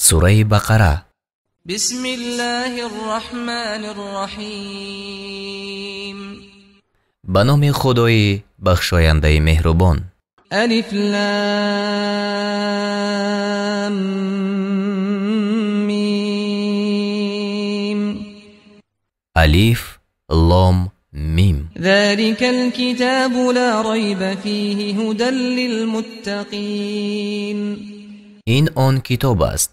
سوره بقره. بسم الله الرحمن الرحیم. به نام خدای بخشاینده مهربان. الف لام میم. الف لام میم. ذلك الكتاب لا ریب فیه هدى للمتقین. این آن کتاب است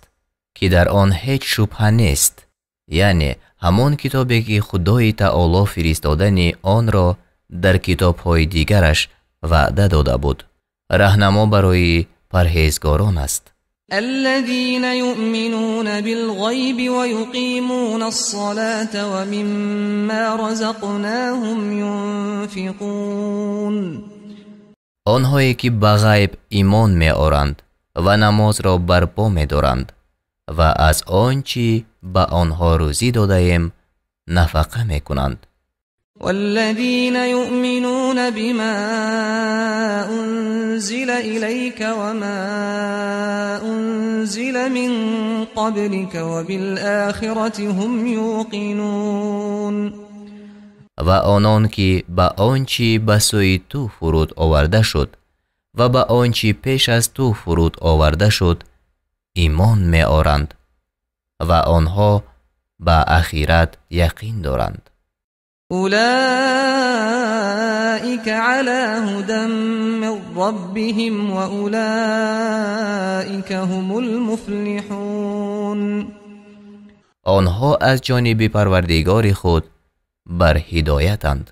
که در آن هیچ شبهه نیست، یعنی همان کتابی که خدای تعالی فرستادن آن را در کتاب‌های دیگرش وعده داده بود، راهنما برای پرهیزگاران است. الذين يؤمنون بالغيب ويقيمون الصلاة ومما رزقناهم ينفقون. آنهایی که به غیب ایمان می آورند و نماز را برپا می دارند و از آنچه به آنها روزی داده ایم نفقه می کنند. والذين يؤمنون بما أنزل إليك وما أنزل من قبلك وبالآخرة هم يوقنون. و آنان که به آنچه به سوی تو فرود آورده شد و به آنچه پیش از تو فرود آورده شد ایمان می آورند و آنها به آخرت یقین دارند. أولئك على هدى من ربهم وأولئك هم المفلحون. آنها از جانب پروردگار خود بر هدایتند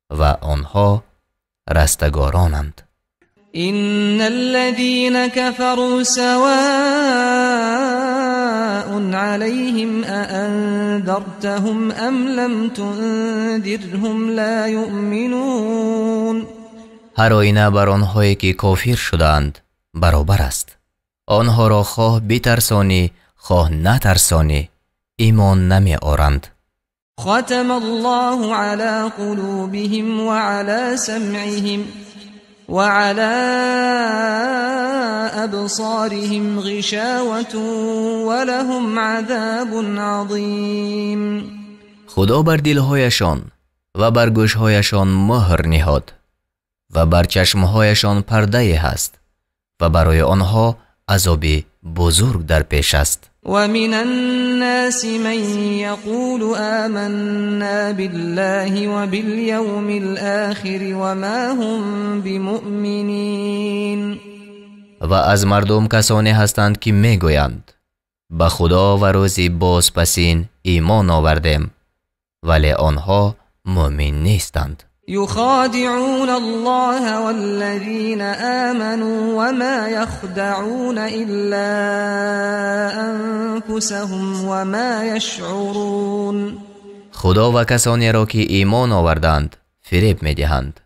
و آنها رستگارانند. إن الذين كفروا سواء عليهم أأنذرتهم أم لم تنذرهم لا يؤمنون. هر آینه بر آنهایی که کافر شدند برابر است. آنها را خواه بترسانی خواه نترسانی ایمان نمی آورند. ختم الله على قلوبهم وعلى سمعهم وعلى أبصارهم غشاوة ولهم عذاب عظیم. خدا بر دلهایشان و بر گوشهایشان مهر نهاد و بر چشمهایشان پرده هست و برای آنها عذاب بزرگ در پیش است. ومن الناس من يقول آمنا بالله وباليوم الآخر وما هم بمؤمنین. و از مردم کسانی هستند که میگویند به خدا و روز بازپسین ایمان آوردیم ولی آنها مؤمن نیستند. يخادعون الله والذين آمنوا وما يخدعون إلا أنفسهم وما يشعرون. خدا و کسانی را که ایمان آوردند فریب میدهند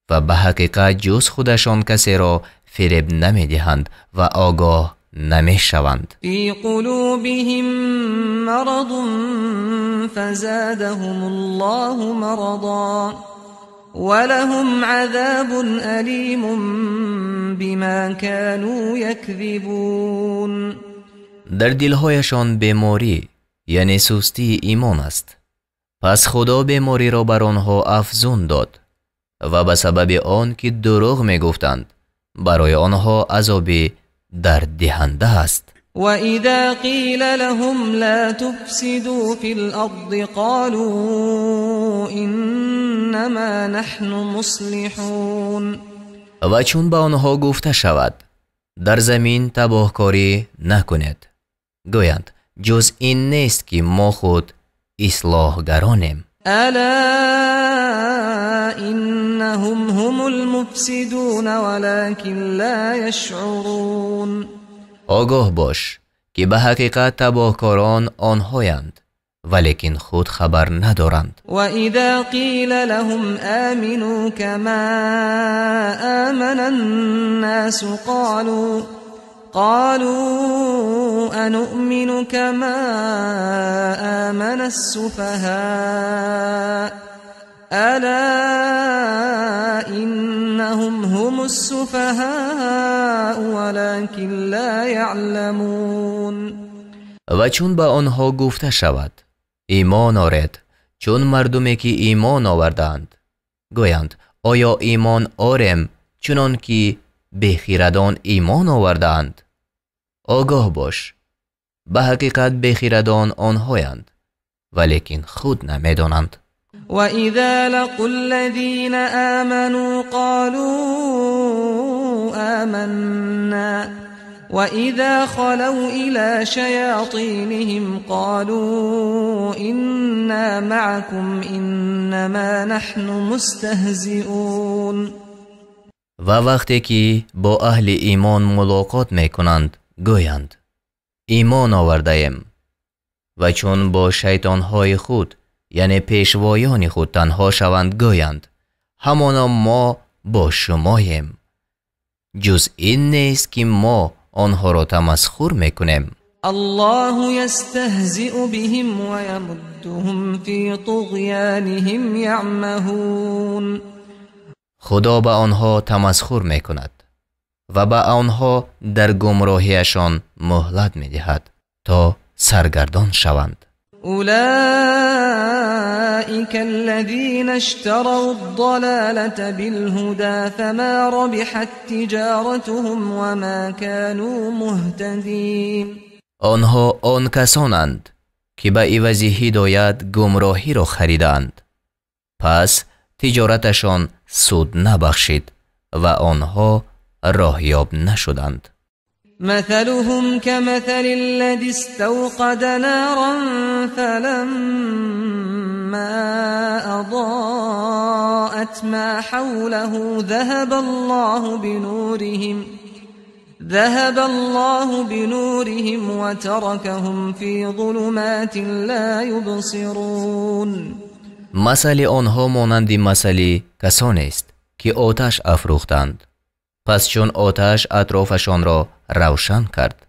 و به حقیقت جز خودشان کسی را فریب نمیدهند و آگاه نمیشوند. في قلوبهم مرض فزادهم الله مرضا ولهم عذاب أليم بما كانوا يكذبون. در دلهایشان بیماری یعنی سستی ایمان است، پس خدا بیماری را بر آنها افزون داد و به سبب آن که دروغ می گفتند برای آنها عذاب درد دهنده است. وَإِذَا قِيلَ لَهُمْ لَا تُفْسِدُوا فِي الْأَرْضِ قَالُوا إِنَّمَا نَحْنُ مُصْلِحُونَ. و چون به آنها گفته شود در زمین تباهکاری نکنید گویند جز این نیست که ما خود اصلاحگرانیم. أَلَا إِنَّهُمْ هُمُ الْمُفْسِدُونَ وَلَكِنْ لَا يَشْعُرُونَ. آگاه باش که به حقیقت تباهکاران آنهایند ولیکن خود خبر ندارند. وَإِذَا قِيلَ لَهُمْ آمِنُوا كَمَا آمَنَ النَّاسُ قالوا أنؤمن كما آمن السفهاء ألا إنهم هم السفهاء ولكن لا يعلمون. و چون به آنها گفته شود ایمان آورید چون مردمی که ایمان آوردند گویند آیا ایمان آوریم چنان که بیخیردان ایمان آوردند؟ آگاه باش به حقیقت بیخیردان آنهایند ولیکن خود نمیدانند. و اذا لقوا الذین آمنوا قالوا آمنا و اذا خلوا الى شیاطینهم قالوا انا معكم انما نحن مستهزئون. و وقتی که با اهل ایمان ملاقات میکنند گویند ایمان آورده ایم و چون با شیطانهای خود یعنی پیشوایان خود تنها شوند گویند همانا ما با شماییم. جز این نیست که ما آنها را تمسخر میکنیم. الله یستهزئ بهم و یمدهم فی طغیانهم یعمهون. خدا به آنها تمسخر میکند و به آنها در گمراهیشان مهلت میدهد تا سرگردان شوند. اولئک الذین اشتروا الضلالة بالهدى فما ربحت تجارتهم وما كانوا مهتدین. آنها آن کسانند که به عوض هدایت گمراهی را خریدند پس تجارتشان سود نبخشید و آنها راهیاب نشدند. مثلهم كمثل الذي استوقد نارا فلما أضاءت ما حوله ذهب الله بنورهم وتركهم في ظلمات لا يبصرون. مثل آنها مانند مثل کسانی است که آتش افروختند پس چون آتش اطرافشان را روشن کرد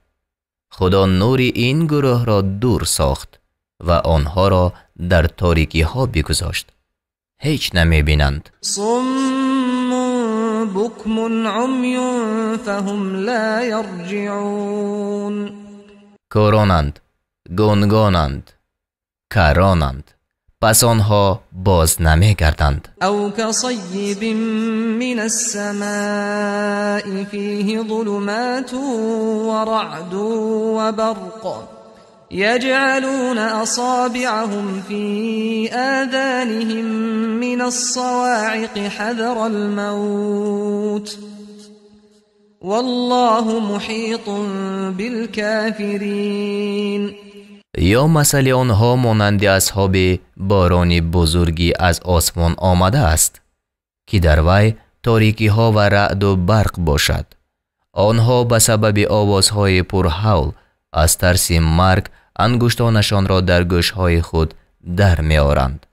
خدا نور این گروه را دور ساخت و آنها را در تاریکی ها بگذاشت هیچ نمی بینند. صم بکم عمی فهم لا یرجعون. کورانند گونگانند کرانند پس آنها باز نمی گردند. او کصیب من السماء فیه ظلمات ورعد وبرق یجعلون اصابعهم فی آذانهم من الصواعق حذر الموت والله محیط بالکافرین. یا مثل آنها مانند اصحاب باران بزرگی از آسمان آمده است که در وی تاریکی ها و رعد و برق باشد. آنها به سبب آوازهای پرهول از ترس مرگ انگشتانشان را در گوشهای خود در می آورند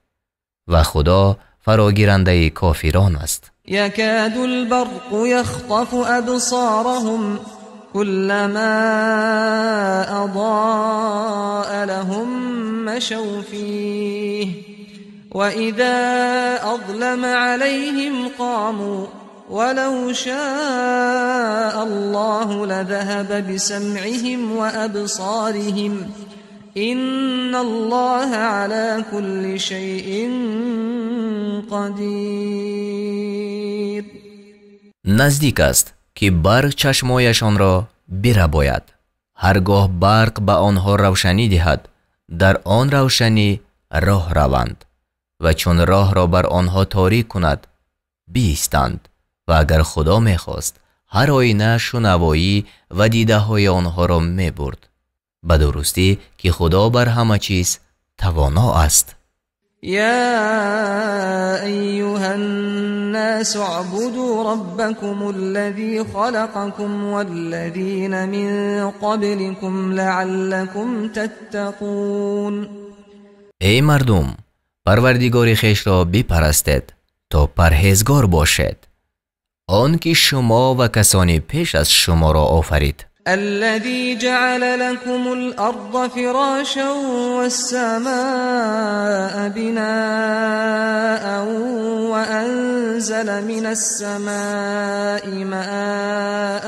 و خدا فراگیرنده کافران است. یکاد البرق یخطف ابصارهم كلما أضاء لهم مشوا فيه وإذا أظلم عليهم قاموا ولو شاء الله لذهب بسمعهم وأبصارهم إن الله على كل شيء قدير. نزدیک است که برق چشمایشان را برباید. هرگاه برق به آنها روشنی دهد در آن روشنی راه روند و چون راه را بر آنها تاریک کند بیستند و اگر خدا میخواست هر آینه شنوایی و دیده های آنها را میبرد. به درستی که خدا بر همه چیز توانا است. يا أيها الناس اعبدوا ربكم الذي خلقكم والذين من قبلكم لعلكم تتقون. ای مردم پروردگار خویش را بپرستید تا پرهیزگار باشید آن که شما و کسانی پیش از شما را آفرید. الذي جعل لكم الأرض فراشا والسماء بناء وأنزل من السماء ماء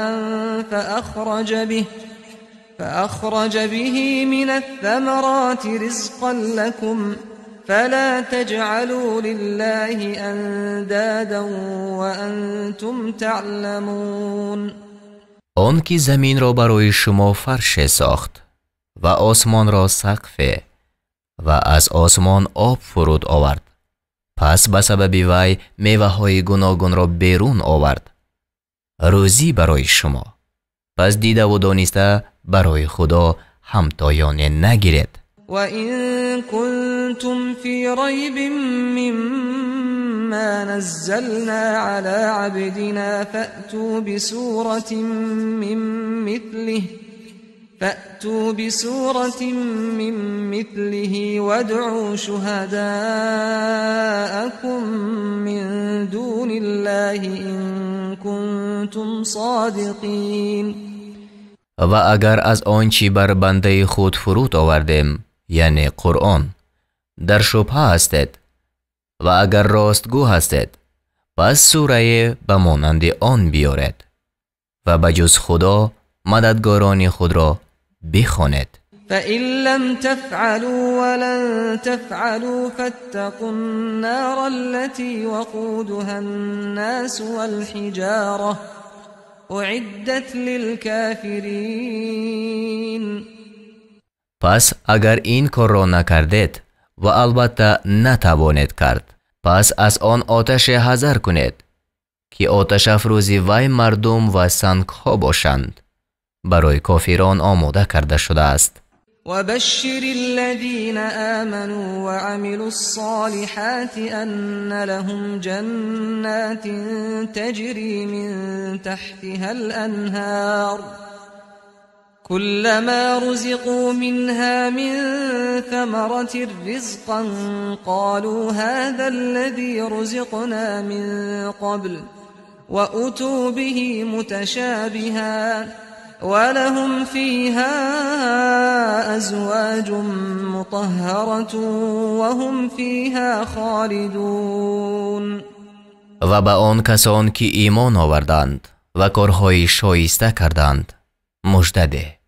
فأخرج به من الثمرات رزقا لكم فلا تجعلوا لله اندادا وانتم تعلمون. آن که زمین را برای شما فرش ساخت و آسمان را سقف و از آسمان آب فرود آورد، پس به سبب وی میوه های گوناگون را بیرون آورد، روزی برای شما. پس دیده و دانسته برای خدا همتایانه نگیرید. وَإِن كُنتُمْ فِي رَيْبٍ مِّمَّا نَزَّلْنَا عَلَى عَبْدِنَا فَأْتُوا بِسُورَةٍ مِّن مِّثْلِهِ وَادْعُوا شُهَدَاءَكُم مِّن دُونِ اللَّهِ إِن كُنتُمْ صَادِقِينَ. و اگر از آنچه بر بنده خود فرود آوردیم، یعنی قرآن، در شبهه هستید و اگر راستگو هستید، پس سوره به مانند آن بیارید و بجز خدا مددگاران خود را بخوانید. فَإِن لَّمْ تَفْعَلُوا وَلَن تَفْعَلُوا فَاتَّقُوا النَّارَ الَّتِي وَقُودُهَا النَّاسُ وَالْحِجَارَةُ اعدت للکافرین. پس اگر این کار را نکردید و البته نتوانید کرد، پس از آن آتش حذر کنید که آتش افروزی وی مردم و سنگ ها باشند، برای کافران آماده کرده شده است. وبشر الذين آمنوا وعملوا الصالحات أن لهم جنات تجري من تحتها الأنهار كلما رزقوا منها من ثمرة رزقا قالوا هذا الذي رزقنا من قبل وأتوا به متشابها ولهم فيها أزواج مطهرة وهم فيها خالدون. و به آن کسان که ایمان آوردند و کارهای شایسته کردند مژده ده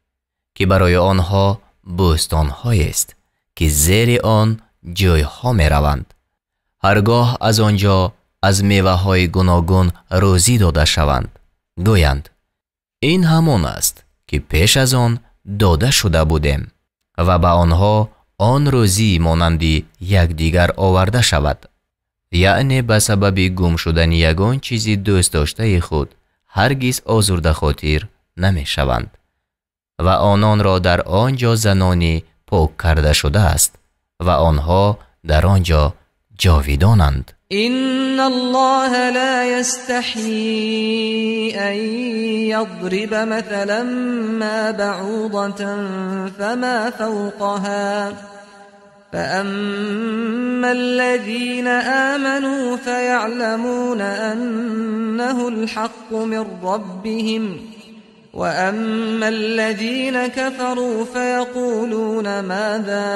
که برای آنها بوستان‌هایی است که زیر آن جایها می روند، هرگاه از آنجا از میوه‌های گوناگون روزی داده شوند، گویند این همان است که پیش از آن داده شده بودیم و به آنها آن روزی مانندی یکدیگر آورده شود، یعنی به سبب گم شدن یگان چیزی دوست داشته خود هرگز آزرده خاطر نمی شوند و آنان را در آنجا زنانی پاک کرده شده است و آنها در آنجا جاویدانند. إن الله لا يستحيي أن يضرب مثلا ما بعوضة فما فوقها فأما الذين آمنوا فيعلمون أنه الحق من ربهم وأما الذين كفروا فيقولون ماذا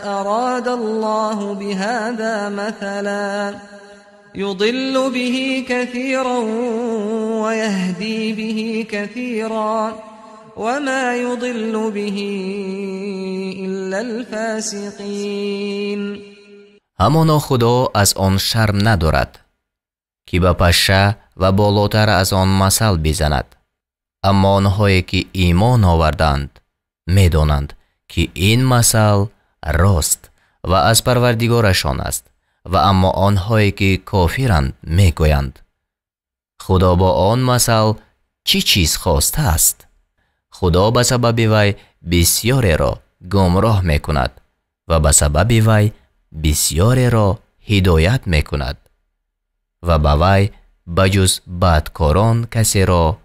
أراد الله بهذا مثلا يضل به كثيرا ويهدي به كثيرا وما يضل به إلا الفاسقين. همانا خدا از آن شرم ندارد که به پشه و بالاتر از آن مثل بزند، اما آنهایی که ایمان آوردند میدانند که این مثل راست و از پروردگارشان است، و اما آنهایی که کافرند میگویند خدا با آن مثل چی چیز خواسته است؟ خدا به سبب وی بسیاری را گمراه میکند و به سبب وی بسیاری را هدایت میکند و به وی بجز بدکاران کسی را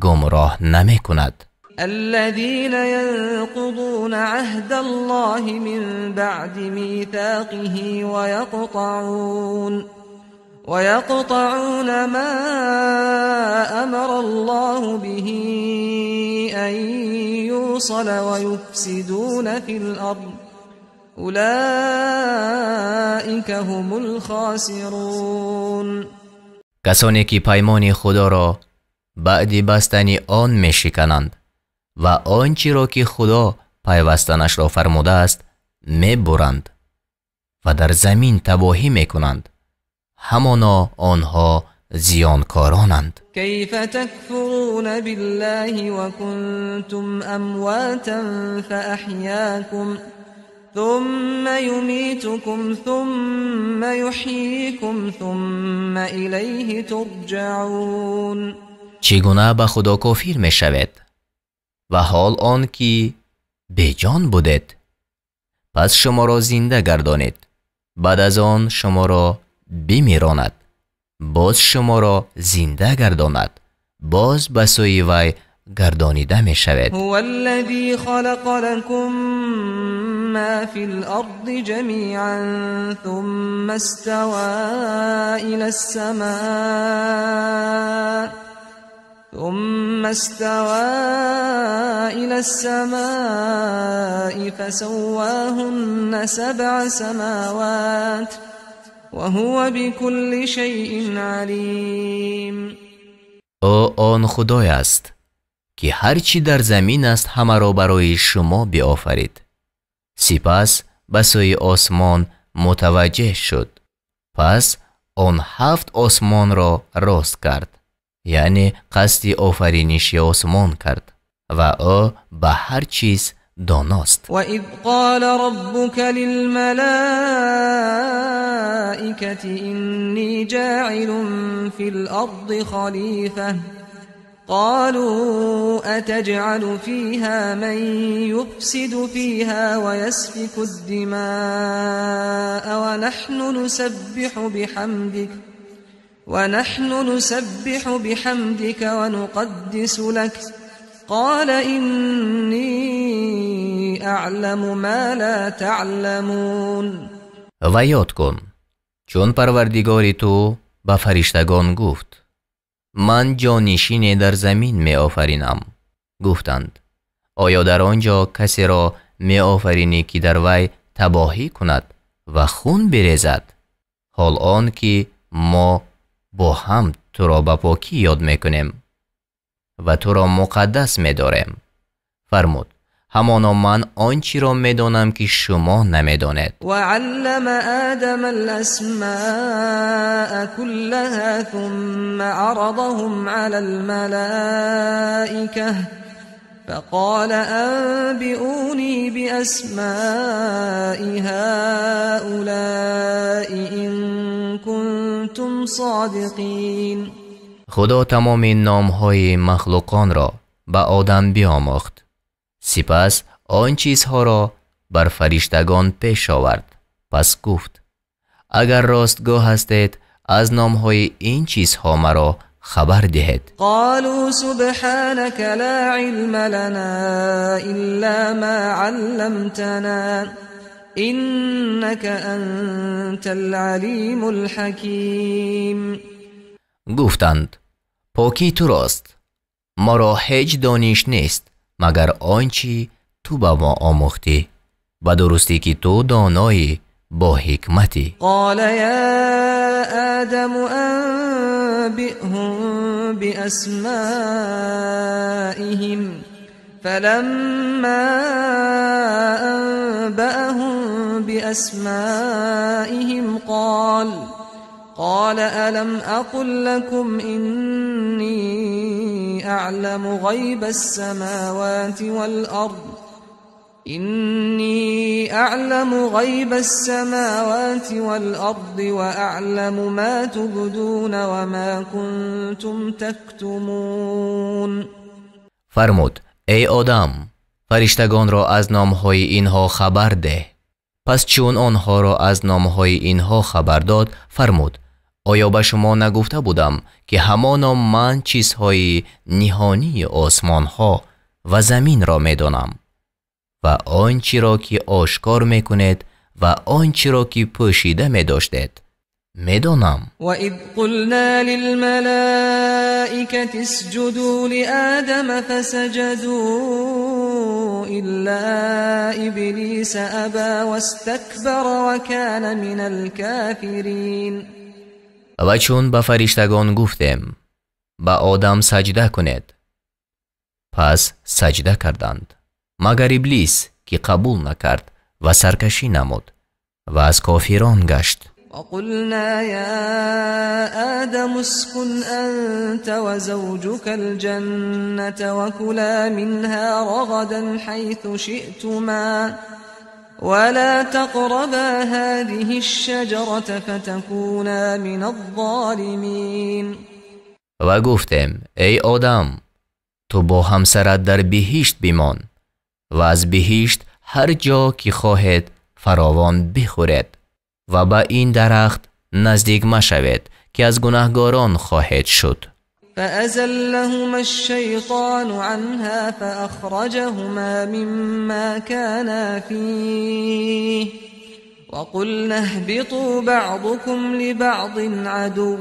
گمراه نمی کند. الذين ينقضون عهد الله من بعد ميثاقه ويقطعون ما أمر الله به أن يوصل ويفسدون في الأرض أولئك هم الخاسرون. کسانی که پیمان خدا را بعد بستن آن می شکنند و آنچه را که خدا پیوستنش را فرموده است میبرند و در زمین تباهی میکنند. همانا آنها زیانکارانند. كيف تكفرون بالله وكنتم أمواتا فأحياكم ثم يميتكم ثم يحييكم ثم إليه ترجعون. چگونه به خدا کافر می شود و حال آن که بی جان بودید، پس شما را زنده گردانید، بعد از آن شما را بمیراند، باز شما را زنده گرداند، باز به سوی وی گردانیده می شود. هو الذي خلق لكم ما في الأرض جميعا ثم استوى إلى السماء فسواهن 7 سماوات وهو بكل شيء عليم. او آن خدای است که هرچی در زمین است همه را برای شما بیافرید. سپس به سوی آسمان متوجه شد، پس آن 7 آسمان را راست کرد، یعنی قصد آفرینش آسمان کرد و او به هر چیز داناست. و اذ قال ربك للملائكة إني جاعل في الأرض خليفة قالوا أتجعل فيها من يفسد فيها ويسفك الدماء ونحن نسبح بحمدك ونقدس لك قال إني أعلم ما لا تعلمون. و یاد کن چون پروردگاری تو به فرشتگان گفت من جانشین در زمین می آفرینم. گفتند آیا در آنجا کسی را می آفرینی که در وی تباهی کند و خون بریزد؟ حال آن که ما با هم تو را به پاکی یاد می کنیم و تو را مقدس می داریم. فرمود همانا من آنچی را می دانم که شما نمی دانید. و علم آدم الاسماء كلها ثم عرضهم على الملائكة فقال أنبئوني بأسماء هؤلاء إن كنتم صادقين. خدا تمام نامهای مخلوقان را به آدم بیاموخت، سپس آن چیزها را بر فرشتگان پیش آورد. پس گفت اگر راستگو هستید از نامهای این چیزها مرا خبر دهید. قالوا سبحانك لا علم لنا إلا ما علمتنا إنك أنت العليم الحكيم. گفتند پاکی تو راست، ما را هیچ دانش نیست مگر آنچه تو به ما آموختی و درستی که تو دانایی با حکمتی. قال یا آدم انبئهم بأسمائهم فلما أنبأهم بأسمائهم قال ألم أقل لكم إني أعلم غيب السماوات والأرض وأعلم ما تبدون وما كنتم تكتمون. فرمود ای آدم فرشتگان را از نامهای اینها خبر ده. پس چون آنها را از نامهای اینها خبر داد فرمود آیا به شما نگفته بودم که همانا من چیزهای نهانی آسمان ها و زمین را میدانم و آنچه را که آشکار میکنید و آنچه را که پوشیده میداشتید میدانم. و اذ قلنا للملائكة اسجدوا لآدم فسجدوا إلا إبليس أبى واستكبر وكان من الكافرين. و چون به فرشتگان گفتیم به آدم سجده کنید، پس سجده کردند مگر ابلیس که قبول نکرد و سرکشی نمود و از کافران گشت. وقلنا يا آدم اسكن أنت وزوجك الجنة وكلا منها رغدا حيث شئتما ولا تقربا هذه الشجرة فتكونا من الظالمين. و گفتم ای آدم تو با همسرت در بهشت بمان و از بهشت هر جا که خواهد فراوان بخورد و با این درخت نزدیک مشوید که از گناهگاران خواهد شد. فأزلهما الشيطان عنها فأخرجهما مما كانا فيه وقلنا اهبطوا بعضكم لبعض عدو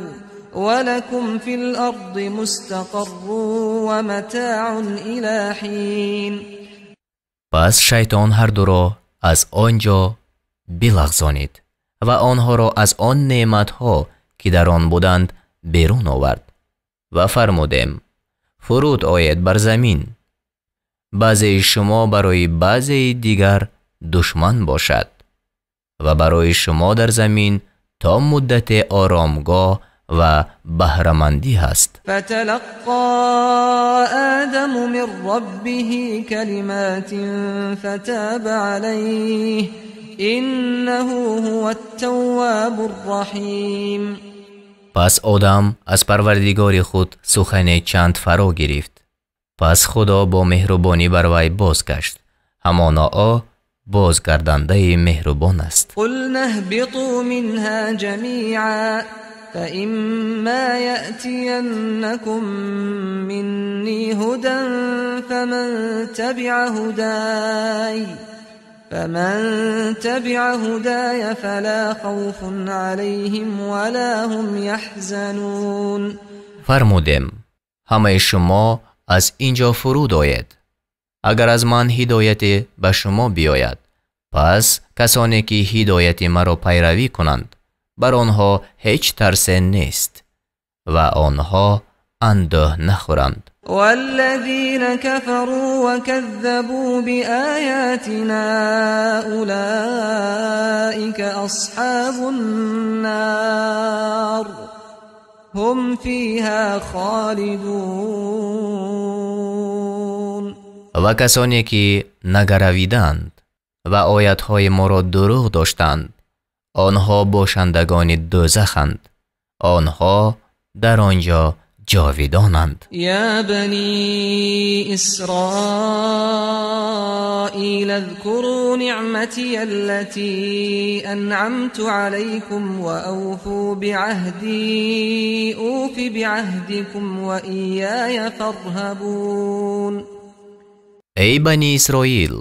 ولكم في الأرض مستقر ومتاع إلى حين. پس شیطان هر دو را از آنجا بلغزانید و آنها را از آن نعمتها که در آن بودند بیرون آورد و فرمودم فرود آید بر زمین، بعضی شما برای بعضی دیگر دشمن باشد و برای شما در زمین تا مدت آرامگاه و بهره‌مندی هست. فتلقى آدم من ربه كلمات فتاب عليه إنه هو التواب الرحیم. پس آدم از پروردگار خود سخن چند فرا گرفت. پس خدا با مهربانی بر وی بازگشت، همانا بازگردنده مهربان است. قلنا اهبطوا منها جميعا فإما يأتينكم مني هدى فمن تبع هداي فلا خوف عليهم ولا هم يحزنون. فرمودم همه شما از اینجا فرود آید. اگر از من هدایت به شما بیاید، پس کسانی که هدایت مرا پیروی کنند بر آنها هیچ ترس نیست و آنها اندوه نخورند. والذين كفروا وكذبوا بآياتنا أولئك أصحاب النار هم فيها خالدون. و کسانی که نگرویدند و آیاتهای ما را دروغ داشتند آنها باشندگان دوزخند، آنها در آنجا جاویدانند. یا بنی اسرائیل اذکروا نعمتی التي انعمت علیکم و اوفوا بعهدی اوف بعهدکم و ایای فارهبون. ای بنی اسرائیل،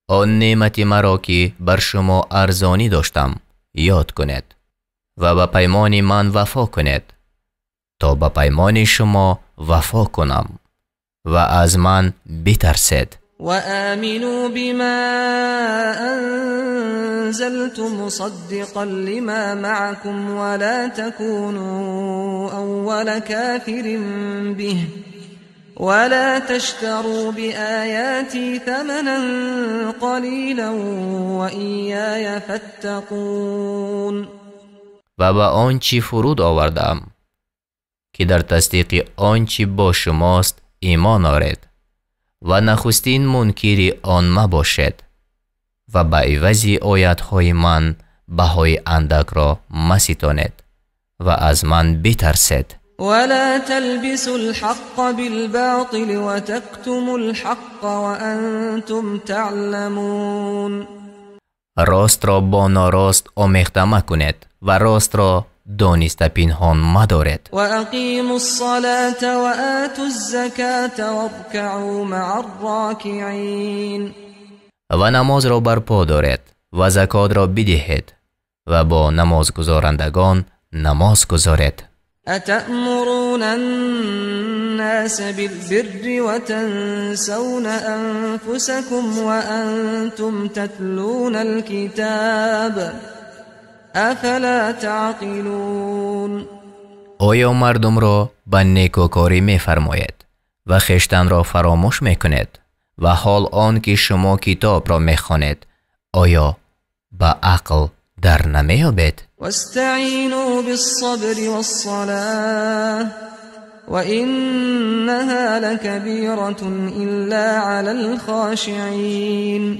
آن نعمت مرا که بر شما ارزانی داشتم یاد کنید و به پیمان من وفا کنید تا به پیمان شما وفا کنم و از من بترسید. و آمنوا بما انزلت مصدقا لما معكم ولا تكونوا اول كافر به ولا تشتروا بآياتي ثمنا قليلا وإياي فاتقون. و به آنچه فرود آوردم که در تصدیق آنچه با شماست ایمان آرید و نخستین منکر آن مباشد و به عوض آیاتهای من بهای اندک را مستانید و از من بترسید. ولا تلبسوا الحق بالباطل وتكتموا الحق وأنتم تعلمون. راست را با ناراست آمیخته مکنید و راست را دانسته پنهان مدارید. و اقیموا الصلاة و آتوا الزکاة وارکعوا مع الراکعین. و نماز را برپا دارید و زکات را بدهید و با نماز گزارندگان نماز گزارید. أتأمرون الناس بالبر وتنسون أنفسكم وأنتم تتلون الكتاب أفلا تعقلون. آیا مردم را به نیکوکاری می فرماید و خیشتن را فراموش میکنید و حال آن که شما کتاب را میخوانید آیا با عقل در نمیابید؟ واستعینوا بالصبر والصلاة وإنها لكبيرة إلا على الخاشعين.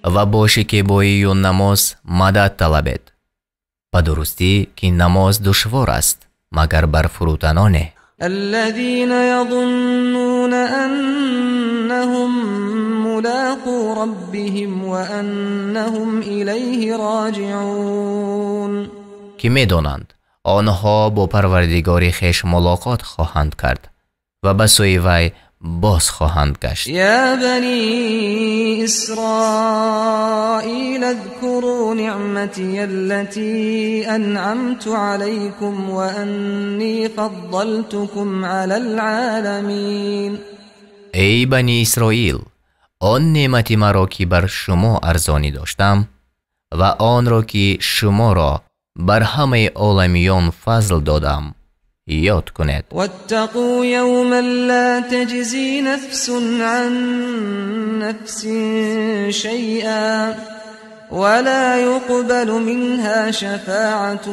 و باشی که با این نماز مدد طلبید. بدرستی که نماز دشوار است مگر بر فروتنانه. الذين يظنون أنهم ملاقو ربهم وأنهم إليه راجعون. که میدانند آنها با پروردگار خویش ملاقات خواهند کرد و به سوی وی باز خواهند گشت. یا بنی اسرائیل اذکروا نعمتی التي انعمت علیکم و انی فضلتکم علی العالمین. ای بنی اسرائیل، آن نعمتی مرا که بر شما ارزانی داشتم و آن را که شما را بر همه عالمیان فضل دادم یاد کنید. واتقوا یوما لا تجزی نفس عن نفس شیئا ولا يقبل منها شفاعة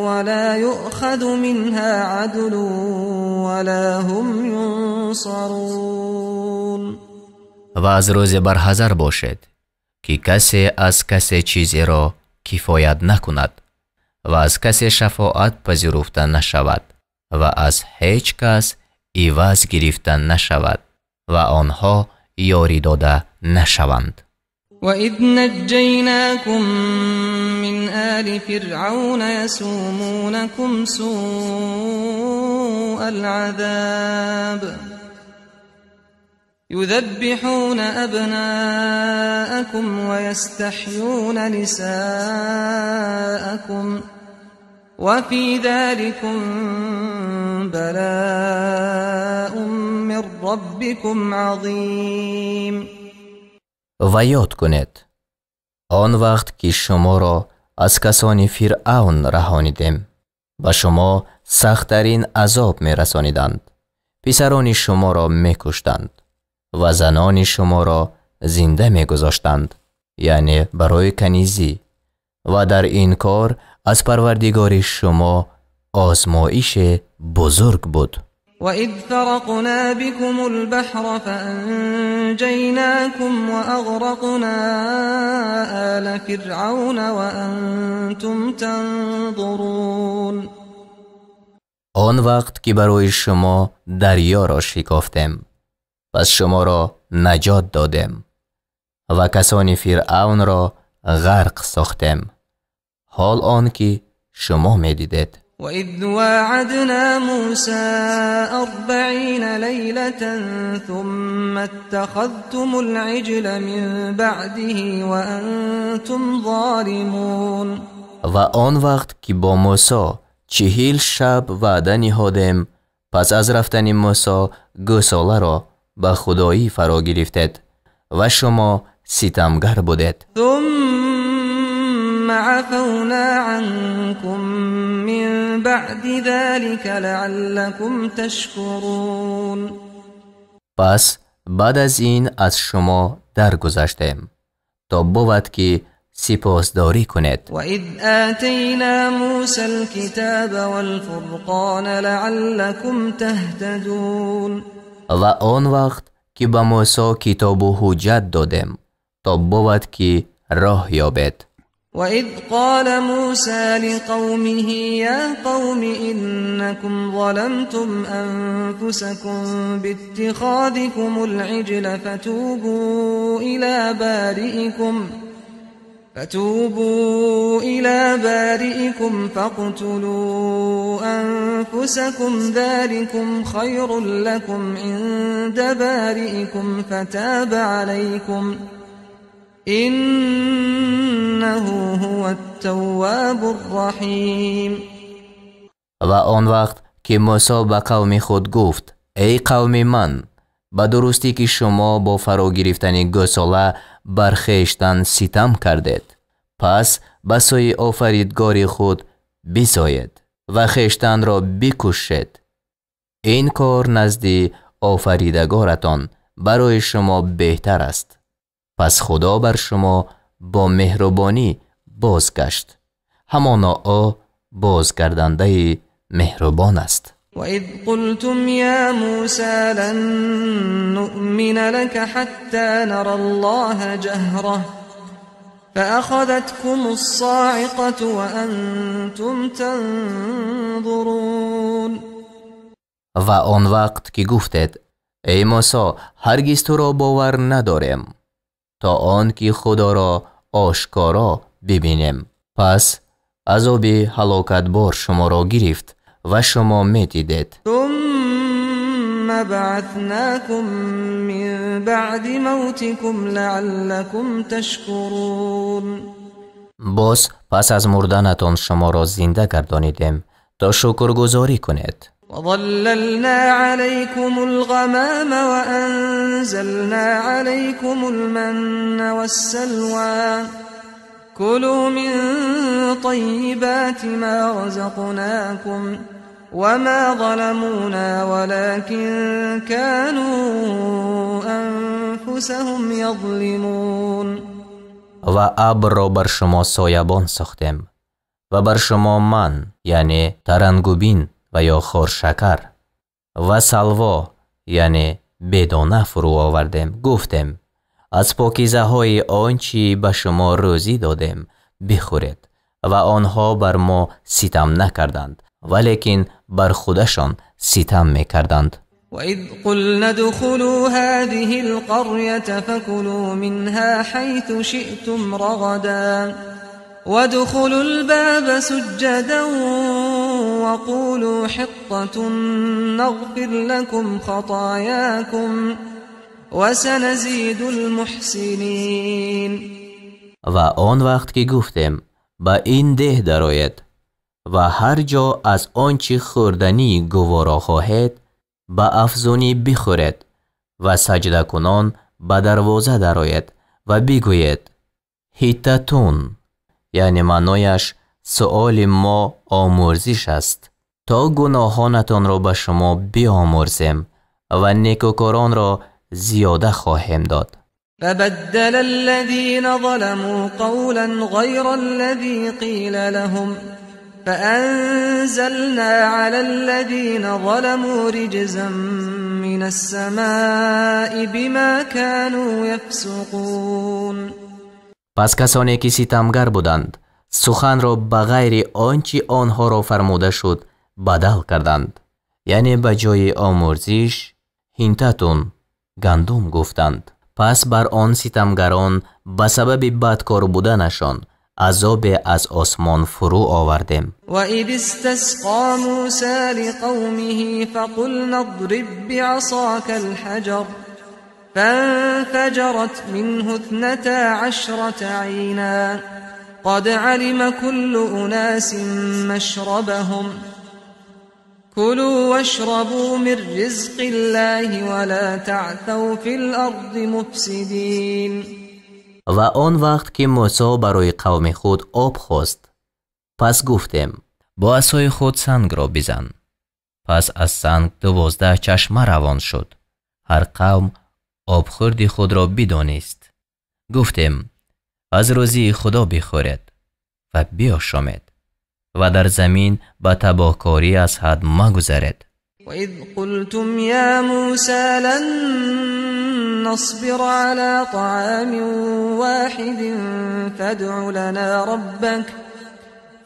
ولا يؤخذ منها عدل ولا هم ينصرون. و از روز برحذر باشید که کسی از کسی چیزی را کفایت نکند و از کسی شفاعت پذیرفته نشود و از هیچ کس عوض گرفته نشود و آنها یاری داده نشوند. وَإِذْ نَجَّيْنَاكُمْ مِنْ آلِ فِرْعَوْنَ يَسُومُونَكُمْ سُوءَ الْعَذَابِ يُذَبِّحُونَ أَبْنَاءَكُمْ وَيَسْتَحْيُونَ نِسَاءَكُمْ وَفِي ذَلِكُمْ بَلَاءٌ مِّن رَّبِّكُمْ عَظِيمٌ. و یاد کنید آن وقت که شما را از کسان فرعون رهانیدیم و شما سخت‌ترین عذاب می رسانیدند. پسران شما را می کشتند و زنان شما را زنده می گذاشتند، یعنی برای کنیزی، و در این کار از پروردگار شما آزمایش بزرگ بود. وَإِذْ فَرَقْنَا بِكُمُ الْبَحْرَ فَأَنْجَيْنَاكُمْ وَأَغْرَقْنَا آلَ فِرْعَوْنَ وَأَنْتُمْ تَنْظُرُونَ. آن وقت که برای شما دریا را شکافتیم پس شما را نجات دادیم و کسان فرعون را غرق ساختیم، حال آن که شما می دیدید. وَإِذْ وَاعَدْنَا مُوسَى 40 لَيْلَةً ثُمَّ اتَّخَذْتُمُ الْعِجْلَ مِنْ بَعْدِهِ وَأَنْتُمْ ظَالِمُونَ. و آن وقت که با موسی 40 شب وعده نهادیم پس از رفتن موسی گوساله را به خدایی فرا گرفتید و شما ستمگر بودید. ثم عفونا عنكم من بعد ذلك لعلكم تشكرون. پس بعد از این از شما درگذشتیم تا بود که سپاسداری کنید. وَإِذْ آتَيْنَا مُوسَى الْكِتَابَ وَالْفُرْقَانَ لَعَلَّكُمْ تَهْتَدُونَ. و آن وقت که به موسی کتاب و حجت دادیم تا بود که راه یابید. وَإِذْ قَالَ مُوسَى لِقَوْمِهِ يَا قَوْمِ إِنَّكُمْ ظَلَمْتُمْ أَنفُسَكُمْ بِاتِّخَاذِكُمُ الْعِجْلَ فتوبوا إلى بارئكم فاقتلوا أنفسكم ذلكم خير لكم عند بارئكم فتاب عليكم إنه هو التواب الرحيم. و آن وقت که موسی به قوم خود گفت ای قوم من، به درستی که شما با فرا گرفتن گوساله بر خویشتن ستم کردید، پس به سوی آفریدگار خود بسایید و خویشتن را بکشید. این کار نزد آفریدگارتان برای شما بهتر است. پس خدا بر شما با مهربانی بازگشت، همانا او بازگردنده مهربان است. وَإِذْ قُلْتُمْ يَا مُوسَى لَن نُّؤْمِنَ لَكَ حَتَّى نَرَى اللَّهَ جَهْرَةً فَأَخَذَتْكُمُ الصَّاعِقَةُ وَأَنْتُمْ تَنظُرُونَ. و آن وقت که گفتید ای موسی هرگز تو را باور نداریم تا آن که خدا را آشکارا ببینیم. پس عذاب هلاکتبار شما را گرفت و شما می دیدید. ثم بعثناكم من بعد موتكم لعلكم تشكرون. باز پس از مردنتان شما را زنده گردانیدیم تا شکرگزاری کنید. وظللنا عليكم الغمام وأنزلنا عليكم المن والسلوى كلوا من طيبات ما رزقناكم وما ظلمونا ولكن كانوا أنفسهم يظلمون. و ابر را بر شما سایبان ساختیم و بر شما من یعنی ترنگوبین و یا خورشکر و سلوا یعنی بدانه فرو آوردیم. گفتیم از پاکیزه های آنچه به شما روزی دادیم بخورید و آنها بر ما ستم نکردند ولیکن بر خودشان ستم میکردند. وَإِذْ قُلْنَا ادْخُلُوا هَذِهِ الْقَرْيَةَ فَكُلُوا مِنْهَا حَيْثُ شِئْتُمْ رَغَدًا وَادْخُلُوا الْبَابَ سُجَّدًا وَقُولُوا حِطَّةٌ نَغْفِرْ لَكُمْ خَطَايَاكُمْ وَسَنَزِيدُ الْمُحْسِنِينَ. و آن وقت که گفتیم به این ده درآیید و هر جا از آنچه خوردنی گوارا خواهید به افزونی بخورید و سجده کنان به دروازه درآیید و بگویید حطتون یعنی معنایش سؤال ما آمرزش است تا گناهانتان را به شما بیامرزیم و نیکوکاران را زیاده خواهیم داد. فبدل الذين ظلموا قولا غير الذي قيل لهم فأنزلنا على الذين ظلموا رجزا من السماء بما كانوا يفسقون. پس کسانی که ستمگر بودند سخن را به غیر آنچه آنها را فرموده شد بدل کردند، یعنی به جای آمرزش هینتتون گندم گفتند. پس بر آن ستمگران به سبب بدکار بودنشان عذاب از آسمان فرو آوردیم. وَإِذِ اسْتَسْقَى مُوسَى لِقَوْمِهِ فَقُلْنَا اضْرِبْ بِعَصَاكَ الْحَجَرَ فَانْفَجَرَتْ مِنْهُ 12 عَيْنًا قَدْ عَلِمَ كُلُّ أُنَاسٍ مَشْرَبَهُمْ كُلُوا وَاشْرَبُوا مِنْ رِزْقِ اللَّهِ وَلَا تَعْثَوْا فِي الْأَرْضِ مُفْسِدِينَ. و آن وقت که موسی برای قوم خود آب خواست پس گفتیم با عصای خود سنگ را بزن. پس از سنگ 12 چشمه روان شد. هر قوم آبخورد خود را بدانست. گفتیم از روزی خدا بخورید و بیاشامید و در زمین به تباهکاری از حد مگذرید. وَإِذْ قُلْتُمْ يَا مُوسَى لَن نَّصْبِرَ عَلَى طَعَامٍ وَاحِدٍ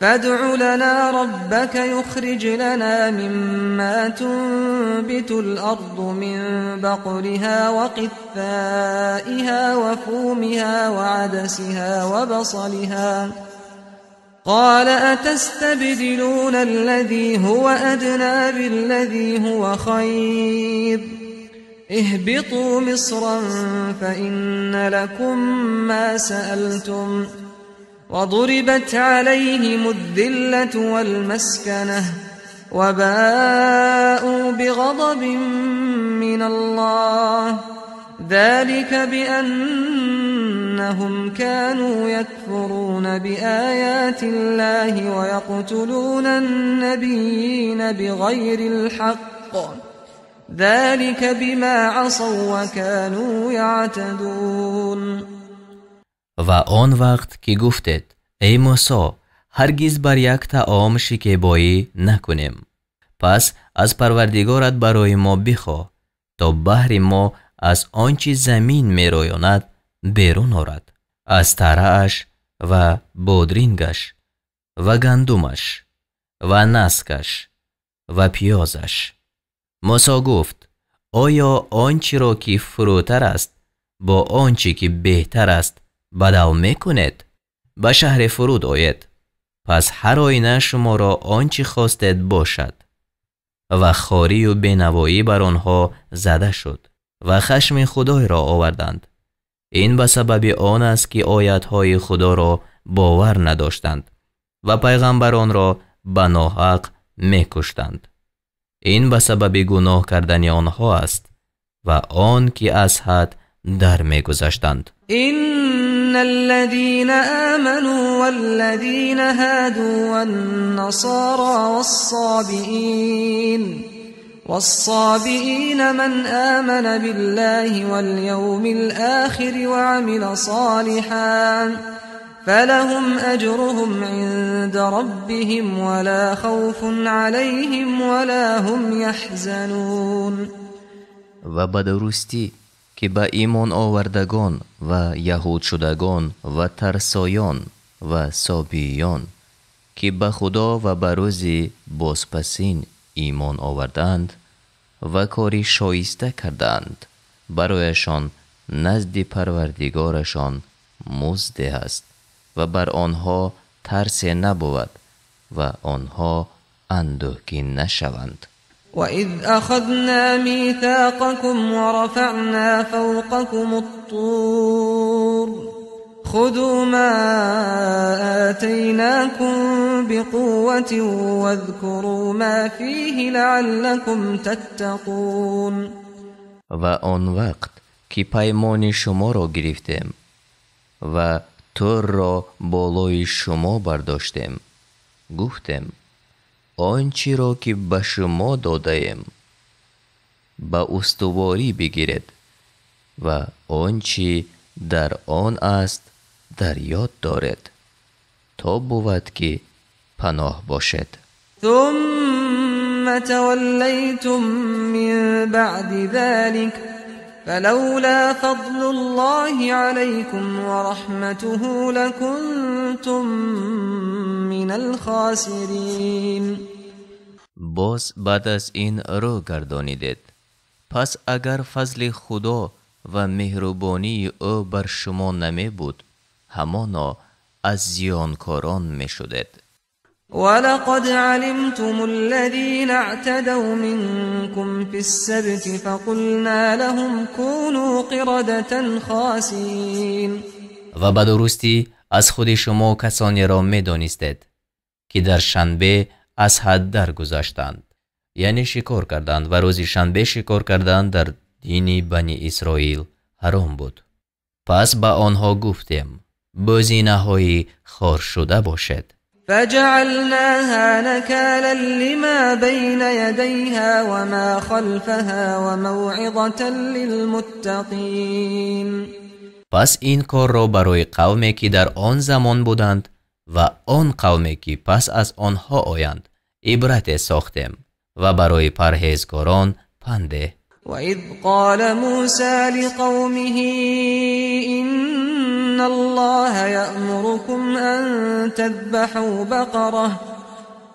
فَادْعُ لَنَا رَبَّكَ يُخْرِجْ لَنَا مِمَّا تُنبِتُ الْأَرْضُ مِن بَقْلِهَا وَقِثَّائِهَا وَفُومِهَا وَعَدَسِهَا وَبَصَلِهَا قال أتستبدلون الذي هو أدنى بالذي هو خير اهبطوا مصرا فإن لكم ما سألتم وضربت عليهم الذلة والمسكنة وباءوا بغضب من الله ذلك بأنهم كانوا يكفرون بآيات الله ويقتلون النبيين بغير الحق ذلك بما عصوا وكانوا يعتدون. و آن وقت که گفتید ای موسی هرگز بر یک طعام شکیبایی نکنیم، پس از پروردگارت برای ما بخواه تا بهر ما از آنچه زمین می رویاند بیرون آرد، از ترعش و بادرینگش و گندمش و نسکش و پیازش. موسی گفت آیا آنچه را که فروتر است با آنچه که بهتر است بدل می کنید؟ به شهر فرود آید، پس هر آینه شما را آنچه خواستید باشد. و خواری و بینوایی بر آنها زده شد و خشم خدای را آوردند. این به سبب آن است که آیاتهای خدا را باور نداشتند و پیغمبران را به ناحق می‌کشتند. این به سبب گناه کردن آنها است و آن که از حد در می‌گذشتند. إن الذين آمنوا والذين هادوا والنصارى والصابئين من آمن بالله واليوم الآخر وعمل صالحا فلهم أجرهم عند ربهم ولا خوف عليهم ولا هم يحزنون. و به درستی که به ایمان آوردگان و یهود شدگان و ترسایان و سابیان که به خدا و به روز بازپسین ایمان آوردند و کاری شایسته کردند، برایشان نزد پروردگارشان مزد است و بر آنها ترس نبود و آنها اندوهگین نشوند. وَإِذْ أَخَذْنَا مِيثَاقَكُمْ وَرَفَعْنَا فَوْقَكُمُ الطُّورَ خُذُوا مَا آتَيْنَاكُمْ بِقُوَّةٍ وَاذْكُرُوا مَا فِيهِ لَعَلَّكُمْ تَتَّقُونَ. و آن وقت که پیمان شما را گرفتیم و طور را بالای شما برداشتیم، گفتیم آنچه را که به شما دادیم به استواری بگیرید و آنچه در آن است در یاد دارید تا بود که پناه باشد. ثم تولیتم من بعد ذلك فلولا فضل الله عليكم ورحمته لكنتم من الخاسرین. باز بعد از این رو گردانیدید، پس اگر فضل خدا و مهربانی او بر شما نمی بود، همانا از زیانکاران می شدید. ولقد علمتم الذين اعتدوا منكم في السبت فقلنا لهم كونوا قردة خاسئين. و به درستی از خود شما کسانی را می دانستید که در شنبه از حد در گذاشتند، یعنی شکار کردند، و روز شنبه شکار کردند در دین بنی اسرائیل حرام بود. پس به آنها گفتیم بزینه های خار شده باشد. فجعلناها نكالا لما بين يديها وما خلفها وموعظة للمتقين. پس این کار را برای قومی که در آن زمان بودند و آن قومی که پس از آنها آیند عبرت ساختیم و برای پرهیزگاران پنده. وَإِذْ قَالَ مُوسَى لِقَوْمِهِ إِنَّ اللَّهَ يَأْمُرُكُمْ أَن تَذْبَحُوا بَقَرَةً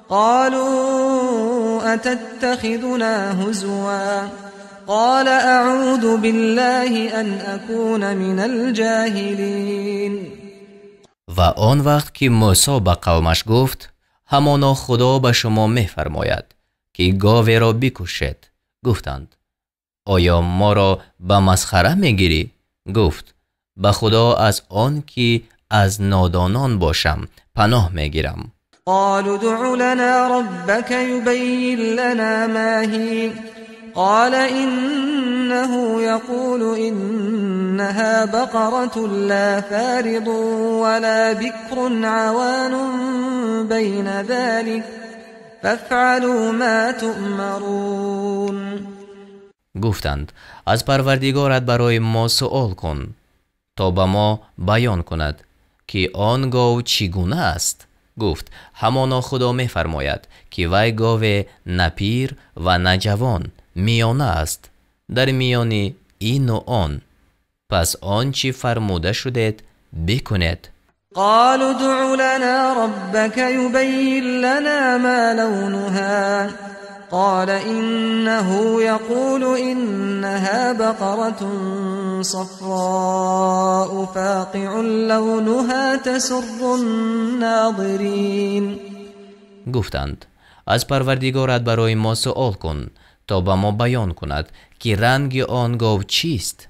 قَالُوا أَتَتَّخِذُنَا هُزُوًا قَالَ أَعُوذُ بِاللَّهِ أَنْ أَكُونَ مِنَ الْجَاهِلِينَ. و آن وقت که موسی به قومش گفت همانا خدا به شما می‌فرماید که گاوی را بکشید. گفتند آیا ما را به مسخره میگیری؟ گفت به خدا از آن که از نادانان باشم پناه میگیرم. قالوا ادع لنا ربك يبين لنا ما هي قال إنه يقول إنها بقرة لا فارض ولا بكر عوان بين ذلك فافعلوا ما تؤمرون. گفتند از پروردگارت برای ما سؤال کن تا به ما بیان کند که آن گاو چگونه است. گفت همانا خدا می فرماید که وی گاو نه پیر و نه جوان میانه است در میان این و آن، پس آنچه فرموده شدید بکنید. قالوا ادع لنا ربك يبين لنا ما لونها قال إنه يقول إنها بقرة صفراء فاقع لونها تسر الناظرين. گفتند از پروردگارت برای ما سؤال کن تا به ما بیان کند که رنگ آن گاو چیست.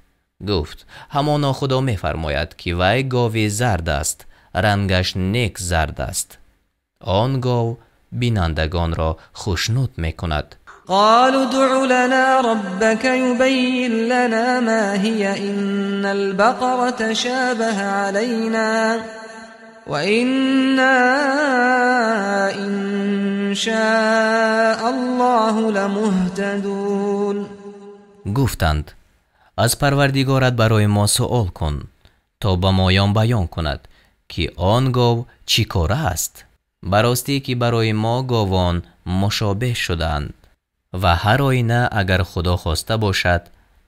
گفت همانا خدا می فرماید که وی گاو زرد است، رنگش نیک زرد است. آن گاو بینندگان را خوشنود می کند. قالوا ادع لنا ربك يبين لنا ما هي إن البقرة تشابه علينا وإنا إن شاء الله لمهتدون. گفتند از پروردگارت برای ما سؤال کن تا به ما بیان کند که آن گاو چی کاره است. براستی که برای ما گاوان مشابه شدند و هر آینه اگر خدا خواسته باشد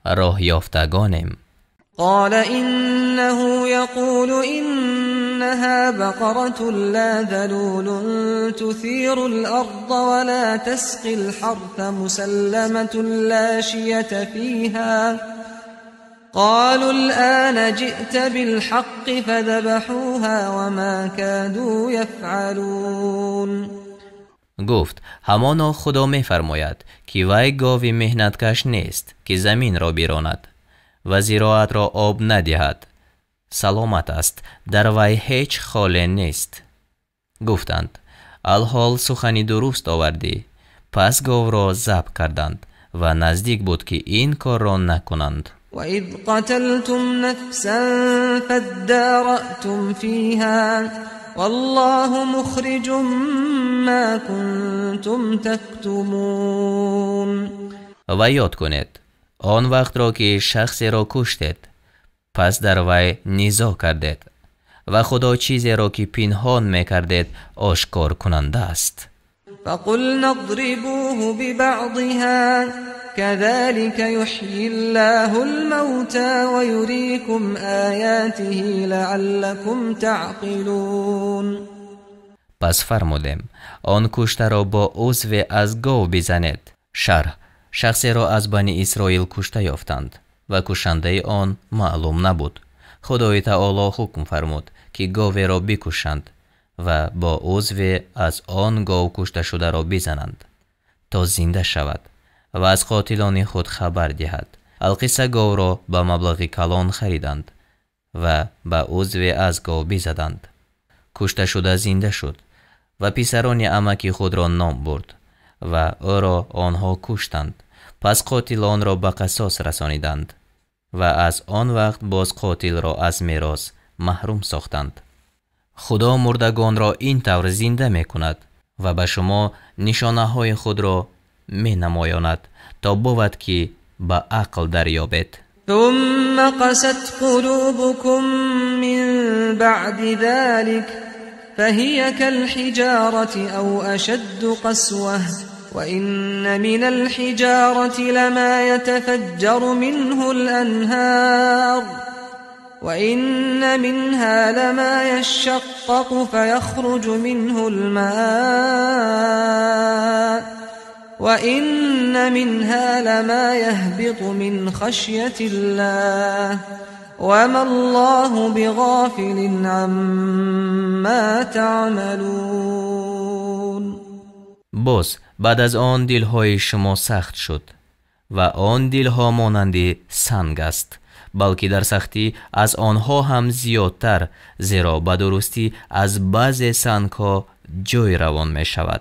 راه یافتگانیم. قال إنه يقول إنها بقرة لا ذلول تثير الأرض ولا تسقي الحرث مسلمة لا شية فيها قالوا الآن جئت بالحق فذبحوها وما كادوا يفعلون. گفت همانا خدا می فرماید که وی گاوی مهنتکش نیست که زمین را بیراند و زراعت را آب ندهد، سلامت است، در وی هیچ خاله نیست. گفتند الحال سخنی درست آوردی. پس گاو را ذبح کردند و نزدیک بود که این کار را نکنند. وَإِذْ قَتَلْتُمْ نَفْسًا فَادَّارَأْتُمْ فِيهَا وَاللَّهُ مُخْرِجٌ مَا كُنْتُمْ تَكْتُمُونَ. و یاد کنید آن وقت را که شخصی را کشتید، پس در وی نزاع کردید و خدا چیزی را که پنهان میکردید آشکار کننده است. فَقُلْنَا اضْرِبُوهُ بِبَعْضِهَا كَذَلِكَ يُحْيِي اللَّهُ الْمَوْتَى وَيُرِيكُمْ آيَاتِهِ لَعَلَّكُمْ تَعْقِلُونَ. پس فرمودیم آن کشته را با عضو از گاو بزنید. شرح: شخصی را از بنی اسرائیل کشته یافتند و کشنده آن معلوم نبود. خدای تعالی حکم فرمود که گاو را بکشند و با عضو از آن گاو کشته شده را بزنند تا زنده شود و از قاتلان خود خبر دهد. القصه گاو را به مبلغ کلان خریدند و به عضو از گاو بزدند. کشته شده زنده شد و پسران عمک خود را نام برد و او را آنها کشتند. پس قاتلان را به قصاص رسانیدند و از آن وقت باز قاتل را از میراث محروم ساختند. خدا مردگان را این طور زنده می کند و به شما نشانه های خود را می نمایاند تا بود که به عقل دریابید. ثم قست قلوبكم من بعد ذلك فهي كالحجارة أو أشد قسوة وإن من الحجارة لما يتفجر منه الأنهار وإن منها لما يشقق فيخرج منه الماء وإن منها لما يهبط من خشية الله وما الله بغافل عما تعملون. باز بعد از آن دلهای شما سخت شد و آن دلها مانند سنگ است، بلکه در سختی از آنها هم زیادتر، زیرا به درستی از بعض سنگها جوی روان می شود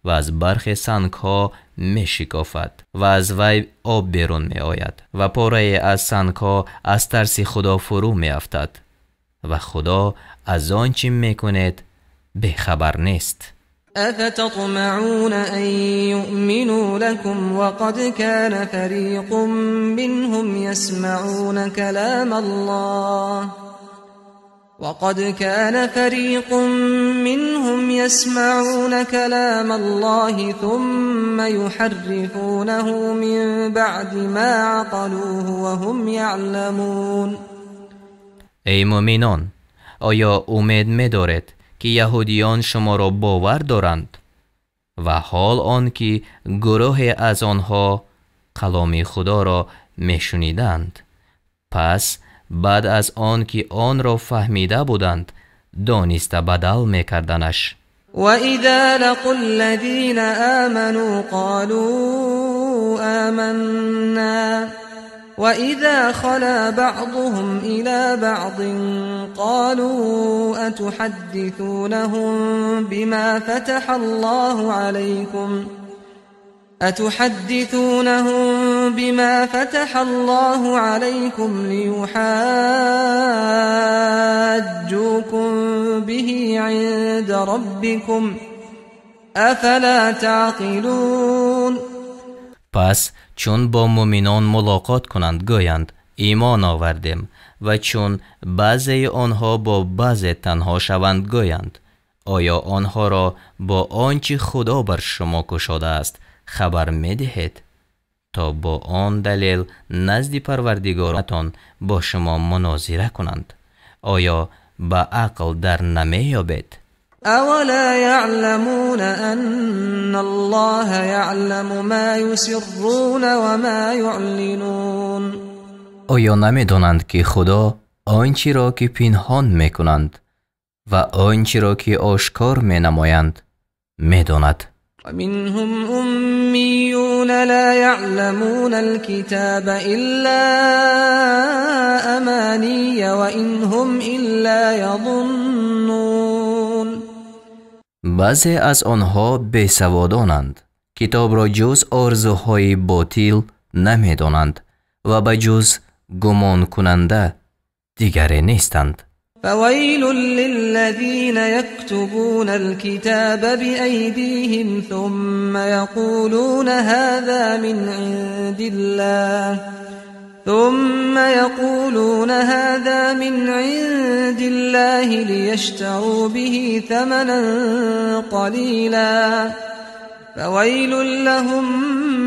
و از برخی سنگها می شکافد و از وی آب بیرون می آید و پاره از سنگها از ترس خدا فرو می افتد و خدا از آنچه می کند بخبر نیست. أفتطمعون أن يؤمنوا لكم وقد كان فريق منهم يسمعون كلام الله ثم يحرفونه من بعد ما عقلوه وهم يعلمون. ای مؤمنان، آیا امید می‌دارید که یهودیان شما را باور دارند و حال آن که گروه از آنها کلام خدا را میشنیدند، پس بعد از آن که آن را فهمیده بودند دانسته بدل میکردنش. وَإِذَا لَقُوا الَّذِينَ آمَنُوا قَالُوا آمَنَّا وَإِذَا خَلَا بَعْضُهُمْ إِلَى بَعْضٍ قَالُوا أَتُحَدِّثُونَهُم بِمَا فَتَحَ اللَّهُ عَلَيْكُمْ لِيُحَاجُّوكُم بِهِ عِندَ رَبِّكُمْ أَفَلَا تَعْقِلُونَ. پس چون با مؤمنان ملاقات کنند گویند ایمان آوردیم، و چون بعضی آنها با بعضی تنها شوند گویند آیا آنها را با آنچه خدا بر شما گشاده است خبر می دهید تا با آن دلیل نزد پروردگارتان با شما مناظره کنند؟ آیا با عقل در نمی یابید؟ اولا يعلمون ان الله يعلم ما يسرون وما يعلنون. آیا نمی دانند که خدا آنچه را که پنهان می کنند و آنچه را که آشکار می نمایند می داند؟ ومنهم أميون لا يعلمون الكتاب إلا أماني وإن هم إلا يظنون. بعضی از آنها بیسوادانند، کتاب را جز آرزوهای باطل نمی دانند و به جز گمان کننده دیگری نیستند. فويل للذين يكتبون الكتاب بأيديهم ثم يقولون هذا من عند الله ليشتروا به ثمنا قليلا فويل لهم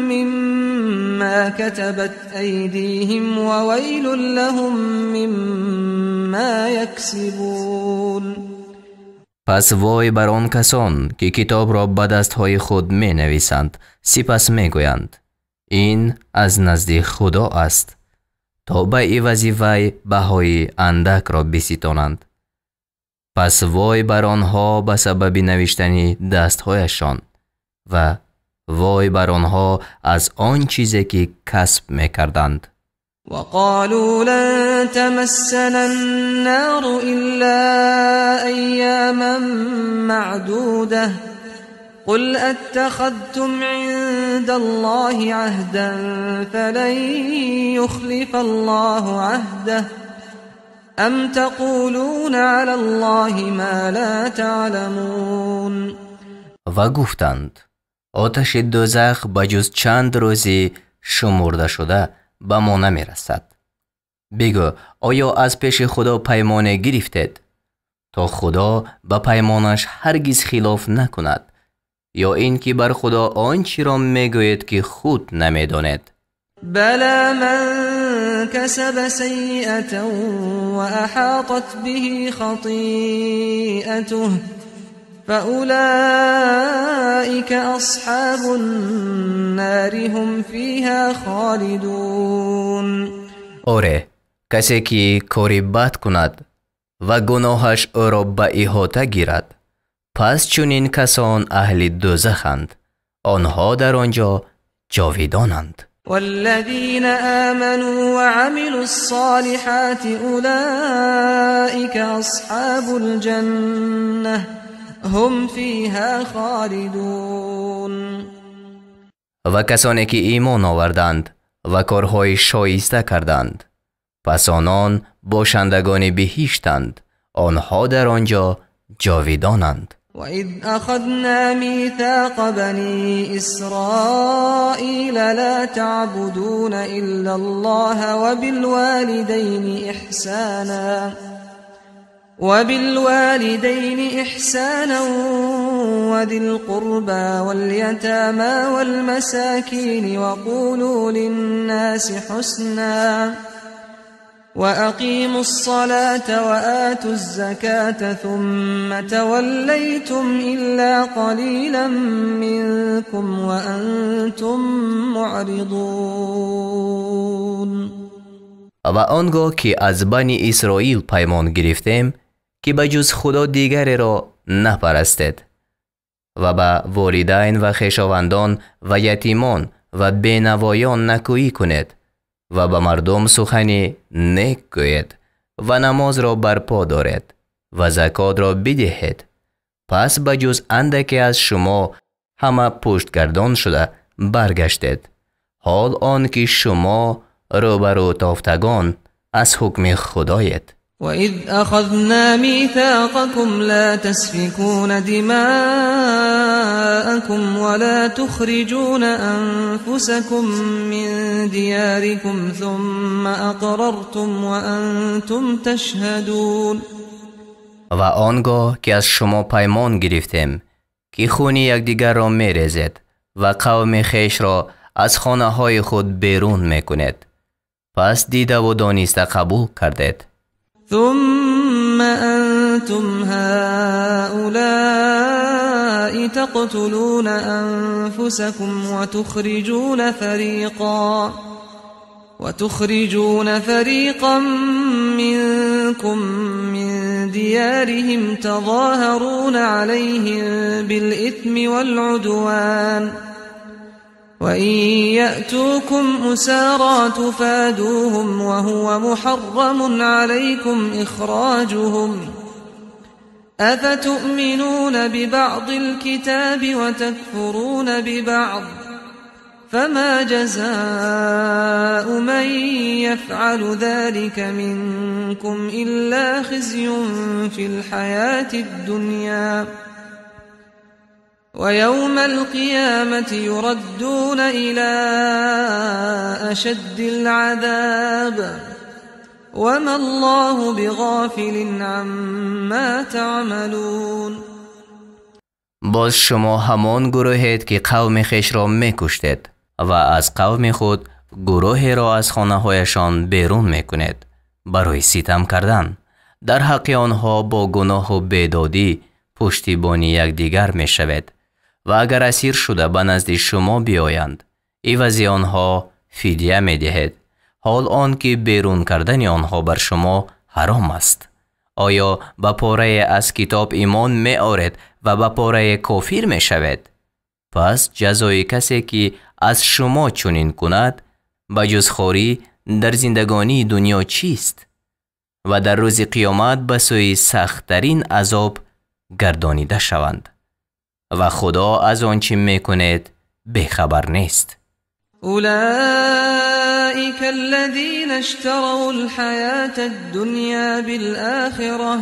مما كتبت أيديهم وويل لهم مما يكسبون. پس وای بر آن کسان که کتاب را به دستهای خود می نویسند سپس می گویند این از نزد خدا است تا به عوض وی بهای اندک را بستانند. پس وای بر آنها به سبب نوشتن دستهایشان و وای بر آنها از آن چیزی که کسب میکردند. وقالوا لن تمسنا النار إلا أياما معدودة قل أتخذتم عند الله عهدا فلن يخلف الله عهده أم تقولون على الله ما لا تعلمون. و گفتند آتش دوزخ بجز چند روزی شمرده شده به ما نمی رسد. بگو آیا از پیش خدا پیمان گرفتید تا خدا به پیمانش هرگز خلاف نکند، یا این که بر خدا آنچه را می گوید که خود نمی داند؟ بلا من كسب سيئة وأحاطت به خطيئته فأولئك أصحاب النار هم فيها خالدون. آره، کسی که کاری بد کند و گناهش او را به احاطه گیرد، پس چنین کسان اهل دوزخند، آنها در آنجا جاویدانند. والذين آمنوا وعملوا الصالحات أولئك أصحاب الجنة هم فيها خالدون. و کسانی که ایمان آوردند و کارهای شایسته کردند، پس آنان باشندگان بهشتند، آنها در آنجا جاویدانند. وإذ أخذنا ميثاق بني إسرائيل لا تعبدون إلا الله وبالوالدين إحسانا وذي القربى واليتامى والمساكين وقولوا للناس حسنا وأقيموا الصلاة وآتوا الزكاة ثم توليتم إلا قليلا منكم وأنتم معرضون. و آنگاه که از بنی اسرائیل پیمان گرفتیم که به جز خدا دیگری را نپرستید و به والدین و خویشاوندان و یتیمان و بینوایان نکویی کنید و به مردم سخنی نیک گویید و نماز را برپا دارید و زکات را بدهید. پس به جز اندکی از شما همه پشتگردان شده برگشتید، حال آن که شما روبرو تافتگان از حکم خدایید. وإذ أخذنا ميثاقكم لا تسفكون دماءكم ولا تخرجون أنفسكم من دياركم ثم أقررتم وأنتم تشهدون. و آنگاه که از شما پیمان گرفتیم که خون یکدیگر را می‌ریزید و قوم خویش را از خانه های خود بیرون میکنید، پس دیده و دانسته قبول کردید. ثم أنتم هؤلاء تقتلون أنفسكم وتخرجون فريقا منكم من ديارهم تظاهرون عليهم بالإثم والعدوان وإن يأتوكم أسارى تفادوهم وهو محرم عليكم إخراجهم أفتؤمنون ببعض الكتاب وتكفرون ببعض فما جزاء من يفعل ذلك منكم إلا خزي في الحياة الدنيا ويوم القيامة يردون إلى أشد العذاب وما الله بغافل عما تعملون. باز شما همان گروهید که قوم خویش را میکشتید و از قوم خود گروهی را از خانه هایشان بیرون میکنید برای ستم کردن. در حق آنها با گناه و بیدادی پشتیبانی یکدیگر میشوید و اگر اسیر شده به نزد شما بیایند عوض آنها فدیه میدهید، حال آن که بیرون کردن آنها بر شما حرام است. آیا به پاره از کتاب ایمان می آورید و به پاره کافر می شوید؟ پس جزای کسی که از شما چنین کند به جز خواری در زندگانی دنیا چیست و در روز قیامت به سوی سخت‌ترین عذاب گردانیده شوند و خدا از آنچه میکنید بیخبر نیست. أولئك الذين اشتروا الحياة الدنيا بالآخرة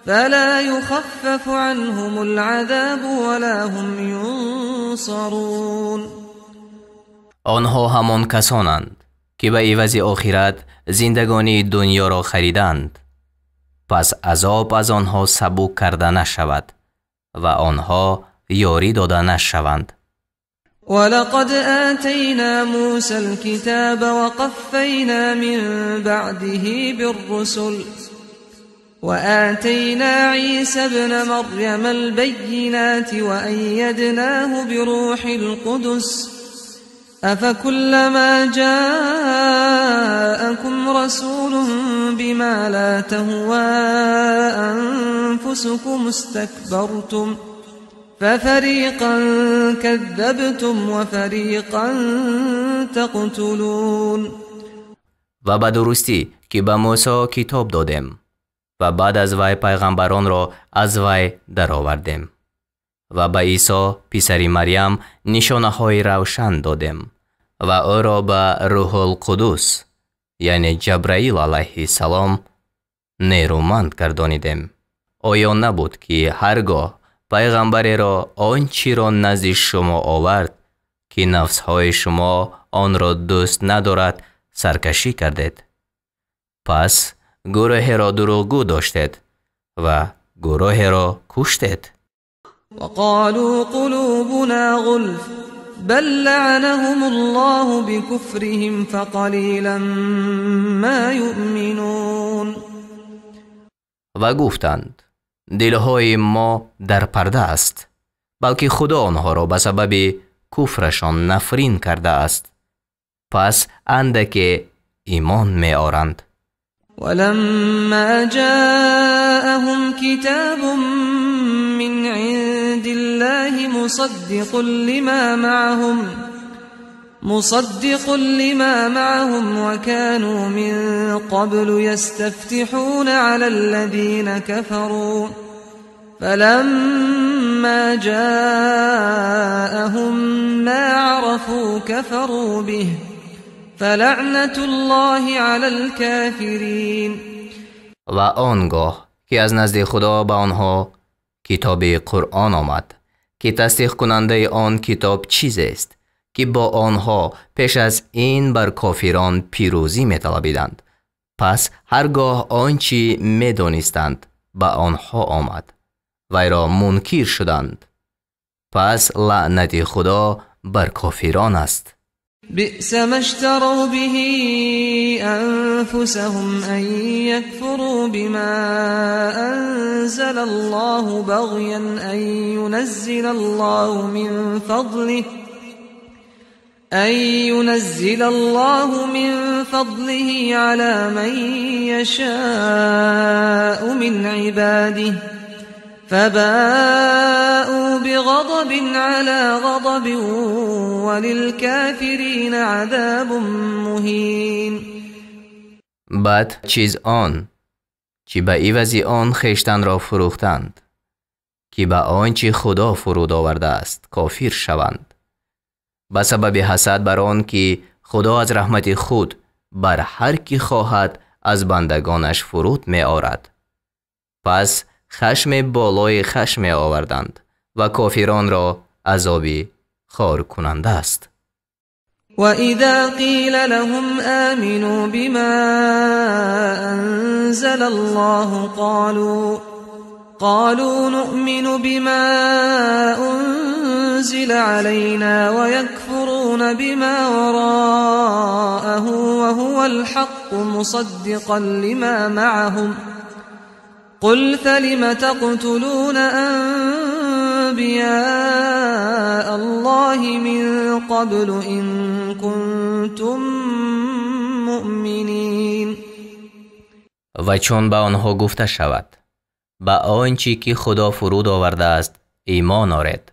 فلا يخفف عنهم العذاب ولا هم ينصرون. آنها همان کسانند که به عوض آخرت زندگانی دنیا را خریدند، پس عذاب از آنها سبک کرده نشود و آنها یاری داده نشوند. ولقد آتينا موسى الكتاب وقفينا من بعده بالرسل وآتينا عيسى ابن مريم البينات وأيدناه بروح القدس أفكلما جاءكم رسول بما لا تهوى أنفسكم استكبرتم ففريقا كذبتم وفريقا تقتلون. و به درستی که به موسی کتاب دادیم و بعد از وی پیغمبران را از وی درآوردیم و به عیسی پسر مریم نشانه های روشن دادیم و او را به روح القدس یعنی جبرائیل علیه السلام نیرومند گردانیدیم. آیا نبود که هرگاه пайғамбареро он чиро назди шумо овард ки нафсҳои шумо онро дӯст надорад саркашӣ кардед. пас гурӯҳеро дурӯғгӯ доштед ва гурӯҳеро куштед. وقالوا قلوبنا غلف بل لعنهم الله بكفرهم فقليلا ما يؤمنون. و گفتند دلهای ما در پرده است، بلکه خدا آنها را به سبب کفرشان نفرین کرده است، پس اندک ایمان می آرند. ولما جاءهم كتاب من عند الله مصدق لما معهم وكانوا من قبل يستفتحون على الذين كفروا فلما جاءهم ما عرفوا كفروا به فلعنة الله على الكافرين. و آنگاه که از نزد خدا به آنها کتاب قرآن آمد که تصدیق کننده آن کتاب چیز است که با آنها پیش از این بر کافران پیروزی می طلبیدند، پس هرگاه آنچه می دانستند به آنها آمد وی را منکر شدند، پس لعنت خدا بر کافران است. بئس ما اشتروا به أنفسهم أن يكفروا بما أنزل الله بغيا أن ينزل الله من فضله على من يشاء من عباده فباءوا بغضب على غضب وللكافرین عذاب مهین. بعد چیز آن چی به عوض آن خویشتن را فروختند که به آنچه خدا فرود آورده است کافر شوند، به سبب حسد بر آن که خدا از رحمت خود بر هر کی خواهد از بندگانش فرود می آورد، پس خشم بالای خشم آوردند و کافران را عذابی خار کننده است. وَإِذَا قِيلَ لَهُمْ آمِنُوا بِمَا أَنزَلَ اللَّهُ قَالُوا نُؤْمِنُ بِمَا أُنزِلَ عَلَيْنَا وَيَكْفُرُونَ بِمَا وَرَاءَهُ وَهُوَ الْحَقُّ مُصَدِّقًا لِمَا مَعَهُمْ قُلْ فَلِمَ تَقْتُلُونَ أَنْبِيَاءَ اللَّهِ مِنْ قَبْلُ إِنْ كُنْتُمْ مُؤْمِنِينَ. و چون به آنها گفته شود به آنچه که خدا فرود آورده است ایمان آرید،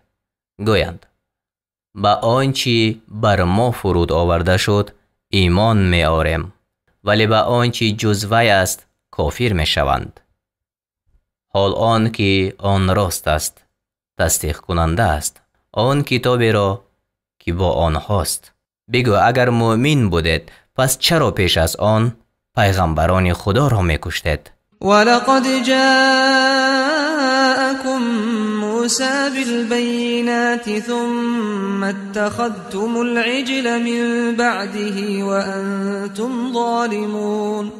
گویند به آنچه بر ما فرود آورده شد ایمان می آریم، ولی به آنچه جز وی است کافر می شوند. حال آن که آن راست است تصدیق کننده است آن کتابی را که با آنهاست. بگو اگر مؤمن بودید پس چرا پیش از آن پیغمبران خدا را می کشتید؟ ولقد جاءكم موسى بالبينات ثم اتخذتم العجل من بعده وأنتم ظالمون.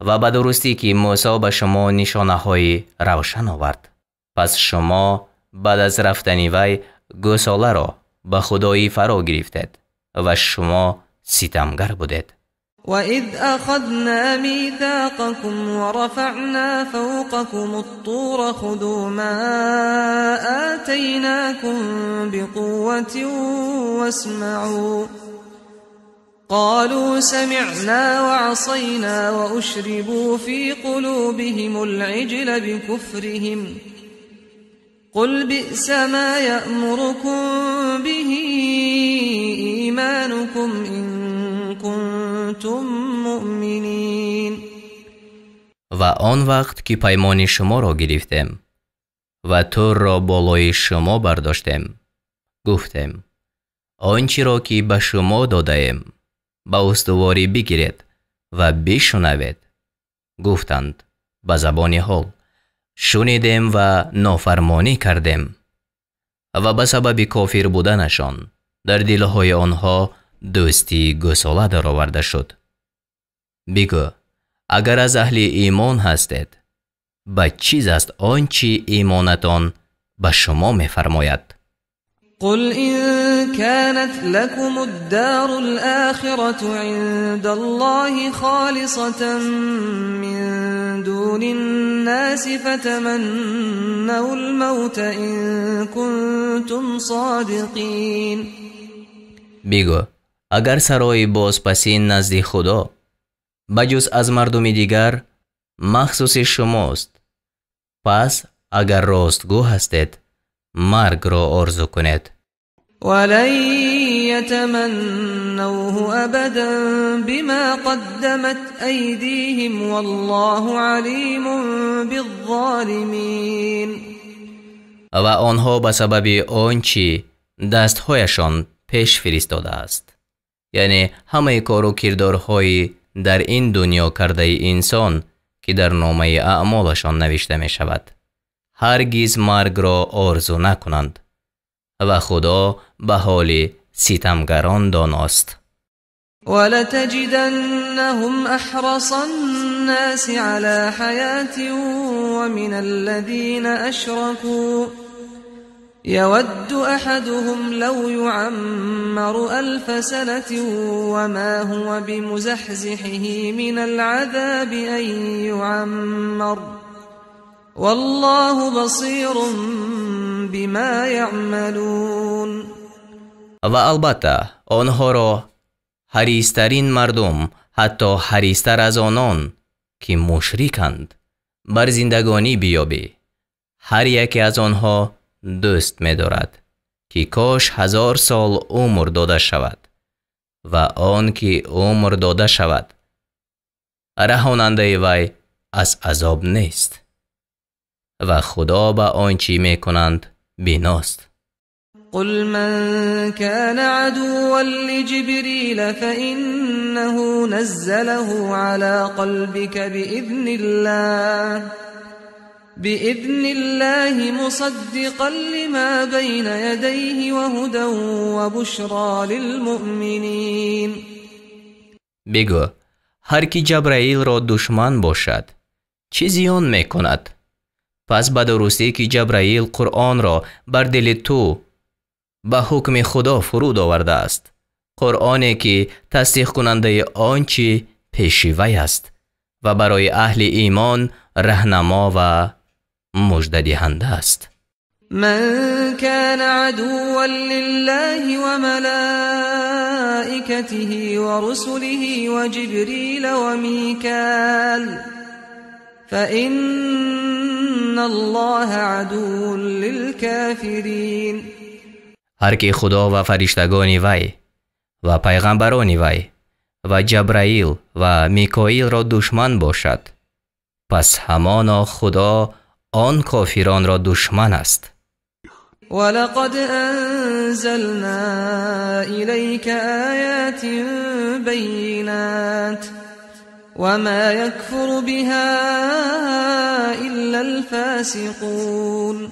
و به درستی که موسی به شما نشانه های روشن آورد، پس شما بعد از رفتن وی گوساله را به خدایی فرا گرفتید و شما ستمگر بودید. وَإِذْ أَخَذْنَا مِيثَاقَكُمْ وَرَفَعْنَا فَوْقَكُمُ الطُّورَ خُذُوا مَا آتَيْنَاكُمْ بِقُوَّةٍ وَاسْمَعُوا قالوا سمعنا وعصينا وأشربوا في قلوبهم العجل بكفرهم قل بئس ما يأمركم به إيمانكم إن كنتم مؤمنين. و آن وقت که پیمان شما را گرفتیم و تور را بالای شما برداشتیم گفتیم آنچه را که به شما دادیم با استواری بگیرید و بشنوید. گفتند به زبان حال شنیدیم و نافرمانی کردیم و به سبب کافر بودنشان در دلهای آنها دوستی گساله درآورده شد. بگو اگر از اهل ایمان هستید به چیز است آنچه ایمانتان به شما می‌فرماید؟ قل إن كانت لكم الدار الآخرة عند الله خالصة من دون الناس فتمنوا الموت إن كنتم صادقين. بگو اگر سرای بازپسی نزد خدا بجز از مردم دیگر مخصوص شماست، پس اگر راستگو هستید مرگ را آرزو کنید. ولن يتمنوه أبدا بما قدمت أيديهم والله عليم بالظالمين. و آنها به سبب آنچه دستهایشان پیش فرستاده است، یعنی همه کار و کردارهای در این دنیا کرده انسان که در نامه اعمالشان نوشته می شود، هرگز مرگ را آرزو نکنند و خدا به حال ستمگران داناست. ولتجدنهم أحرص الناس على حياة ومن الذين أشركوا يود أحدهم لو يعمر 1000 سنة وما هو بمزحزحه من العذاب أن يعمر والله بصير بما يعملون. و البته آنها را حریص‌ترین مردم، حتی حریص‌تر از آنان که مشرکند، بر زندگانی بیابی. هر یکی از آنها دوست می دارد که کاش 1000 سال عمر داده شود و آن که عمر داده شود رهاننده وی از عذاب نیست و خدا به آنچه می کنند بیناست. قل من كان عدوا لجبريل فإنه نزله على قلبك بإذن الله مصدقا لما بين يديه وهدى وبشرى للمؤمنين. بگو هر کی جبرائیل را دشمن باشد چه زیان می کند؟ پس به درستی که جبرائیل قرآن را بر دل تو به حکم خدا فرود آورده است، قرآنی که تصدیق کننده آنچه پیش وی است و برای اهل ایمان رهنما و مژده دهنده است. من كان عدوا لله وملائكته ورسله وجبريل وميكال فإن الله عدو للكافرين. هر که خدا و فرشتگان وی و پیغمبران وی و جبرائیل و میکائیل را دشمن باشد، پس همانا خدا آن کافران را دشمن است. ولقد انزلنا إليك آيات بينات وما يكفر بها إلا الفاسقون.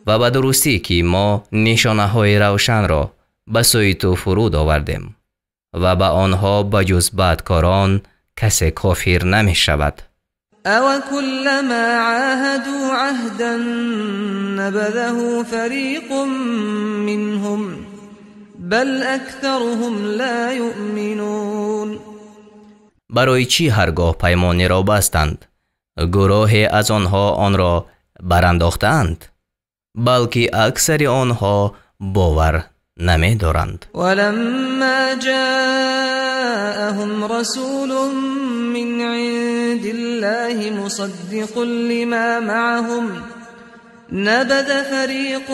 و به درستی که ما نشانه های روشن را به سوی تو فرود آوردیم و به آنها بجز بدکاران کسی کافر نمی شود. او كلما عاهدوا عهدا نبذه فريق منهم بل اكثرهم لا يؤمنون. برای چی هرگاه پیمانی را بستند گروهی از آنها آن را برانداختند، بلکه اکثر آنها باور نمی دارند. ولما جاءهم رسول من عند الله مصدق لما معهم نبذ فريق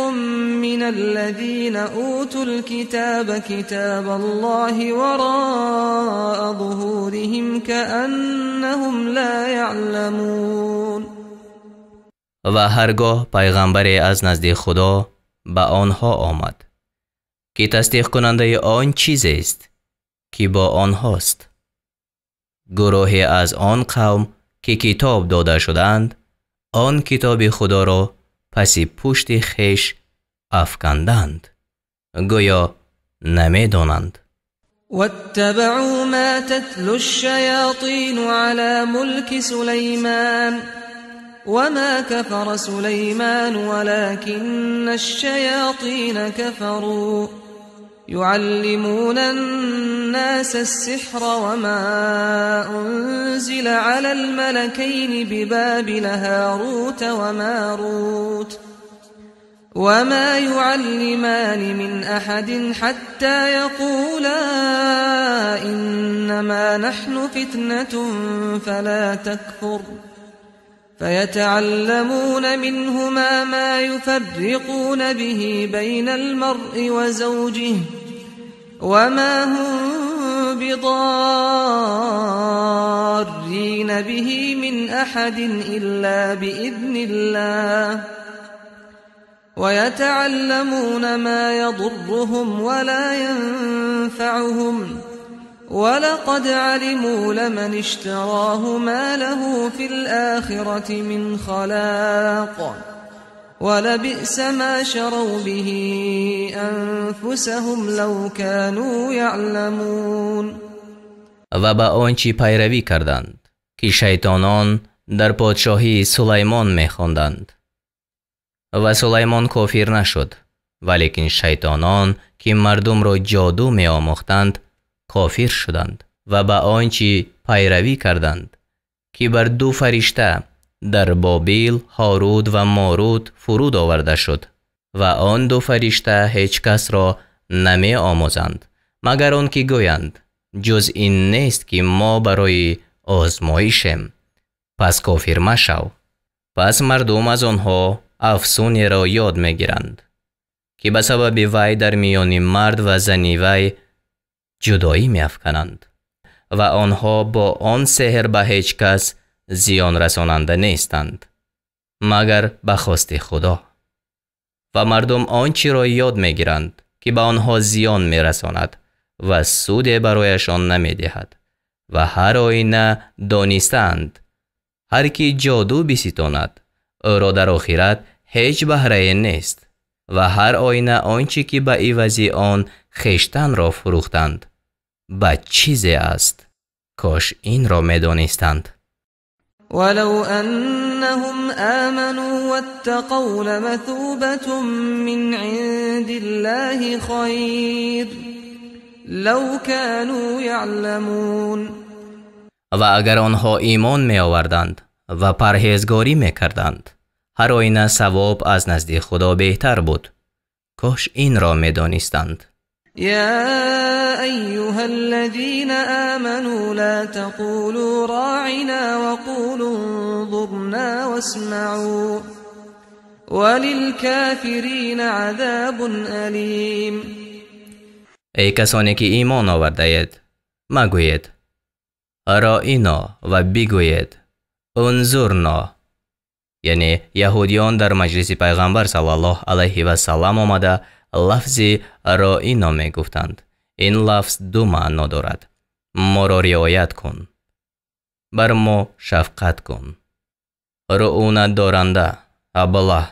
من الذين أوتوا الكتاب كتاب الله وراء ظهورهم كأنهم لا يعلمون. و هرگاه پیغمبری از نزد خدا به آنها آمد که تصدیق کننده آن چیزی است که با آنهاست، گروهی از آن قوم که کتاب داده شدند آن کتاب خدا را پس پشت خیش افکندند، گویا نمی‌دانند. واتبعوا ما تتلو الشياطين على ملك سليمان وما كفر سليمان ولكن الشياطين كفروا يعلمون الناس السحر وما أنزل على الملكين ببابل هاروت وماروت وما يعلمان من أحد حتى يقولا إنما نحن فتنة فلا تكفر فيتعلمون منهما ما يفرقون به بين المرء وزوجه وما هم بضارين به من أحد إلا بإذن الله ويتعلمون ما يضرهم ولا ينفعهم ولقد علموا لمن اشتراه ما له في الآخرة من خلاق ولبئس ما شروا به أنفسهم لو كانوا يعلمون. و با آنچه پیروی کردند که شیطانان در پادشاهی سلیمان می‌خواندند. و سلیمان کافر نشد، ولیکن شیطانان که مردم را جادو می‌آموختند کافر شدند. و با آنچه پیروی کردند که بر دو فرشته در بابل هاروت و ماروت فرود آورده شد و آن دو فرشته هیچ کس را نمی آموزند مگر آن که گویند جز این نیست که ما برای آزمایشیم، پس کافر مشو. پس مردم از آنها افسونی را یاد می گیرند که به سبب وی در میان مرد و زن وی جدایی می افکنند و آنها با آن سحر به هیچ کس زیان رساننده نیستند مگر به خواست خدا. و مردم آنچه را یاد می گیرند که به آنها زیان می رساند و سودی برایشان نمی دهد و هر آینه دانستند هر کی جادو بستاند او را در آخرت هیچ بهره نیست و هر آینه آنچه که به عوض آن خویشتن را فروختند بد چیزی است. کاش این را می دانستند. ولو أنهم آمنوا واتقوا لمثوبة من عند الله خير لو كانوا يعلمون. و اگر آنها ایمان می آوردند و پرهیزگاری می کردند هر آینه ثواب از نزد خدا بهتر بود. کاش این را می دانستند. يا أيها الذين آمنوا لا تقولوا راعنا وقولوا انظرنا واسمعوا وللكافرين عذاب أليم. ای کسانی که ایمان آورده اید مگویید راعنا و بگویید انظرنا. یعنی یهودیان در مجلس پیغمبر صلی الله علیه و سلم آمده لفظ راعنا می گفتند. این لفظ دو معنا دارد. ما را رعایت کن، بر ما شفقت کن. رعونت دارنده ابله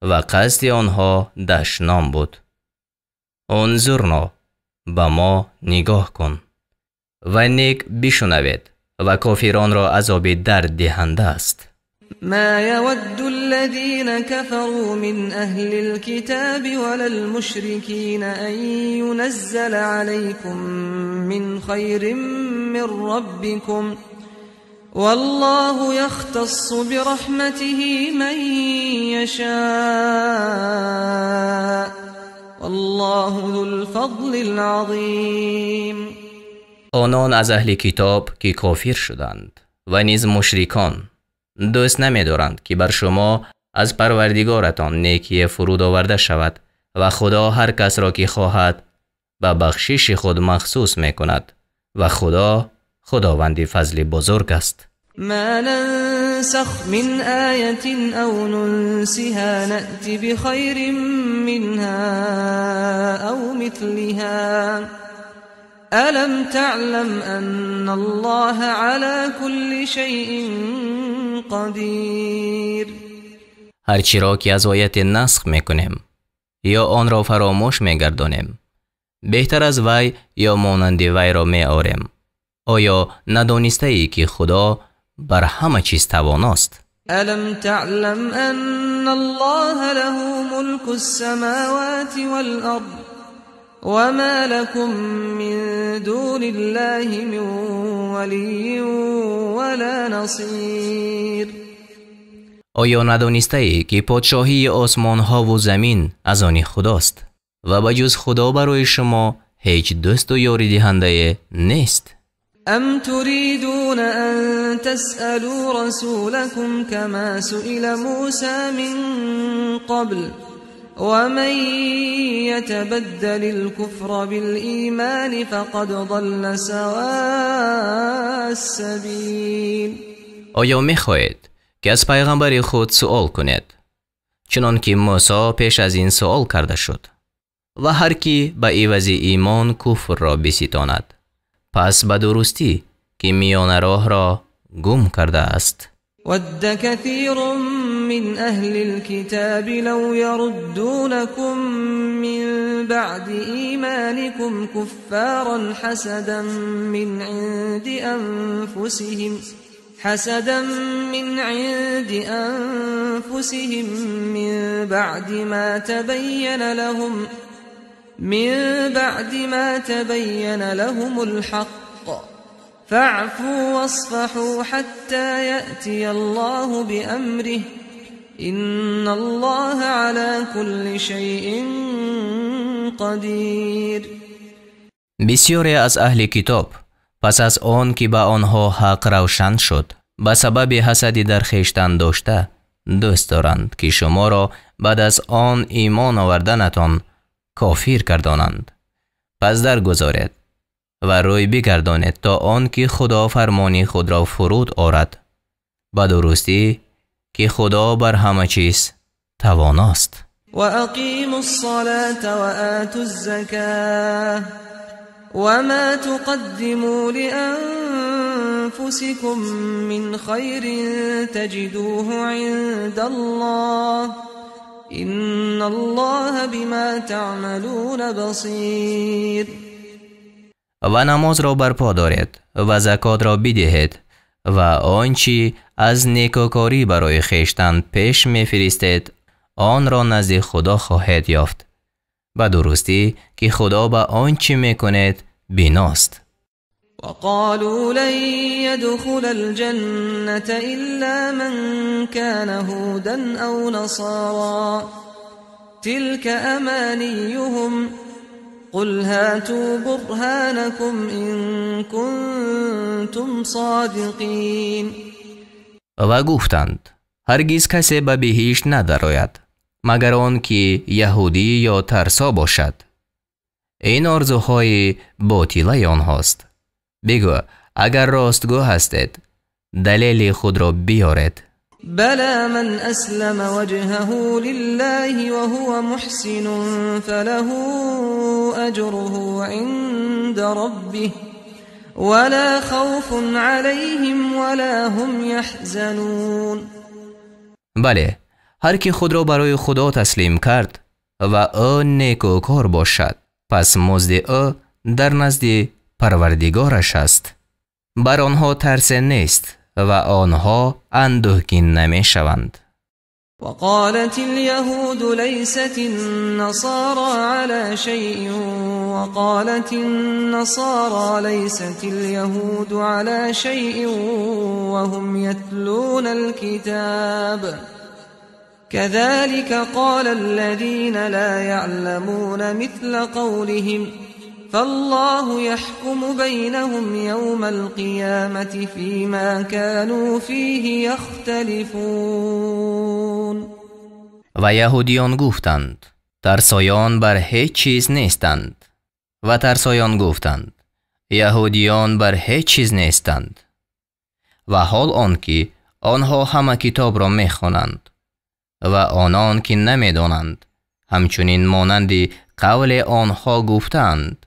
و قصد آنها دشنام بود. انظرنا، به ما نگاه کن و نیک بشنوید و کافران را عذاب درد دهنده است. ما يود الذين كفروا من أهل الكتاب ولا المشركين أن ينزل عليكم من خير من ربكم والله يختص برحمته من يشاء والله ذو الفضل العظيم. آنان از اهل کتاب که کافر شدند و نیز مشرکان دوست نمی دارند که بر شما از پروردگارتان نیکی فرود آورده شود و خدا هر کس را که خواهد به بخشش خود مخصوص می کند و خدا خداوند فضل بزرگ است. ما ننسخ من آیة او ننسها نأتی بخیر منها او مثلها ألم تعلم أن الله على كل شيء قدير. هرچی را که از آیت نسخ میکنیم یا آن را فراموش میگردانیم، بهتر از وی یا مانند وی را میآوریم. آیا ندانسته ای که خدا بر همه چیز تواناست؟ ألم تعلم أن الله له ملك السماوات والأرض وما لكم من دون الله من ولي ولا نصير. آیا ندانسته ای که پادشاهی آسمان ها و زمین از آن خداست و بجز خدا برای شما هیچ دوست و یاری دهنده نیست؟ أم تريدون أن تسألوا رسولكم كما سئل موسى من قبل ومن يتبدل الكفر بالإيمان فقد ضل سواء السبيل. آیا می‌خواهید که از پیغمبر خود سؤال کنید چنان که موسی پیش از این سؤال کرده شد؟ و هر کی به عوض ایمان کفر را بستاند پس به درستی که میان راه را گم کرده است. ود كثير من أهل الكتاب لو يردونكم من بعد إيمانكم كفارا حسدا من عند أنفسهم من بعد ما تبين لهم الحق فاعفوا واصفحوا حتى يأتي الله بأمره إن الله على كل شيء قدير. بسیاری از اهل کتاب پس از آن که به آنها حق روشن شد به سبب حسدی در خویشتن داشته دوست دارند که شما را بعد از آن ایمان آوردنتان کافر گردانند. پس درگذارید و روی بگردانید تا آن که خدا فرمانی خود را فرود آورد، به درستی که خدا بر همه چیز تواناست. و اقیموا الصلاة و آتوا الزکاة وما تقدموا لأنفسكم من خير تجدوه عند الله إن الله بما تعملون بصير. و نماز را برپا دارید و زکات را بدهید و آنچه از نیکوکاری برای خویشتن پیش می‌فرستید آن را نزد خدا خواهید یافت، به درستی که خدا به آنچه می‌کند بیناست. وقالوا لن يدخل الجنة إلا من كان هودا أو نصارى تلك أمانيهم قل هاتوا برهانكم إن كنتم صادقين. و گفتند هرگز کسی به بهشت ندراید مگر آن که یهودی یا ترسا باشد. این آرزوهای باطله آنهاست. بگو اگر راستگو هستید دلیل خود را بیارید. بلى من أسلم وجهه لله وهو محسن فله أجره عند ربه ولا خوف عليهم ولا هم يحزنون. بله، هر کی خود را برای خدا تسلیم کرد و او نیکوکار باشد پس مزد او در نزد پروردگارش است. بر آنها ترس نیست و آنها اندوهگین نمی شوند. وقالت اليهود ليست النصارى على شيء وقالت النصارى ليست اليهود على شيء وهم يتلون الكتاب كذلك قال الذين لا يعلمون مثل قولهم فالله يحكم بينهم يوم القيامة فيما كانوا فيه يختلفون. و یهودیان گفتند ترسایان بر هیچ چیز نیستند و ترسایان گفتند یهودیان بر هیچ چیز نیستند و حال آنکه آنها همه کتاب را میخوانند و آنان که نمیدانند همچنین مانند قول آنها گفتند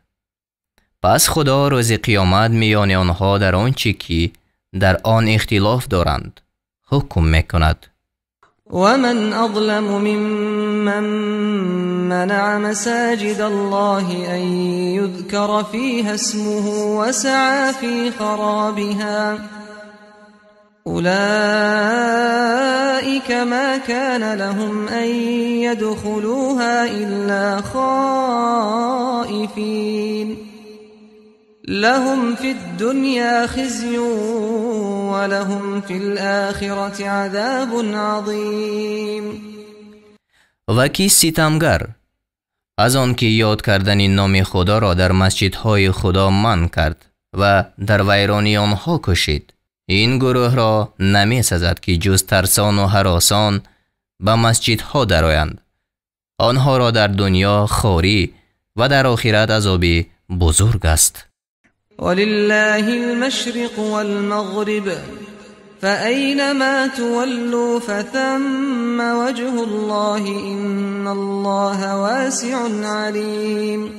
پس خدا روز قیامت میان آنها در آنچه که در آن اختلاف دارند حکم میکند. ومن أظلم ممن منع مساجد الله أن يذكر فيها اسمه وسعى في خرابها أولئك ما كان لهم أن يدخلوها إلا خائفين لهم في الدنيا خزي ولهم في الآخرة عذاب عظيم. و کی ستمگر از آن که یاد کردن نام خدا را در مسجدهای خدا منع کرد و در ویرانی آنها کشید، این گروه را نمی سزد که جز ترسان و هراسان به مسجدها درآیند. آنها را در دنیا خواری و در آخرت عذابی بزرگ است. ولله المشرق والمغرب فأينما تولوا فثم وجه الله إن الله واسع عليم.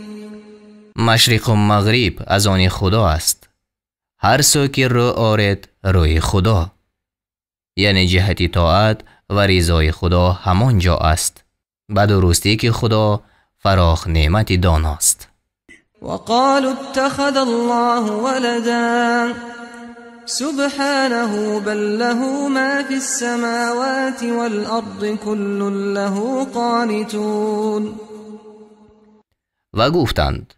مشرق و مغرب از آن خدا است. هر سو که رو آرد روی خدا، یعنی جهت طاعت و رضای خدا همانجا است. به درستی که خدا فراخ نعمت داناست. وقالوا اتخذ الله ولدا سبحانه بل له ما في السماوات والأرض كل له قانتون. و گفتند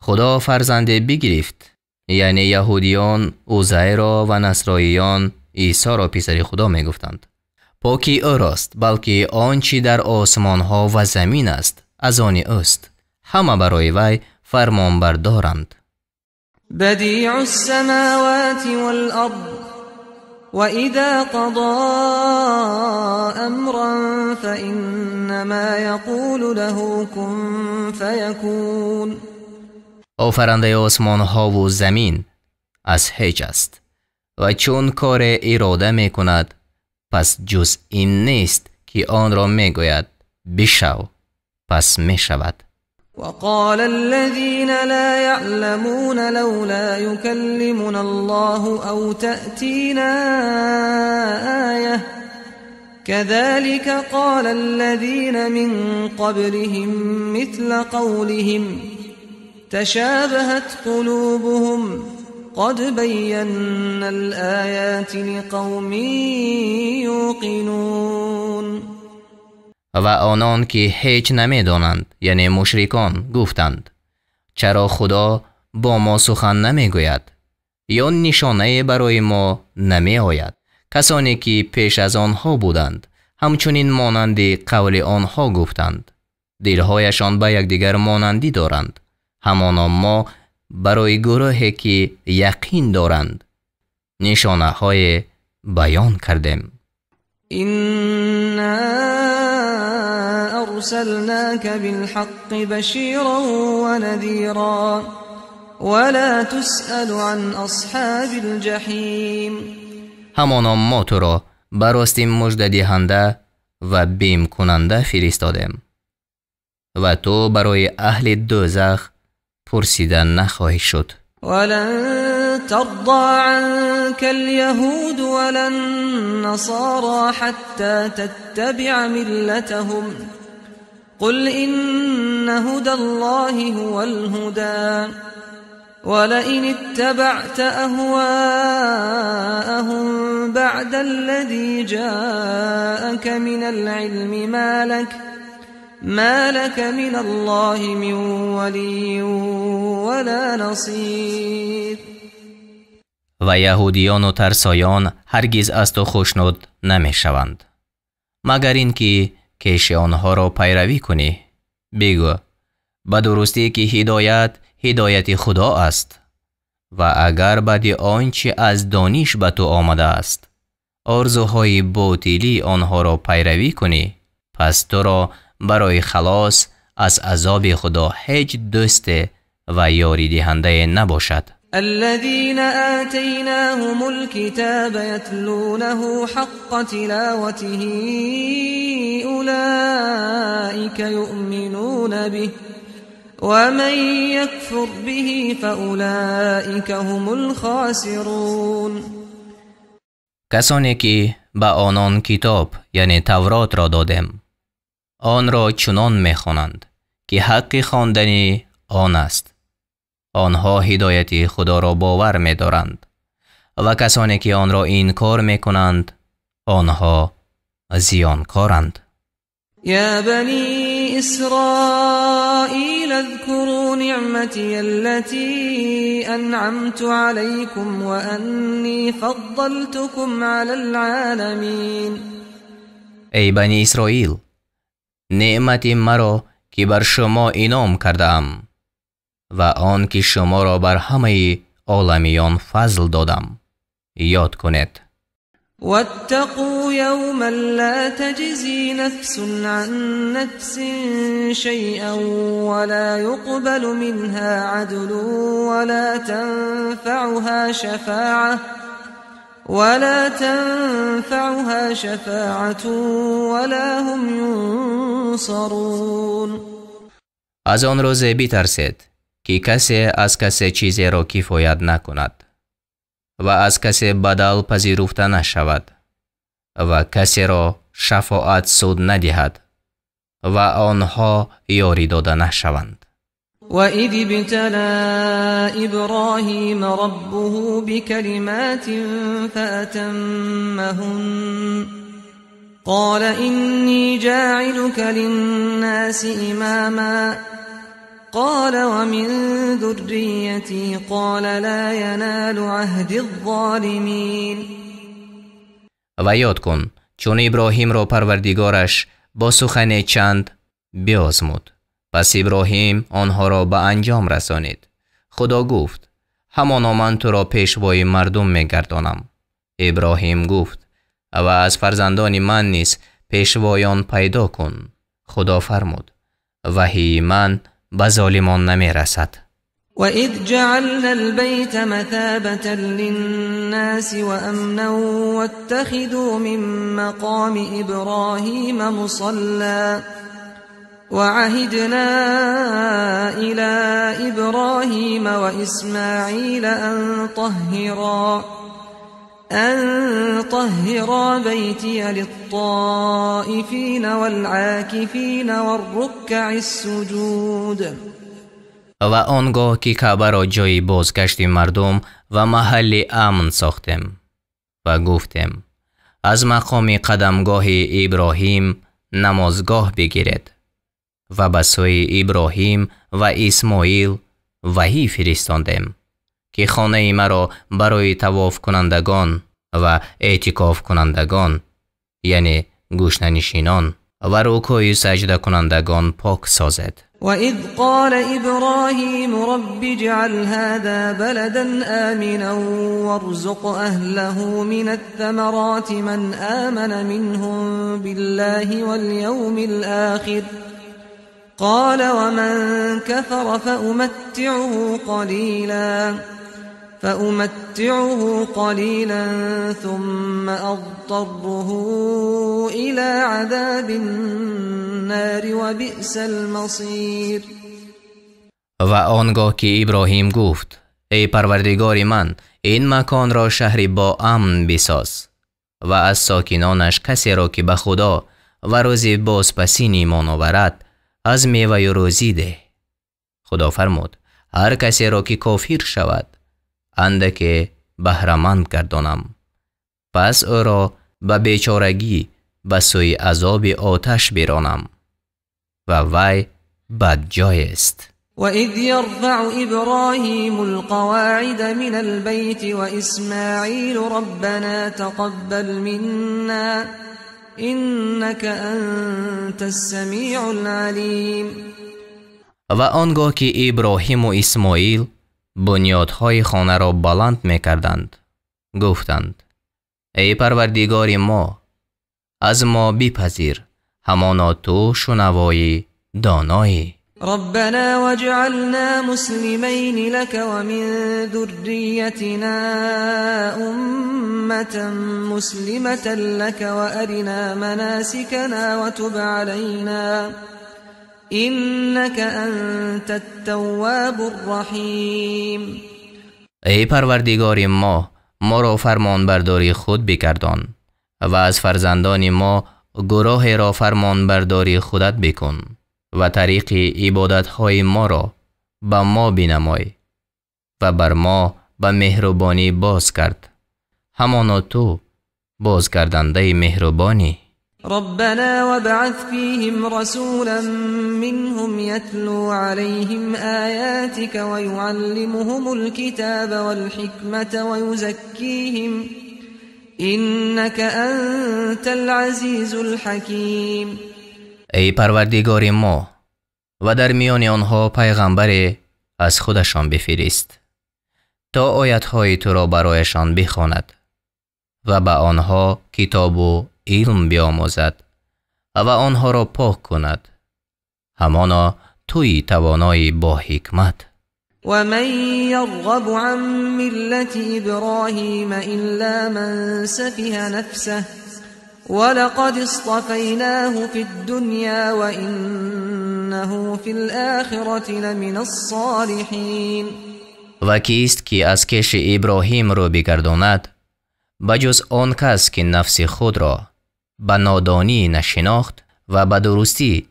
خدا فرزند بگرفت، یعنی یهودیان عزیر و نصرانیان عیسی را پسر خدا می گفتند. پاکی او راست، بلکه آنچه در آسمان ها و زمین است از آن اوست، همه برای وی فرمان بردارند. بدیع السماوات والارض وإذا قضى امرا فإنما يقول له كن فيكون. آفرنده آسمان ها و زمین از هیچ است و چون کار اراده می کند پس جز این نیست که آن را می گوید بشو، پس می شود. وقال الذين لا يعلمون لولا يكلمنا الله أو تأتينا آية كذلك قال الذين من قبلهم مثل قولهم تشابهت قلوبهم قد بينا الآيات لقوم يوقنون. و آنان که هیچ نمی دانند یعنی مشرکان گفتند چرا خدا با ما سخن نمی گوید یا نشانه برای ما نمی آید. کسانی که پیش از آنها بودند همچنین مانند قول آنها گفتند. دلهایشان به یکدیگر مانندی دارند، همانا ما برای گروهی که یقین دارند نشانه های بیان کردیم. أرسلناك بالحق بشيرا ونذيرا ولا تسأل عن أصحاب الجحيم. همانا ما تو را براستی مژده دهنده و بیم کننده فرستادیم و تو برای اهل دوزخ پرسیدن نخواهی شد. ولن ترضى عنك اليهود ولا النصارى حتى تتبع ملتهم قل إن هدى الله هو الهدى ولئن اتبعت أهواءهم بعد الذي جاءك من العلم ما لك من الله من ولي ولا نصير. و یهودیان و ترسایان هرگز از تو خوشنود نمی شوند مگر اینکه کیش آنها را پیروی کنی. بگو به درستی که هدایت خدا است و اگر بعد آنچه از دانش به تو آمده است آرزوهای باطلی آنها را پیروی کنی، پس تو را برای خلاص از عذاب خدا هیچ دوست و یاری دهنده نباشد. الذين آتيناهم الكتاب يتلونه حق تلاوته أولئك يؤمنون به ومن يكفر به فأولئك هم الخاسرون. کسانی که به آنان کتاب یعنی تورات را دادیم آن را چنان می‌خوانند که حق خواندن آن است. آنها هدایت خدا را باور می‌دارند و کسانی که آن را انکار می‌کنند آنها زیانکارند. يا بني إسرائيل اذكروا نعمتي التي أنعمت عليكم وأني فضلتكم على العالمين. ای بنی اسرائیل، نعمت مرا که بر شما انعام کردم و آن که شما را بر همه عالمیان فضل دادم یاد کنید. واتقوا يوما لا تجزي نفس عن نفس شيئا ولا يقبل منها عدل ولا تنفعها شفاعة ولا هم ينصرون. از آن روز بترسید که کسی از کسی چیزی را کفایت نکند و از کسی بدل پذیرفته نشود و کسی را شفاعت سود ندهد و آنها یاری داده نشوند. وَإِذِ ابْتَلَى إِبْرَاهِيمَ رَبُّهُ بِكَلِمَاتٍ فَأَتَمَّهُنَّ قَالَ إِنِّي جَاعِلُكَ لِلنَّاسِ إِمَامًا قال ومن ذريتي قال لا ينال عهد الظالمین. و یاد کن چون ابراهیم را پروردگارش با سخن چند بیازمود، پس ابراهیم آنها را به انجام رسانید. خدا گفت همانا من تو را پیشوای مردم میگردانم. ابراهیم گفت و از فرزندان من نیز پیشوایان پیدا کن. خدا فرمود وحی من به ظالمان نمی رسد. وَإِذْ جَعَلْنَا الْبَيْتَ مَثَابَةً لِلنَّاسِ وَأَمْنًا وَاتَّخِذُوا مِن مَّقَامِ إِبْرَاهِيمَ مُصَلًّى وَعَهِدْنَا إِلَى إِبْرَاهِيمَ وَإِسْمَاعِيلَ أَن طَهِّرَا بَيْتِيَ لِلطَّائِفِينَ وَالْعَاكِفِينَ وَالرُّكَّعِ السُّجُودِ. و آنگاه که کعبه را جای بازگشت مردم و محل امن ساختیم و گفتیم از مقام قدمگاه ابراهیم نمازگاه بگیرید و به سوی ابراهیم و اسماعیل وحی فرستاندیم که خانه مرا برای طواف کنندگان و اعتکاف کنندگان یعنی گوشنشینان و رکوع سجده کنندگان پاک سازد. وَإِذْ قَالَ إِبْرَاهِيمُ رَبِّ اجْعَلْ هَذَا بَلَدًا آمِنًا وَارْزُقْ أَهْلَهُ مِنَ الثَّمَرَاتِ مَنْ آمَنَ مِنْهُمْ بِاللَّهِ وَالْيَوْمِ الْآخِرِ قَالَ وَمَنْ كَفَرَ فأمتعه قليلا ثم أضطره إلى عذاب النار وبئس المصير. و آنگاه که ابراهیم گفت ای پروردگار من این مکان را شهری با امن بساز و از ساکنانش کسی را که به خدا و روز بازپسین ایمان آورد از میوه روزی ده. خدا فرمود هر کسی را که کافر شود اندک بهره‌مند گردانم، پس او را به بیچارگی به سوی عذاب آتش برانم و وی بدجای است. وَإِذْ يَرْفَعُ إِبْرَاهِيمُ الْقَوَاعِدَ مِنَ الْبَيْتِ وَإِسْمَاعِيلُ رَبَّنَا تَقَبَّلْ مِنَّا إِنَّكَ أَنْتَ السَّمِيعُ الْعَلِيمُ. و آنگاه که ابراهیم و اسماعیل بنیادهای خانه را بلند می‌کردند گفتند ای پروردگار ما از ما بپذیر، همانا تو شنوایی دانایی. ربنا واجعلنا مسلمين لك ومن ذريتنا أمة مسلمة لك وأرنا مناسكنا وتب علينا إنك أنت التواب الرحيم. ای پروردگار ما را فرمان برداری خود بگردان و از فرزندان ما گروه را فرمان برداری خودت بکن و طریق عبادت های ما را به ما بنمای و بر ما به مهربانی باز کرد، همانا تو باز کردنده مهربانی. ربنا وابعث فيهم رسولا منهم يتلو عليهم آياتك ويعلمهم الكتاب والحكمة ويزكيهم إنك أنت العزيز الحكيم. ای پروردگار ما و در میان آنها پیغمبر از خودشان بفرست تا آیت‌های تو را برایشان بخواند و به آنها کتاب و علم بیاموزد و آنها را پاک کند، همانا توی توانایی با حکمت. ومن يرغب عن ملة إبراهيم إلا من سفه نفسه ولقد اصطفيناه في الدنيا وإنه في الآخرة لمن الصالحين. و کیست که از کش ابراهیم رو بگرداند بجز آن کس که نفس خود را به نادانی نشناخت و به درستی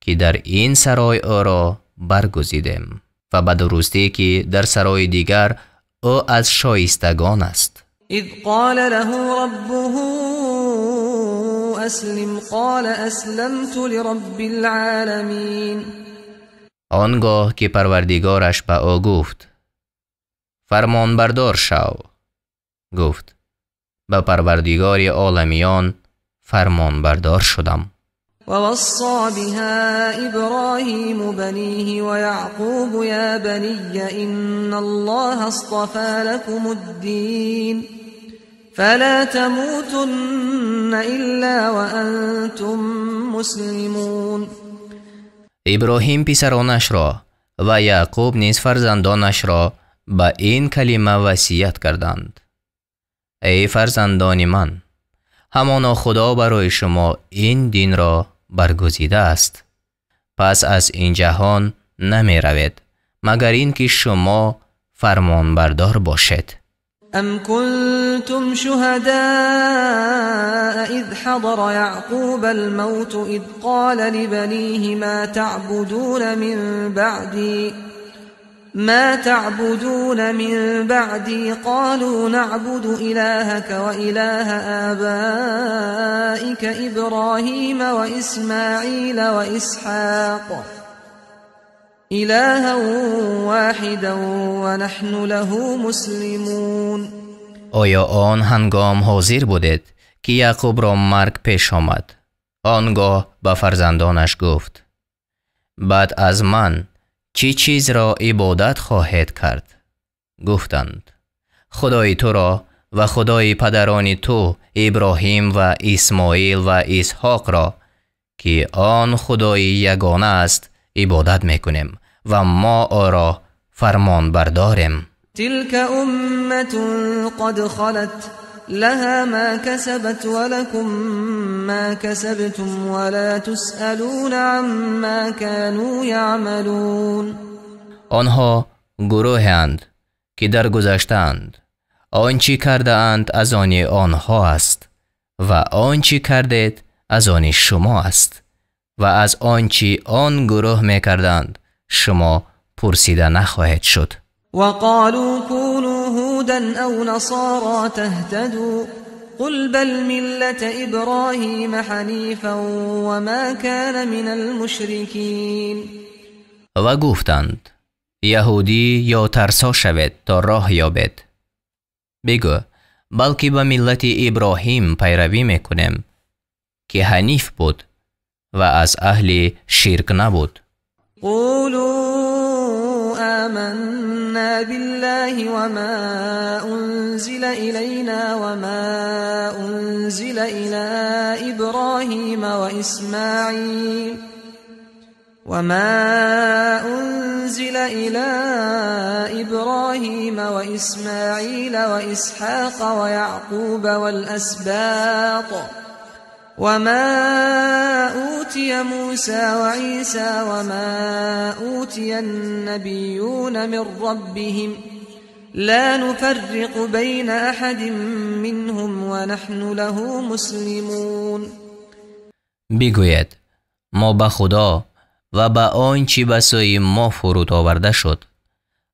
که در این سرای او را برگزیدیم و به درستی که در سرای دیگر او از شایستگان است. اذ قال له ربه اسلم قال اسلمت لرب العالمین. آنگاه که پروردگارش به او گفت فرمان بردار شو، گفت به پروردگار عالمیان فرمان بردار شدم. ووصى بها إبراهيم بنيه ويعقوب يا بني إن الله اصطفى لكم الدين فلا تموتن إلا وأنتم مسلمون. ابراهیم پسرانش را و یعقوب نیز فرزندانش را به این کلمه وصیت کردند: ای فرزندان من، همانا خدا برای شما این دین را برگزیده است، پس از این جهان نمی روید مگر اینکه شما فرمان بردار باشید. ام کنتم شهداء اذ حضر یعقوب الموت اذ قال لبنيه ما تعبدون من بعدي قالوا نعبد إلهك وإله آبائك إبراهيم وإسماعيل وإسحاق إلها واحدا ونحن له مسلمون. آیا آن هنگام حاضر بودید که یعقوب را مرگ پیش آمد؟ آنگاه به فرزندانش گفت بعد از من چی چیز را عبادت خواهید کرد؟ گفتند خدای تو را و خدای پدران تو ابراهیم و اسماعیل و اسحاق را که آن خدای یگانه است عبادت میکنیم و ما آن را فرمان برداریم. تلك امة قد خلت لها ما كسبت ولكم ما كسبتم ولا تسألون عما كانوا يعملون. آنها گروهند که در گذشتند، آنچه کرده اند از آن آنها است و آنچه کردید از آن شما است و از آنچه آن گروه میکردند شما پرسیده نخواهید شد. وقالوا كونوا هودا أو نصارى تهتدوا قل بل ملة إبراهيم حنيفا وما كان من المشركين. و گفتند یهودی یا ترسا شوید تا راه یابید. بگو بلکه به ملت ابراهیم پیروی میکنیم که حنیف بود و از اهل شرک نبود. قولوا آمنا بالله وما أنزل إلينا وما أنزل إلى إبراهيم وإسماعيل وإسحاق ويعقوب والأسباط وما أوتي أوتي موسى وعيسى وما أوتي النبيون من ربهم لا نفرق بين أحد منهم ونحن له مسلمون. بگوید ما به خدا و به آنچه به سوی ما فرود آورده شد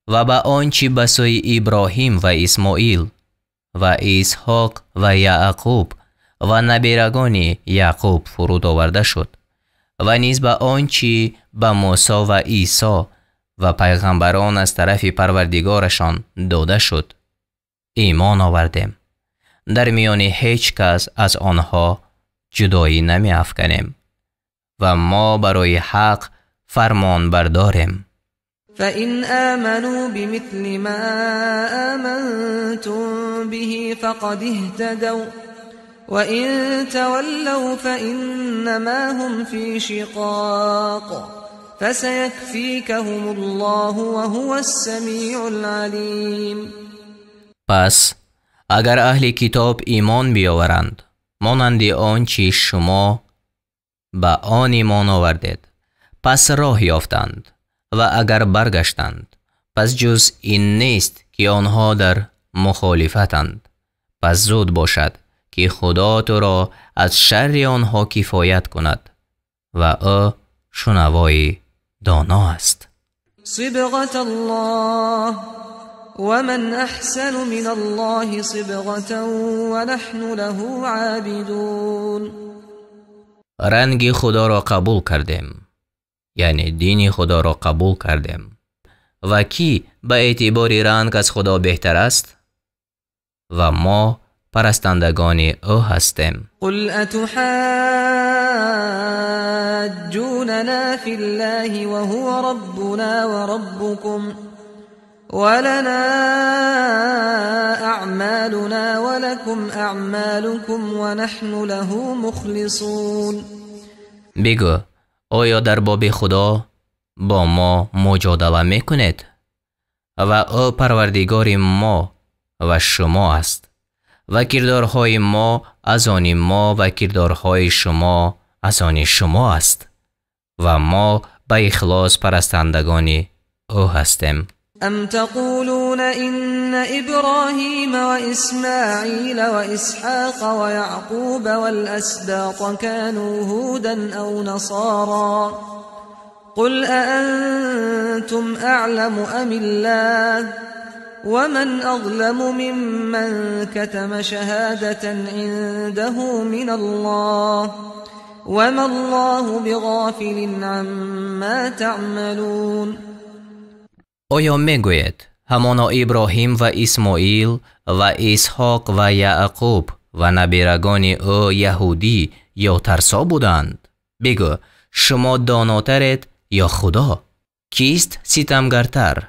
و به آنچه به سوی ابراهیم و اسماعیل و اسحاق و یعقوب و نبیرگان یعقوب فرود آورده شد و نیز به آنچه به موسی و عیسی و پیغمبران از طرف پروردگارشان داده شد ایمان آوردیم. در میان هیچ کس از آنها جدایی نمی افکنیم و ما برای حق فرمان برداریم. فإن آمنوا بمثل ما آمنتم به فقد اهتدوا وإن تولوا فإنما هم في شقاق فسيكفيكهم الله وهو السميع العليم. پس اگر اهل کتاب ایمان بیاورند مانند آنچه شما به آن ایمان آوردید پس راه یافتند و اگر برگشتند پس جز این نیست که آنها در مخالفتند، پس زود باشد که خدا تو را از شر آنها کفایت کند و او شنوای دانا است. صبغة الله ومن أحسن من الله صبغة ونحن له عابدون. رنگ خدا را قبول کردیم، یعنی دین خدا را قبول کردیم. و کی به اعتبار رنگ از خدا بهتر است؟ و ما پرستندگان او هستیم. قل اتحاجوننا فی الله وهو ربنا وربكم ولنا اعمالنا ولكم اعمالكم ونحن له مخلصون. بگو آیا در باب خدا با ما مجادله میکنید و او پروردگار ما و شما است و کردارهای ما از آن ما و کردارهای شما از آن شما است و ما به اخلاص پرستندگان او هستیم. ام تقولون ان ابراهیم و اسماعیل و اسحاق و یعقوب والاسباط كانوا هودا او نصارا قل أأنتم أعلم أم الله ومن أظلم ممن كتم شهادة عنده من الله وما الله بغافل عما تعملون. آیا میگوید همانا ابراهیم و اسماعیل و اسحاق و یعقوب و نبیرگان او یهودی یا ترسا بودند؟ بگو شما داناترید یا خدا؟ کیست ستمگرتر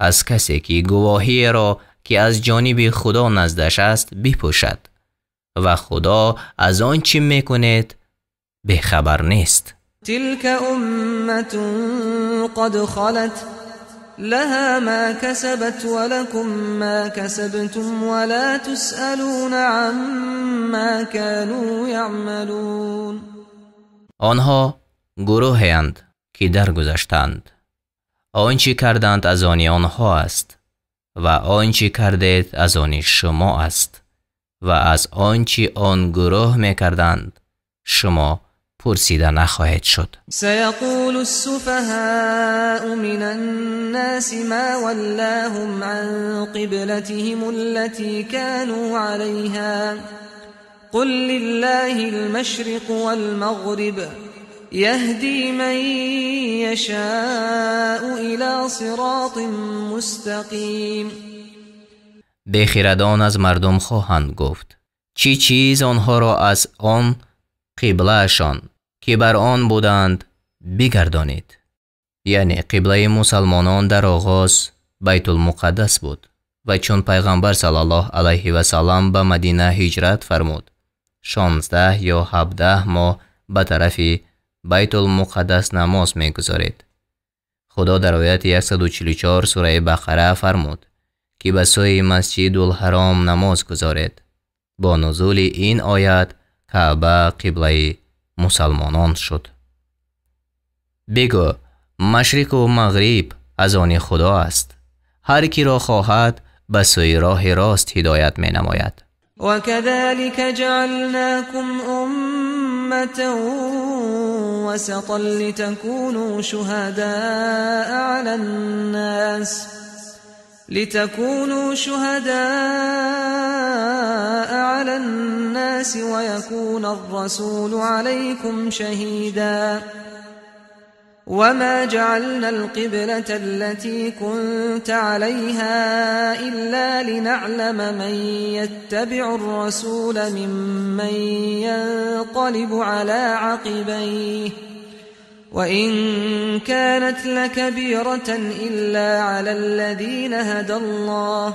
از کسی که گواهی را که از جانب خدا نزدش است بپوشد و خدا از آن چی میکنید بخبر نیست؟ تلك امت قد خلت لها ما كسبت ولكم ما كسبتم ولا تسألون عما كانوا يعملون. آنها گروهی اند که درگذشتند. آنچه کردند از آن آنها است و آنچه کردید از آن شما است و از آنچه آن گروه میکردند شما پرسیده نخواهید شد. سيقول السفهاء من الناس ما ولاهم عن قبلتهم التي كانوا عليها قل لله المشرق والمغرب يهدي من يشاء إلى صراط مستقيم. بخردان از مردم خواهند گفت چی چیز آنها را از آن قبلهشان که بر آن بودند بگردانید. یعنی قبله مسلمانان در آغاز بیت المقدس بود و چون پیغمبر صلی الله علیه و سلم به مدینه هجرت فرمود 16 یا 17 ماه به طرف بیت المقدس نماز می‌گذارید. خدا در آیت 144 سوره بقره فرمود که به سوی مسجد الحرام نماز گذارید. با نزول این آیت کعبه قبله مسلمانان شد. بگو مشرق و مغرب از آن خدا است. هر کی را خواهد به سوی راه راست هدایت می نماید. وكذلك جعلناكم أمة وسطا لتكونوا شهداء على الناس ويكون الرسول عليكم شهيدا وما جعلنا القبلة التي كنت عليها إلا لنعلم من يتبع الرسول ممن ينقلب على عقبيه وإن كانت لكبيرة إلا على الذين هدى الله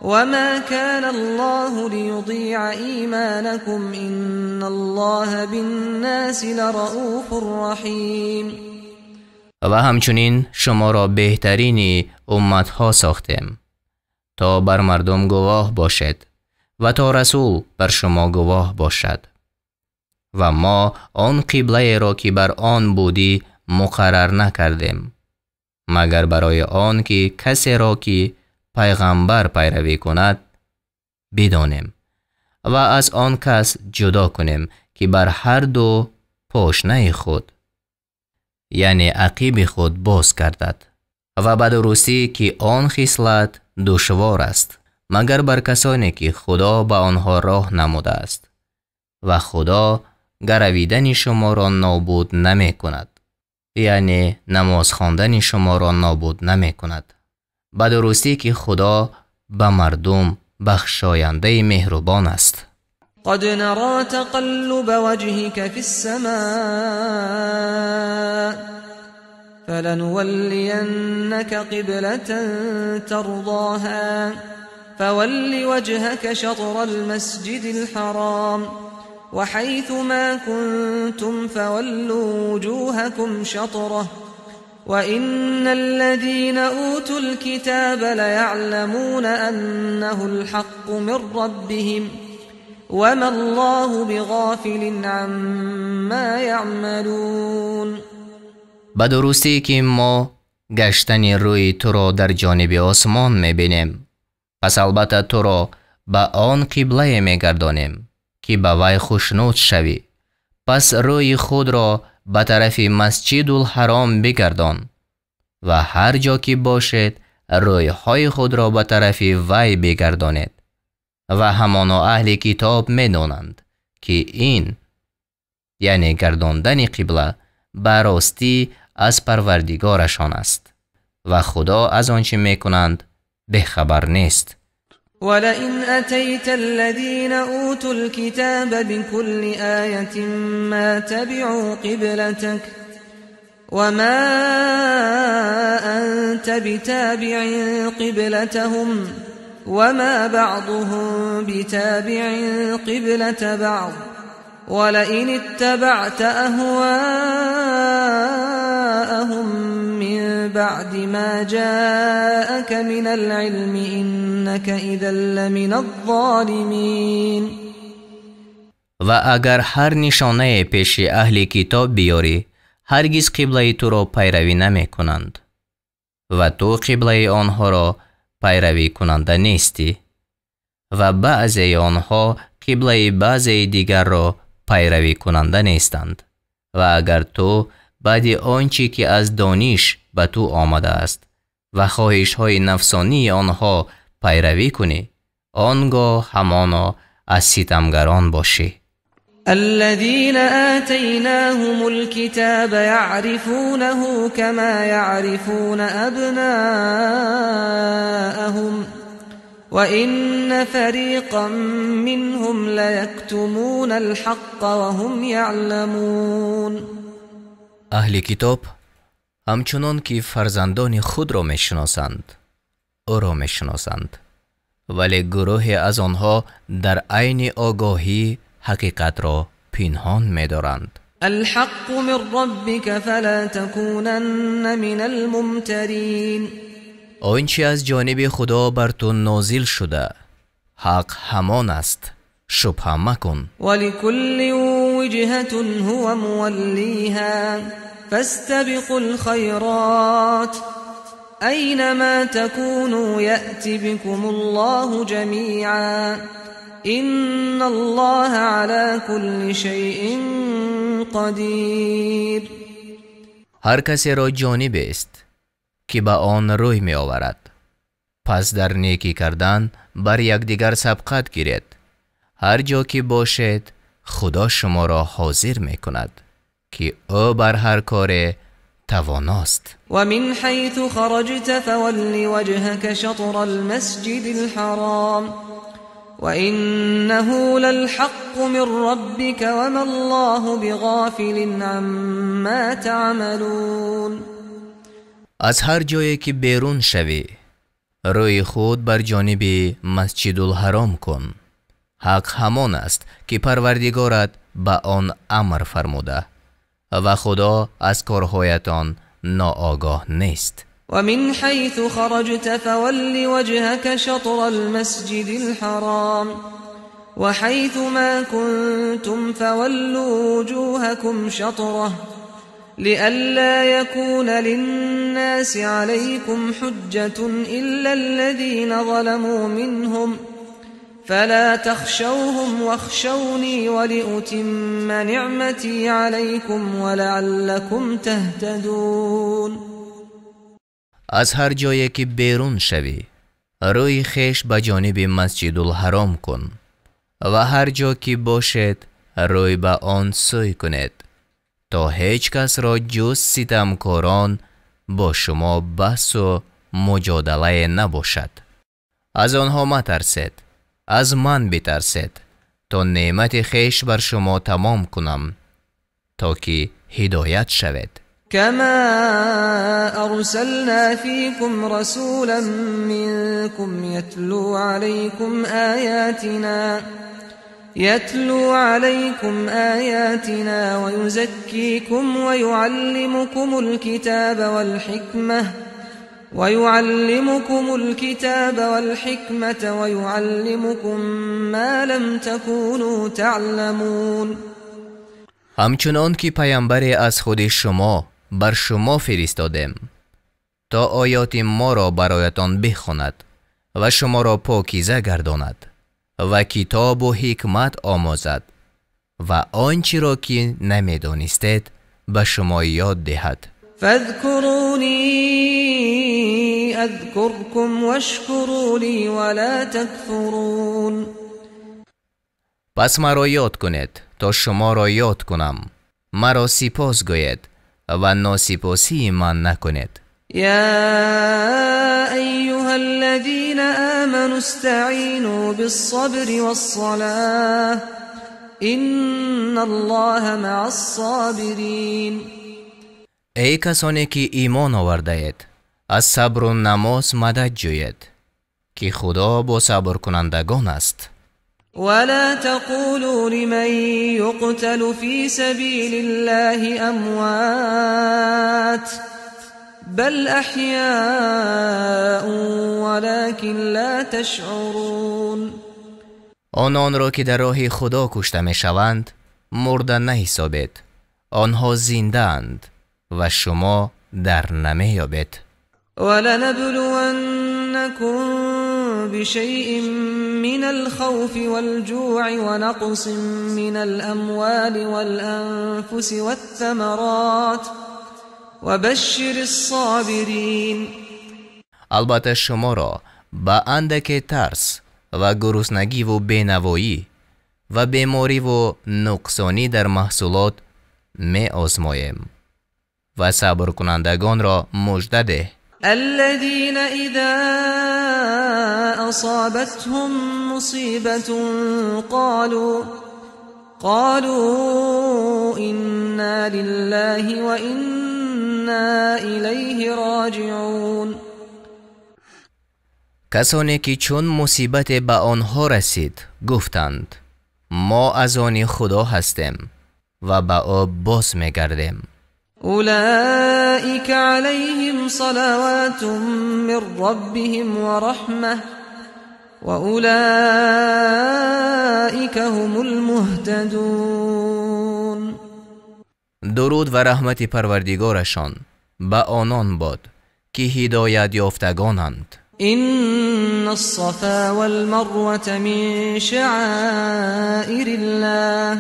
وما كان الله ليضيع إيمانكم إن الله بالناس لرؤوف رحيم. و همچنین شما را بهترین امتها ساختیم تا بر مردم گواه باشد و تا رسول بر شما گواه باشد و ما آن قبله را که بر آن بودی مقرر نکردیم مگر برای آن که کسی را که پیغمبر پیروی کند بدانیم و از آن کس جدا کنیم که بر هر دو پاشنه خود یعنی عقیب خود باز گردد و به درستی که آن خصلت دشوار است مگر بر کسانی که خدا به آنها راه نموده است و خدا گرویدن شما را نابود نمی کند یعنی نماز خواندن شما را نابود نمی کند به درستی که خدا به مردم بخشاینده مهربان است. قد نرى تقلب وجهك في السماء فلنولينك قبلة ترضاها فول وجهك شطر المسجد الحرام وحيث ما كنتم فولوا وجوهكم شطره وإن الذين أوتوا الكتاب ليعلمون أنه الحق من ربهم وما الله بغافل عما يعملون. به درستی که ما گشتن روی تو را در جانب آسمان میبینیم پس البته تو را به آن قبله میگردانیم که به وی خوشنود شوی پس روی خود را به طرف مسجد الحرام بگردان و هر جا که باشد روی های خود را به طرف وی بگردانید و همانا اهل کتاب می‌دانند که این یعنی گرداندن قبله به راستی از پروردگارشان است و خدا از آنچه میکنند بخبر نیست. ولئن أتيت الذين أوتوا الكتاب بكل آية ما تبعوا قبلتك وما أنت بتابع قبلتهم وما بعضهم بتابع قبلة بعض ولئن اتبعت أهواءهم من بعد ما جاءك من العلم إنك إذا لمن الظالمين. و اگر هر نشانه پیش اهل کتاب بیاری هرگز قبله تو را پیروی نمی کنند و تو قبله آنها را پیروی کننده نیستی و بعضی آنها قبله بعضی دیگر را پیروی کننده نیستند و اگر تو بعد آنچه که از دانش به تو آمده است و خواهش های نفسانی آنها پیروی کنی آنگاه همانا از ستمگران باشی. الذين آتيناهم الكتاب يعرفونه كما يعرفون أبناءهم وإن فريقا منهم ليكتمون الحق وهم يعلمون. اهل کتاب همچنان که فرزندان خود را میشناسند او را میشناسند ولی گروهی از آنها در عین آگاهی حقیقت را پنهان می‌دارند. الحق من ربك فلا تكونن من الممترین. آنچه از جانب خدا بر تو نازل شده حق همان است شبهه مکن. ولكل وجهة هو موليها فاستبقوا الخيرات أينما تكونوا يأت بكم الله جميعا إن الله على كل شيء قدیر. هر کسی را جانب است که به آن روی می آورد، پس در نیکی کردن بر یکدیگر سبقت گیرید. هر جا که باشد خدا شما را حاضر می کند که او بر هر کار تواناست. و من حیث خرجت فول وجهك شطر المسجد الحرام وإنه للحق من ربك وما الله بغافل عما تعملون. از هر جایی که بیرون شوی روی خود بر جانب مسجد الحرام کن. حق همان است که پروردگارت به آن امر فرموده و خدا از کارهایتان ناآگاه نیست. ومن حيث خرجت فول وجهك شطر المسجد الحرام وحيث ما كنتم فولوا وجوهكم شطره لئلا يكون للناس عليكم حجة إلا الذين ظلموا منهم فلا تخشوهم واخشوني ولأتم نعمتي عليكم ولعلكم تهتدون. از هر جایی که بیرون شوی روی خیش به جانب مسجد الحرام کن و هر جا که باشد روی به آن سوی کنید تا هیچ کس را جز ستمکاران با شما بحث و مجادله نباشد. از آنها مترسید، از من بترسید تا نعمت خیش بر شما تمام کنم تا که هدایت شوید. كما أرسلنا فيكم رسولا منكم يتلو عليكم آياتنا ويزكيكم ويعلمكم الكتاب والحكمة ويعلمكم ما لم تكونوا تعلمون. همچنان که پیامبری از خود شما بر شما فرستادیم تا آیات ما را برایتان بخواند و شما را پاکیزه گرداند و کتاب و حکمت آموزد و آنچه را که نمیدانستید به شما یاد دهد. فاذكروني اذكركم واشكروا لي ولا تكفرون. پس مرا یاد کنید تا شما را یاد کنم، مرا سپاس گوید و ناسپاسی من نکنید. يا أيها الذين آمنوا استعينوا بالصبر والصلاة إن الله مع الصابرين. ای کسانی که ایمان آورده اید از صبر و نماز مدد جوید که خدا با صبر کنندگان است. ولا تقولوا لمن يقتل في سبيل الله أموات بل أحياء ولكن لا تشعرون. آنان را که در راه خدا کشته می شوند مرده نحسابید، آنها زنده اند و شما در نمی یابید. ولنبلونكم بشيء من الخوف والجوع ونقص من الأموال والأنفس والثمرات وبشر الصابرين. البته شما را با اندک ترس و گرسنگی و بینوایی و بیماری و نقصانی در محصولات می آزماییم و صبر کنندگان را مژده ده. الذين إذا أصابتهم مصيبة قالوا إنا لله وإنا إليه راجعون. کسانی که چون مصیبت به آنها رسید گفتند ما از آن خدا هستیم و به او باز می‌گردیم. أولئك عليهم صلوات من ربهم ورحمة وأولئك هم المهتدون. درود و رحمت پروردگارشان به آنان باد که هدایت یافتگانند. إن الصفا والمروة من شعائر الله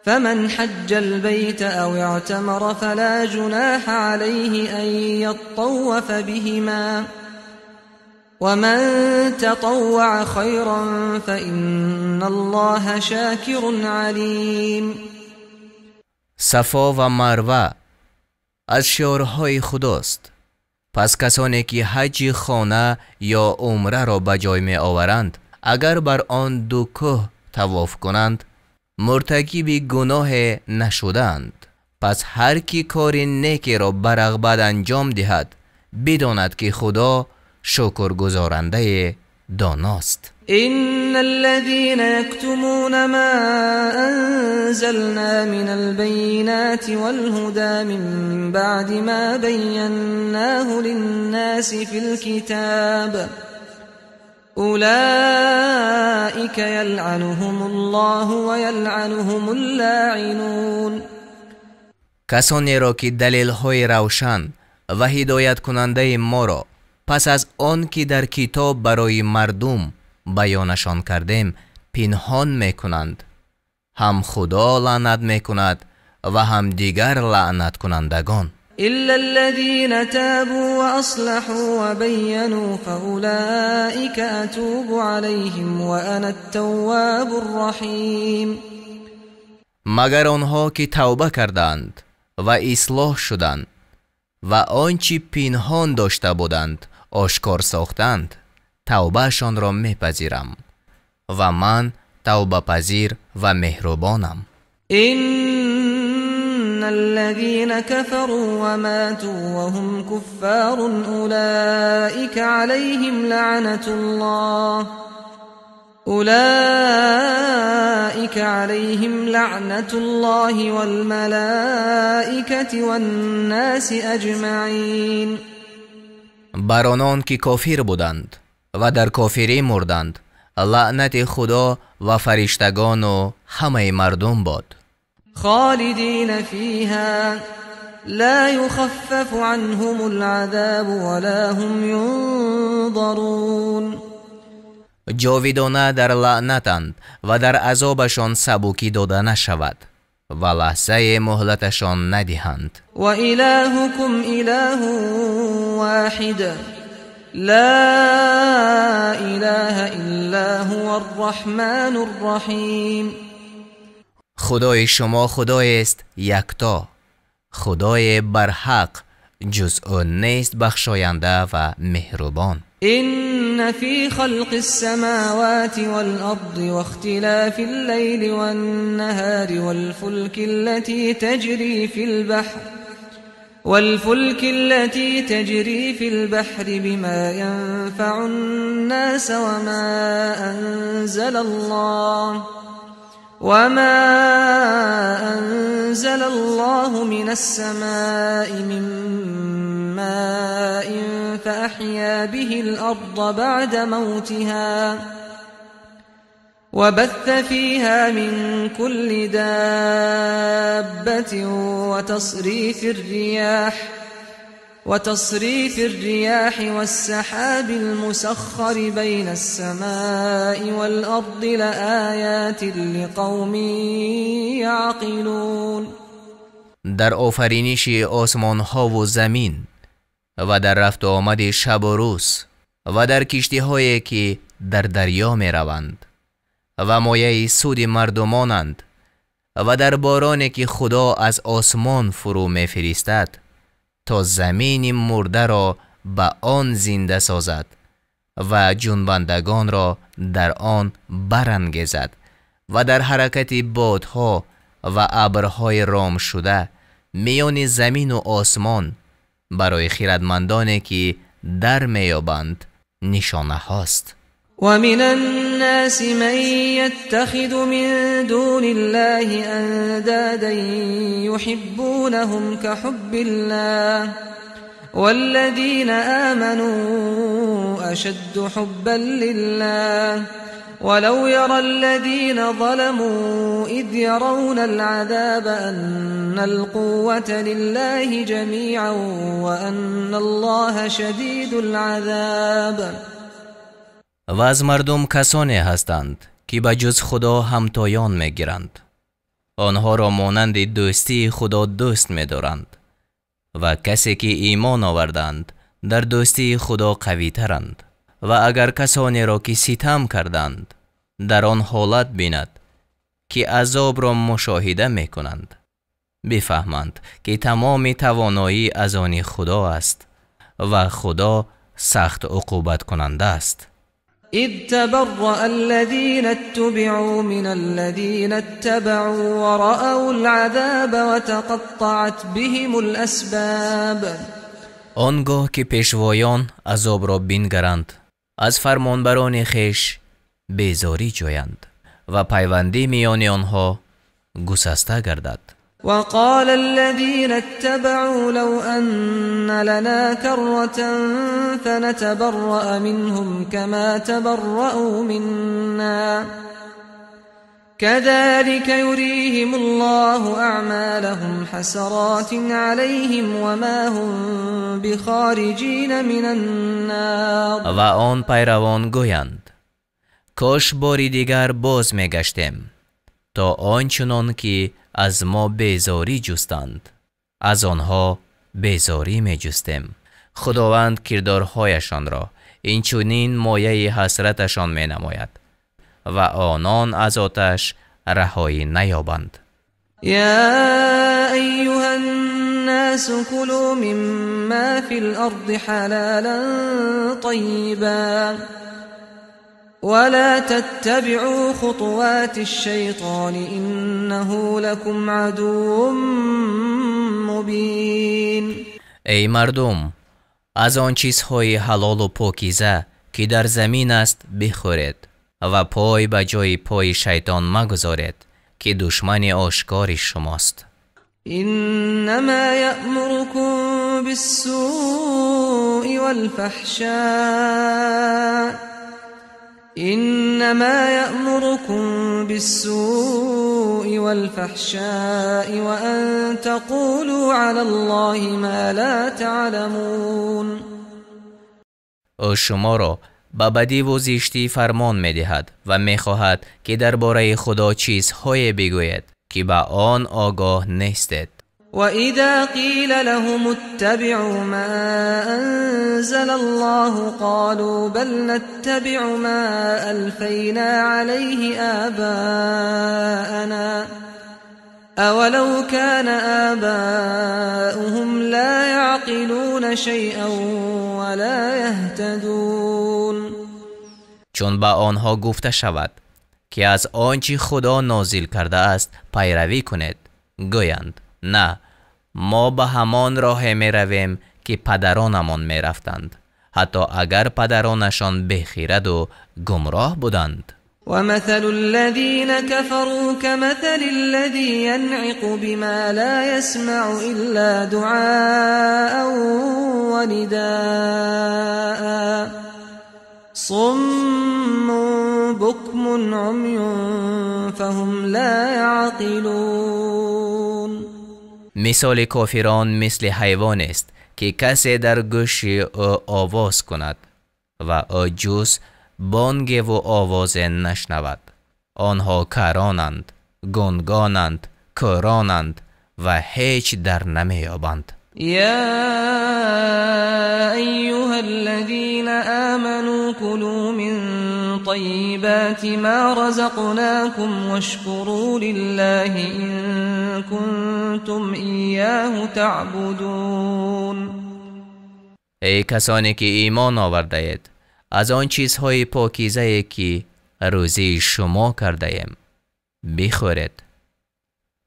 فمن حج البيت أو اعتمر فلا جناح عليه أن يطوف بهما ومن تطوع خيرا فإن الله شاكر عليم. صفا و مروه از شعارهای خداست، پس کسانی که حج خانه یا عمره را به جای می آورند اگر بر آن دو کوه طواف کنند مرتکب گناه نشدند. پس هر کی کار نیکی را به رغبت انجام دهد بداند که خدا شکرگزارنده داناست. إن الذين يكتمون ما أنزلنا من البينات والهدى من بعد ما بيناه للناس في الكتاب أولئك يلعنهم الله ويلعنهم اللاعنون. کسانی را که دلیل های روشن و هدایت کننده ما را پس از آن که در کتاب برای مردم بیانشان کردیم پنهان میکنند، هم خدا لعنت میکند و هم دیگر لعنت کنندگان. إلا الذين تابوا وأصلحوا وبينوا فأولئك أتوب عليهم وأنا التواب الرحيم. مگر آنها که توبه کردند و اصلاح شدند و آنچه پنهان داشته بودند آشکار ساختند، توبهشان را میپذیرم و من توبه پذیر و مهربانم. إن الذين كفروا وماتوا وهم كفار أولئك عليهم لعنة الله والملائكة والناس أجمعين. بر آنان که کافر بودند و در کافری مردند لعنت خدا و فرشتگان و همه مردم باد. خالدین فیها لا يخفف عنهم العذاب ولا هم ينظرون. جاویدانه در لعنتند و در عذابشان سبکی داده نشود و لحظه مهلتشان ندهند. و الهکم اله واحد لا اله الا هو الرحمن الرحیم. خدای شما خدای است یکتا، خدای برحق جز او نیست بخشاینده و مهربان. إن في خلق السماوات والأرض واختلاف الليل والنهار والفلك التي تجري في البحر بما ينفع الناس وما أنزل الله من السماء من ماء فأحيا به الأرض بعد موتها وبث فيها من كل دابة وتصريف الرياح والسحاب المسخر بين السماء والأرض لآيات لقوم يعقلون. در آفرینش آسمان ها و زمین و در رفت و آمد شب و روز و در کشتی هایی که در دریا می روند و مایه سود مردمانند و در بارانی که خدا از آسمان فرو می فرستد تا زمین مرده را به آن زنده سازد و جنبندگان را در آن برانگیزد و در حرکت بادها و ابرهای رام شده میان زمین و آسمان برای خردمندانی که در میابند نشانه هاست. و من الناس من يتخذ من دون الله اندادا يحبونهم كحب الله والذين آمنوا اشد حبا لله ولو يرى الذين ظلموا إذ يرون العذاب أن القوة لله جميعا وأن الله شديد العذاب. و از مردم کسانی هستند که به جز خدا همتایان میگیرند. آنها را مانند دوستی خدا دوست می‌دارند و کسی که ایمان آوردند در دوستی خدا قوی ترند. و اگر کسانی را که ستم کردند در آن حالت بیند که عذاب را مشاهده می کنند، بفهمند که تمام توانایی از آن خدا است و خدا سخت عقوبت کننده است. إذ تبرأ الذين اتبعوا من الذين اتبعوا ورأوا العذاب وتقطعت بهم الأسباب. آنگاه که پیشوایان عذاب را بینگرند، از فرمانبران خیش بیزاری جویند و پیوندی میان آنها گسسته گردد. وقال الذين اتبعوا لو أن لنا كرة فنتبرأ منهم كما تبرأوا منا كذلك يريهم الله أعمالهم حسرات عليهم وما هم بخارجين من النار. و آن پیروان گویند کاش باری دیگر باز میگشتیم تا آنچنان که از ما بیزاری جستند از آنها بیزاری می جستیم. خداوند کردارهایشان را اینچنین مایه حسرتشان می نماید و آنان از آتش رهایی نیابند. يا أيها الناس كلوا مما في الأرض حلالا طيبا ولا تتبعوا خطوات الشيطان إنه لكم عدو مبين. ای مردم، از آن چیزهای حلال و پاکیزه که در زمین است بخورید و پای به جای پای شیطان مگذارید که دشمن آشکار شماست. إنما يأمركم بالسوء والفحشاء وأن تقولوا على الله ما لا تعلمون. او شما را به بدی و زشتی فرمان می دهد و می خواهد که درباره خدا چیزهای بگوید که به آن آگاه نیستید. وإذا قيل لهم اتبعوا ما أنزل الله قالوا بل نتبع ما ألفينا عليه آباءنا أولو كان آباؤهم لا يعقلون شيئا ولا يهتدون. چون به آنها گفته شود که از آنچه خدا نازل کرده است پیروی کنید، گویند نه، ما به همان راه می رویم که پدرانمان می رفتند، حتی اگر پدرانشان بخیرد و گمراه بودند. ومثل الذين كفروا كمثل الذي ينعق بما لا يسمع إلا دعاء ونداء صم بكم عمي فهم لا يعقلون. مثال کافران مثل حیوان است که کسی در گوش او آواز کند و او جز بانگ و آواز نشنود. آنها کرانند، گنگانند، کرانند و هیچ در نمیابند. يا أيها الذين آمنوا كلوا من طيبات ما رزقناكم واشكروا لله إن كنتم إياه تعبدون. ای کسانی که ایمان آورده اید، از آن چیزهای پاکیزه که روزی شما کرده ایم بخورید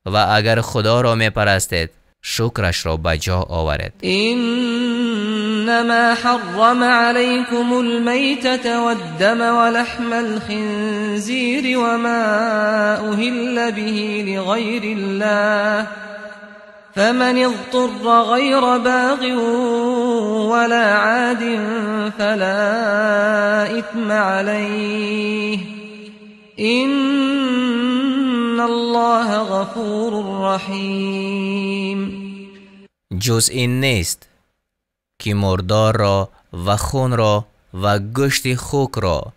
و اگر خدا را می پرستید شکرش را بجا آورید. إنما حرم عليكم الميتة والدم ولحم الخنزير وما أهل به لغير الله فمن اضطر غير باغ ولا عاد فلا إثم عليه إن الله غفور رحیم. جز این نیست که مردار را و خون را و گوشت خوک را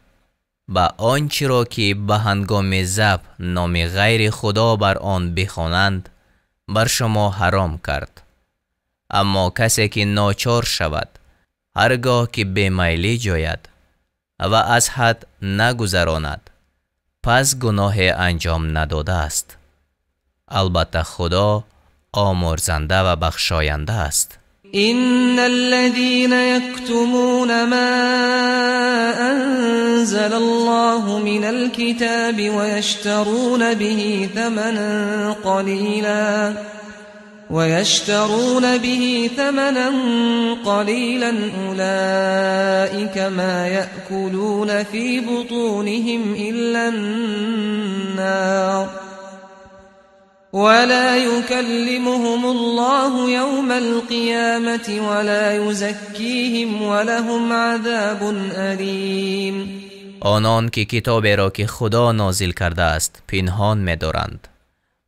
و آنچه را که به هنگام ذبح نام غیر خدا بر آن بخوانند بر شما حرام کرد. اما کسی که ناچار شود هرگاه که بیمیلی جوید و از حد نگذراند پس گناه انجام نداده است. البته خدا آمرزنده و بخشاینده است. إن الذين يكتمون ما أنزل الله من الكتاب ويشترون به ثمنا قليلا أولئك ما يأكلون في بطونهم إلا النار ولا يكلمهم الله يوم القيامة ولا يزكيهم ولهم عذاب أليم. آنان که کتابی را که خدا نازل کرده است پنهان می‌دارند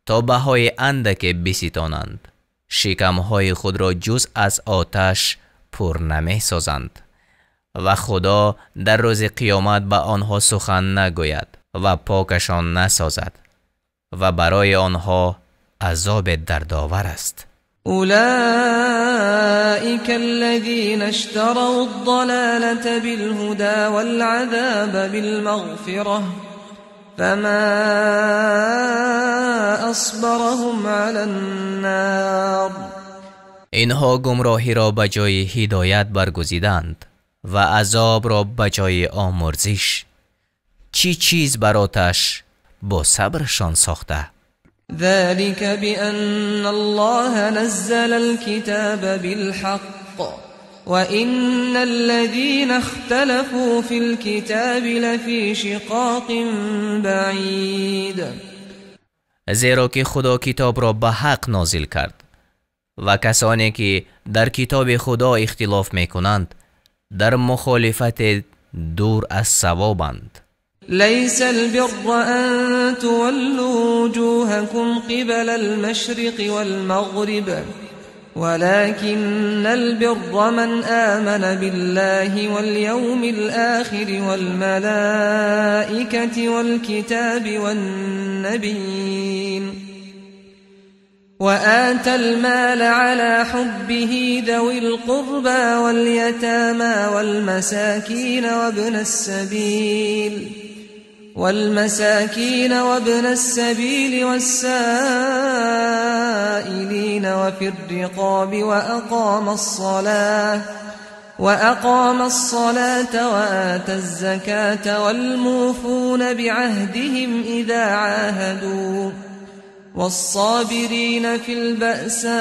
تا بهای اندک بستانند، شکمهای خود را جز از آتش پر نمی‌سازند و خدا در روز قیامت به آنها سخن نگوید و پاکشان نسازد و برای آنها عذاب دردآور است. أولئك الذين اشتروا الضلالة بالهدى والعذاب بالمغفرة فما أصبرهم على النار. اینها گمراهی را به جای هدایت برگزیدند و عذاب را به جای آمرزش. چی چیز بر آتش با صبرشان ساخته؟ ذلك بأن الله نزل الكتاب بالحق وإن الذين اختلفوا في الكتاب لفي شقاق بعيد. زیرا که خدا کتاب را به حق نازل کرد و کسانی که در کتاب خدا اختلاف میکنند در مخالفت دور از صوابند. ليس البر أن تولوا وجوهكم قبل المشرق والمغرب ولكن البر من آمن بالله واليوم الآخر والملائكة والكتاب والنبيين وآتى المال على حبه ذوي القربى واليتامى والمساكين وابن السبيل والسائلين وفي الرقاب وأقام الصلاة وآتى الزكاة والموفون بعهدهم إذا عاهدوا والصابرين في البأساء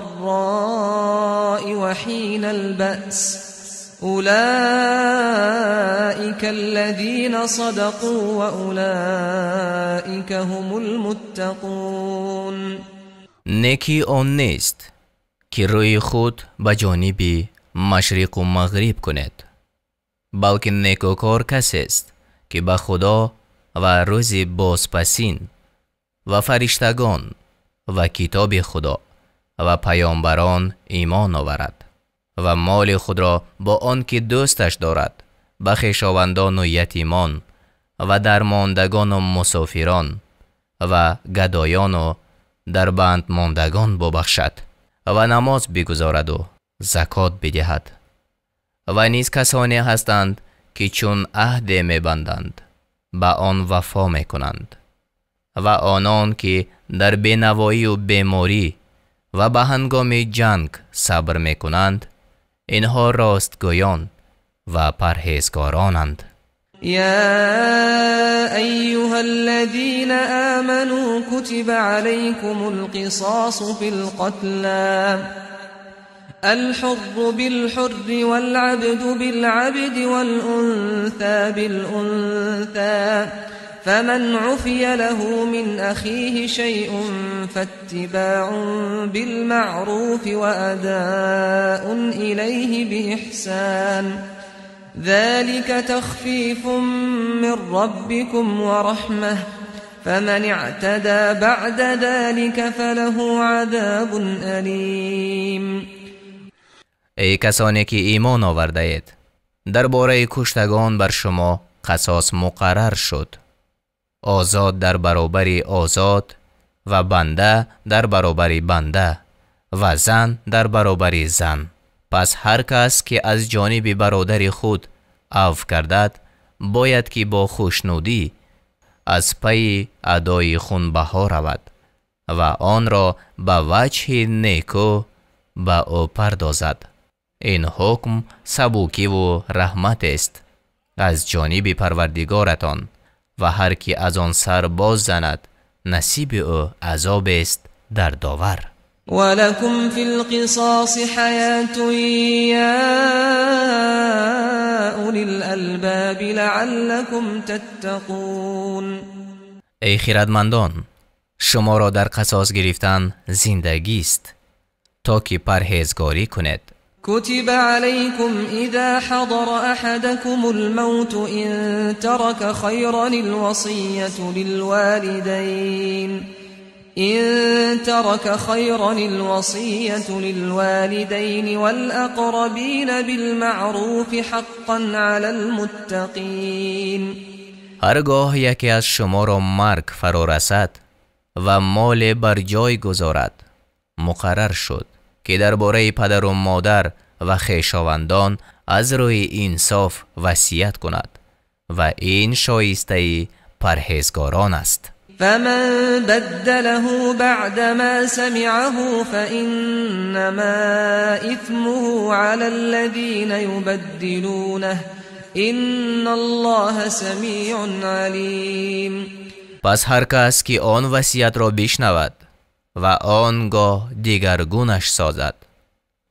والضراء وحين البأس أولئك الذين صدقوا وأولئك هم المتقون. نیکی آن نیست که روی خود به جانب مشرق و مغرب کند، بلکه نیکوکار کسی است که به خدا و روز بازپسین و فرشتگان و کتاب خدا و پیامبران ایمان آورد و مال خود را با آن که دوستش دارد به خویشاوندان و یتیمان و درماندگان و مسافران و گدایان و در بند ماندگان ببخشد و نماز بگزارد و زکات بدهد. و نیز کسانی هستند که چون عهد می‌بندند به آن وفا می‌کنند و آنان که در بینوایی و بیماری و به هنگام جنگ صبر می‌کنند اینها راستگویان و پرهیزگارانند. يا أيها الذين آمنوا كتب عليكم القصاص في القتلى الحر بالحر والعبد بالعبد والأنثى بالأنثى فمن عفي له من أخيه شيء فاتباع بالمعروف وأداء إليه بإحسان ذلك تخفيف من ربكم ورحمة فمن اعتدى بعد ذلك فله عذاب أليم. ای کسانی که ایمان آورده اید، درباره کشتگان بر شما قصاص مقرر شد، آزاد در برابر آزاد و بنده در برابر بنده و زن در برابر زن. پس هر کس که از جانب برادر خود عفو کردد باید که با خوشنودی از پی ادای خونبها رود و آن را به وجه نیکو به او پردازد. این حکم سبوکی و رحمت است از جانب پروردگارتان و هر کی از آن سر باز زند نصیب او عذاب است در داور. ولكم في القصاص حياة يا أولي الألباب لعلكم تتقون. ای خردمندان، شما را در قصاص گرفتن زندگی است تا که پرهیزگاری کنید. كتب عليكم إذا حضر أحدكم الموت إن ترك خيرا الوصية للوالدين والأقربين بالمعروف حقا على المتقين. هرگاه یکی از شما را مرگ فرا رسد و مال بر جای گذارد، مقرر شد که درباره پدر و مادر و خویشاوندان از روی انصاف وصیت کند و این شایسته پرهیزگاران است. فمن بدله بعدما سمعه فإنما إثمه على الذين يبدلونه إن الله سمیع علیم. پس هر کس که آن وصیت را بشنود و آنگاه دیگرگونش سازد،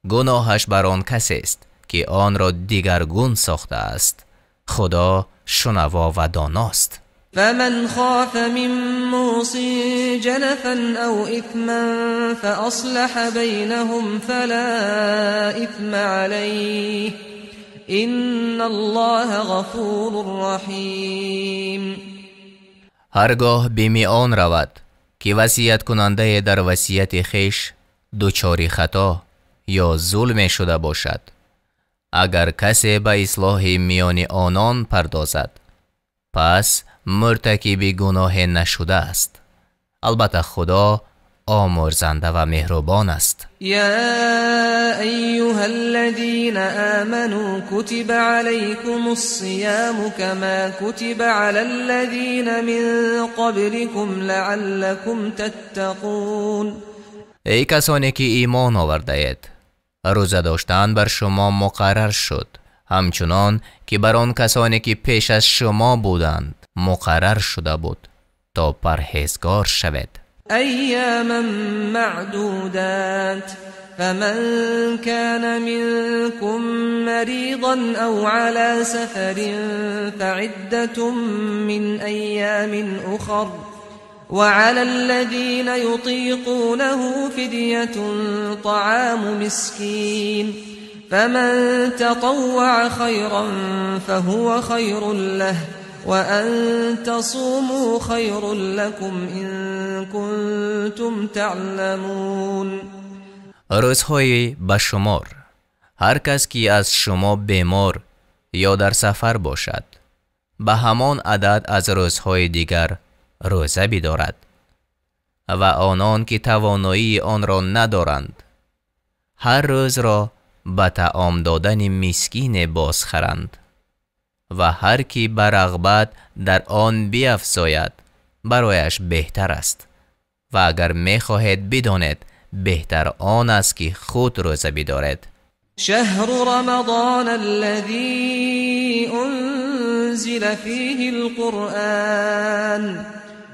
گناهش بر آن کسی است که آن را دیگرگون ساخته است. خدا شنوا و داناست. فمن خاف من موص جنفا أو إثما فأصلح بينهم فلا إثم عليه إن الله غفور رحیم. هرگاه بیمی آن رود که وصیت کننده در وصیت خیش دوچاری خطا یا ظلم شده باشد، اگر کسی به اصلاح میان آنان پردازد پس مرتکب گناه نشده است. البته خدا آمرزنده و مهربان است. یا ایها الذین آمنوا کتب علیکم الصیام کما کتب علی الذین من قبلکم لعلکم تتقون. ای کسانی که ایمان آورده اید، روزه داشتن بر شما مقرر شد همچنان که بر آن کسانی که پیش از شما بودند مقرر شده بود تا پرهیزگار شوید. ایاما معدودات فمن كان منكم مريضا أو على سفر فعدة من أيام أخر وعلى الذين يطيقونه فدية طعام مسكين فمن تطوع خيرا فهو خير له وأن تصوموا خير لكم إن كنتم تعلمون. روزهای بشمار. هر کس که از شما بیمار یا در سفر باشد به همان عدد از روزهای دیگر روزه بدارد و آنان که توانایی آن را ندارند هر روز را به طعام دادن مسکین بازخرند و هر کی به رغبت در آن بیفزاید برایش بهتر است و اگر می‌خواهید بدانید بهتر آن است که خود روزه بدارید. شهر رمضان الذي انزل فيه القرآن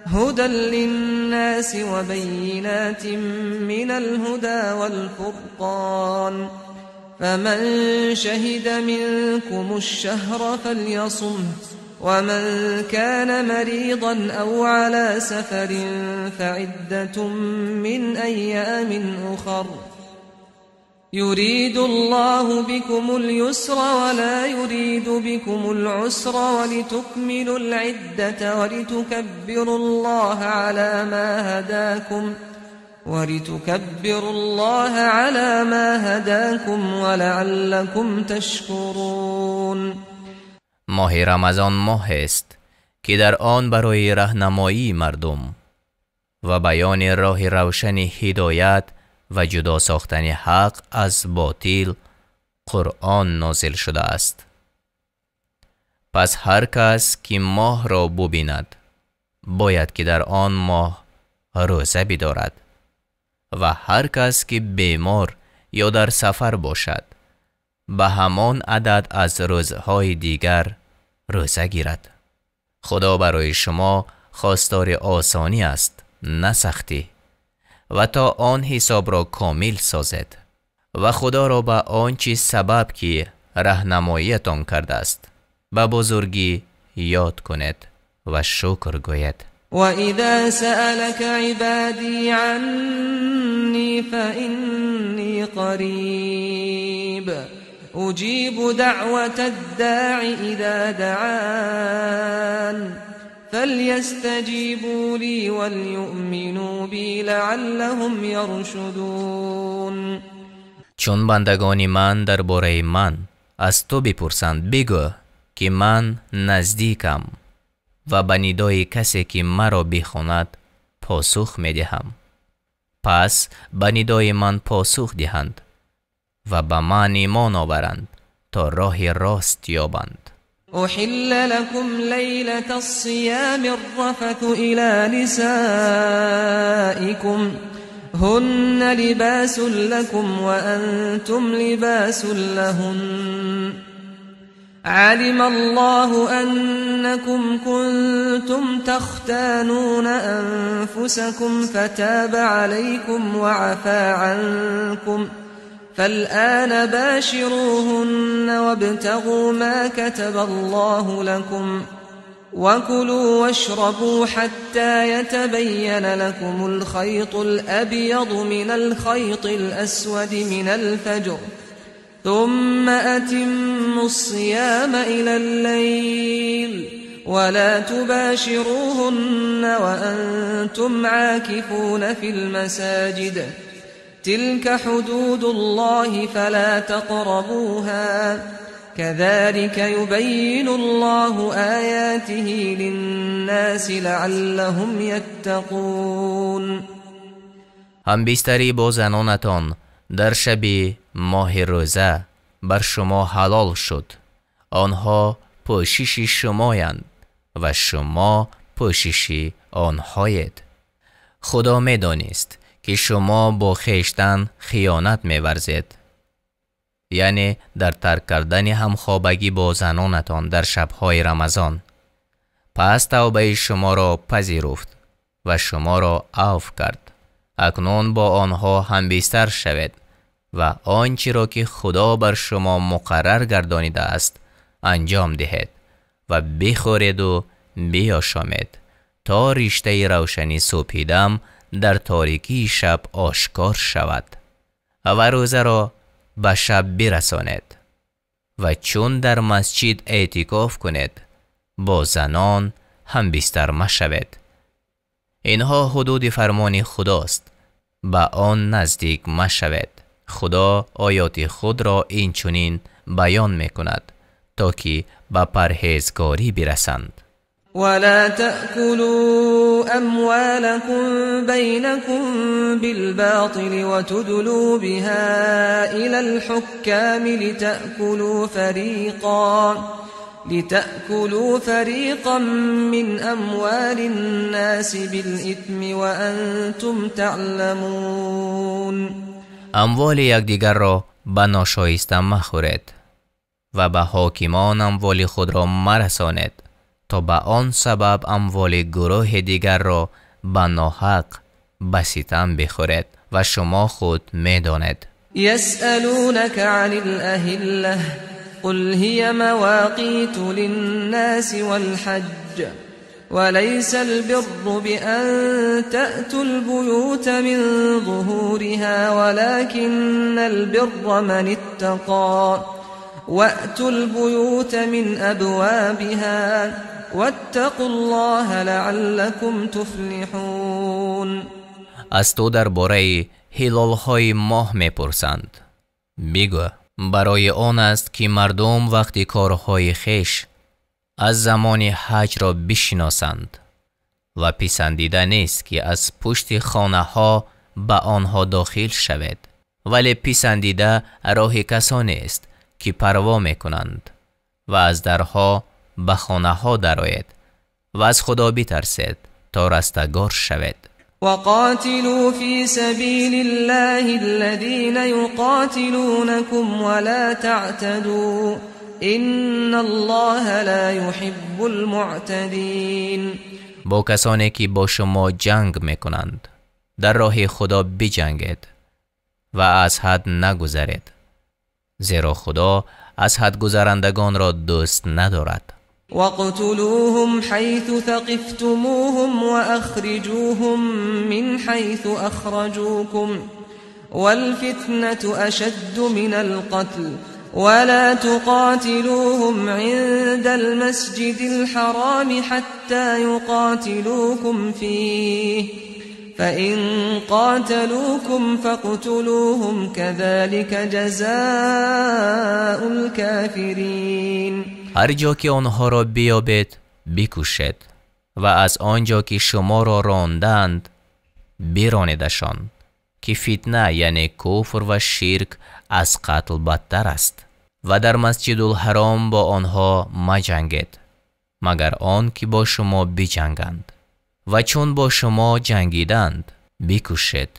هدى للناس وبينات من الهدى والفرقان فمن شهد منكم الشهر فليصمه ومن كان مريضا أو على سفر فعدة من أيام أخر يريد الله بكم اليسر ولا يريد بكم العسر ولتكملوا العدة ولتكبروا الله على ما هداكم ولعلكم تشكرون. ماه رمضان ماه است که در آن برای راهنمایی مردم و بیان راه روشن هدایت و جدا ساختن حق از باطل قرآن نازل شده است. پس هر کس که ماه را ببیند باید که در آن ماه روزه بدارد و هر کس که بیمار یا در سفر باشد به همان عدد از روزهای دیگر روزه گیرد. خدا برای شما خواستار آسانی است نه سختی و تا آن حساب را کامل سازد و خدا را به آنچه سبب که راهنماییتان کرده است به بزرگی یاد کنید و شکر گوید. و اذا سألك عبادی عنی فإنی قریب اجیب دعوة الداع اذا دعان فليستجيبوا لي وليؤمنوا بي لعلهم يرشدون. چون بندگان من درباره من از تو بپرسند بگو که من نزدیکم و به ندای کسی که مرا بخواند پاسخ میدهم. پس به ندای من پاسخ دهند و به من ایمان آورند تا راه راست یابند. أحل لكم ليلة الصيام الرفث إلى نسائكم هن لباس لكم وأنتم لباس لهن علم الله أنكم كنتم تختانون أنفسكم فتاب عليكم وعفى عنكم فالآن باشروهن وابتغوا ما كتب الله لكم وكلوا واشربوا حتى يتبين لكم الخيط الأبيض من الخيط الأسود من الفجر ثم أتموا الصيام إلى الليل ولا تباشروهن وأنتم عاكفون في المساجد تلك حدود الله فلا تقربوها كذلك يبين الله آياته للناس لعلهم يتقون. هم بیستری با زنانتان در شب ماه روزه بر شما حلال شد. آنها پوشش شمایند و شما پوشش آنهایید. خدا می دانست که شما با خویشتن خیانت می‌ورزید، یعنی در ترک کردن همخوابگی با زنانتان در شب‌های رمضان. پس توبه شما را پذیرفت و شما را عفو کرد. اکنون با آنها همبستر شوید و آنچه را که خدا بر شما مقرر گردانیده است انجام دهید و بخورید و بیاشامید تا رشته روشنی صبح دم در تاریکی شب آشکار شود و روزه را به شب برسانید و چون در مسجد اعتکاف کنید با زنان هم بستر مشوید. اینها حدود فرمان خداست، به آن نزدیک مشوید. خدا آیات خود را این چنین بیان می کند تا که به پرهیزگاری برسند. ولا تأكلوا أموالكم بينكم بالباطل وتدلوا بها إلى الحكام لتأكلوا فريقا من أموال الناس بالإثم وأنتم تعلمون. اموال یکدیگر را به ناشایسته مخورید و به حاکمان اموال خود را مرسانید تا به آن سبب اموال گروه دیگر را به ناحق به ستم بخورید و شما خود می‌دانید. یسألونک عن الأهلة قل هي مواقیت للناس والحج وليس البر بأن تأتوا البيوت من ظهورها ولكن البر من اتقى وأتوا البيوت من أبوابها واتقوا الله لعلكم تفلحون. از تو درباره هلال‌های ماه می‌پرسند. بگو برای آن است که مردم وقتی کارهای خویش از زمان حج را بشناسند و پسندیده نیست که از پشت خانه ها به آنها داخل شود، ولی پسندیده راه کسانی است که پروا میکنند و از درها به خانه ها درآید و از خدا بترسید تا رستگار شود. وقاتلوا في سبيل الله الذين يقاتلونكم ولا تعتدوا إن الله لا يحب المعتدين. با کسانی که با شما جنگ میکنند در راه خدا بجنگید و از حد نگذرید، زیرا خدا از حد گذرندگان را دوست ندارد. وَاقْتُلُوهُمْ حَيْثُ ثَقِفْتُمُوهُمْ وَأَخْرِجُوهُمْ مِنْ حَيْثُ أَخْرَجُوكُمْ وَالْفِتْنَةُ أَشَدُّ مِنَ الْقَتْلِ وَلَا تُقَاتِلُوهُمْ عِندَ الْمَسْجِدِ الْحَرَامِ حَتَّى يُقَاتِلُوكُمْ فِيهِ فَإِنْ قَاتَلُوكُمْ فَاقْتُلُوهُمْ كَذَلِكَ جَزَاءُ الْكَافِرِينَ. هر جا که آنها را بیابید بکشید و از آنجا که شما را راندند برانیدشان، که فتنه یعنی کفر و شرک از قتل بدتر است. و در مسجد الحرام با آنها مجنگید مگر آن که با شما بجنگند و چون با شما جنگیدند بکشید،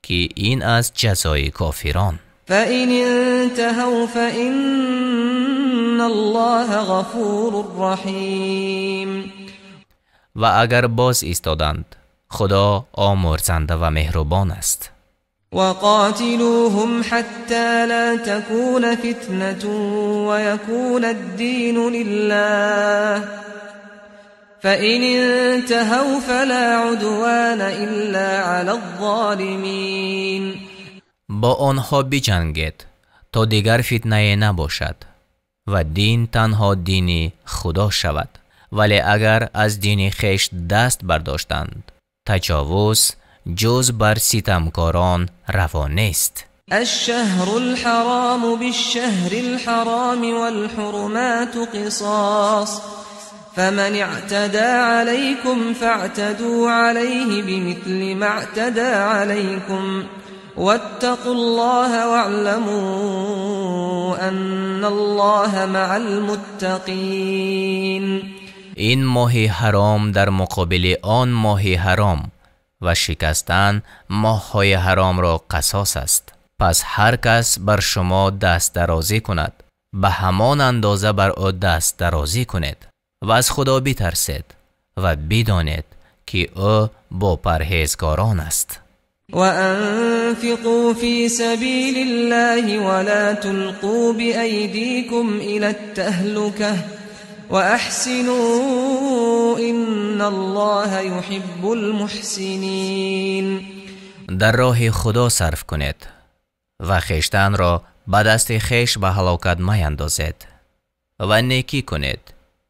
که این از جزای کافران. فَإِنِ انْتَهَوْا فَإِنَّ اللَّهَ غَفُورٌ رَحِيمٌ. و اگر باز ایستادند خدا آمرزنده و مهربان است. وَقَاتِلُوهُمْ حَتَّى لَا تَكُونَ فِتْنَةٌ وَيَكُونَ الدِّينُ لِلَّهِ فَإِنِ انْتَهَوْا فَلَا عُدْوَانَ إِلَّا عَلَى الظَّالِمِينَ. با آنها بجنگید تا دیگر فتنه نباشد و دین تنها دین خدا شود. ولی اگر از دین خویش دست برداشتند تجاوز جز بر ستمکاران روا نیست. الشهر الحرام بالشهر الحرام والحرمات قصاص فمن اعتدى عليكم فاعتدوا عليه بمثل ما اعتدى عليكم واتقوا الله واعلموا ان الله مع المتقين. این ماه حرام در مقابل آن ماه حرام و شکستن ماه‌های حرام را قصاص است. پس هر کس بر شما دست درازی کند به همان اندازه بر او دست درازی کنید و از خدا بترسید و بدانید که او با پرهیزگاران است. وَأَنفِقُوا فِي سَبِيلِ اللَّهِ وَلَا تُلْقُوا بِأَيْدِيكُمْ إِلَى التَّهْلُكَةِ وَأَحْسِنُوا إِنَّ اللَّهَ يُحِبُّ الْمُحْسِنِينَ. در راه خدا صرف کنید و خیشتن را به دست خیش به هلاکت میندازید و نیکی کنید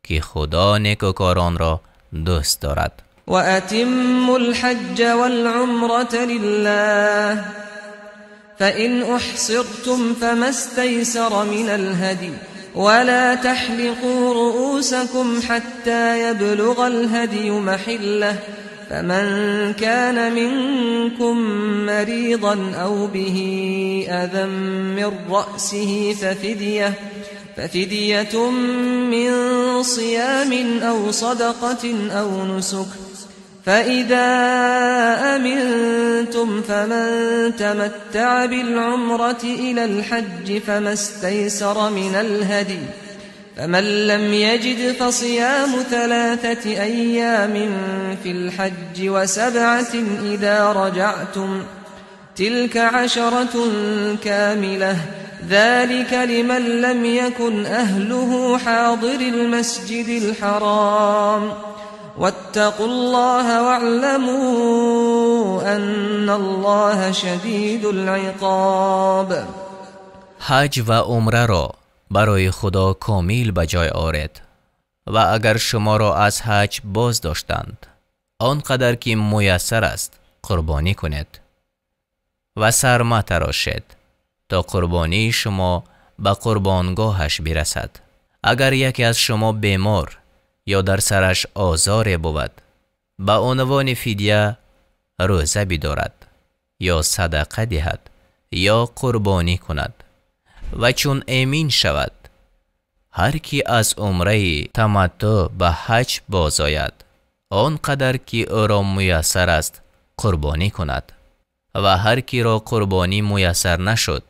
که خدا نیکوکاران را دوست دارد. وَأَتِمُّوا الْحَجَّ وَالْعُمْرَةَ لِلَّهِ فَإِنْ أُحْصِرْتُمْ فَمَا اسْتَيْسَرَ مِنَ الْهَدْيِ وَلَا تَحْلِقُوا رُؤُوسَكُمْ حَتَّى يَبْلُغَ الْهَدْيُ مَحِلَّهُ فَمَنْ كَانَ مِنْكُمْ مَرِيضًا أَوْ بِهِ أَذًى مِنْ رَأْسِهِ ففدية من صيام أو صدقة أو نسك فإذا أمنتم فمن تمتع بالعمرة إلى الحج فما استيسر من الهدي فمن لم يجد فصيام 3 أيام في الحج و7 إذا رجعتم تلك 10 كاملة ذلك لمن لم يكن أهله حاضر المسجد الحرام واتقوا الله واعلموا ان الله شدید العقاب. حج و عمره را برای خدا کامل به جای آورید و اگر شما را از حج باز داشتند آنقدر که میسر است قربانی کنید و سر متراشید تا قربانی شما به قربانگاهش برسد. اگر یکی از شما بیمار یا در سرش آزار بود به عنوان فدیه روزه بدارد یا صدقه دهد یا قربانی کند و چون امین شود هر کی از عمره تمتع به حج باز آید آنقدر که او را میسر است قربانی کند و هر کی را قربانی میسر نشد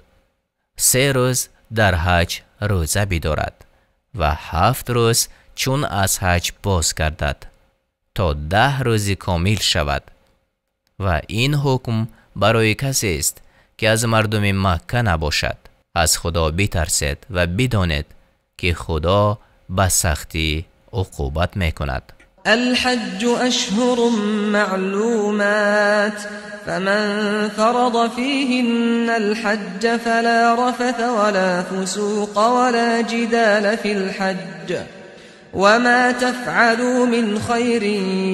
3 روز در حج روزه بدارد و 7 روز چون از حج باز گردد تا 10 روز کامل شود. و این حکم برای کسی است که از مردم مکه نباشد. از خدا بترسید و بدانید که خدا به سختی عقوبت میکند. الحج اشهر معلومات فمن فرض فيهن الحج فلا رفث ولا فسوق ولا جدال في الحج وما تفعلوا من خير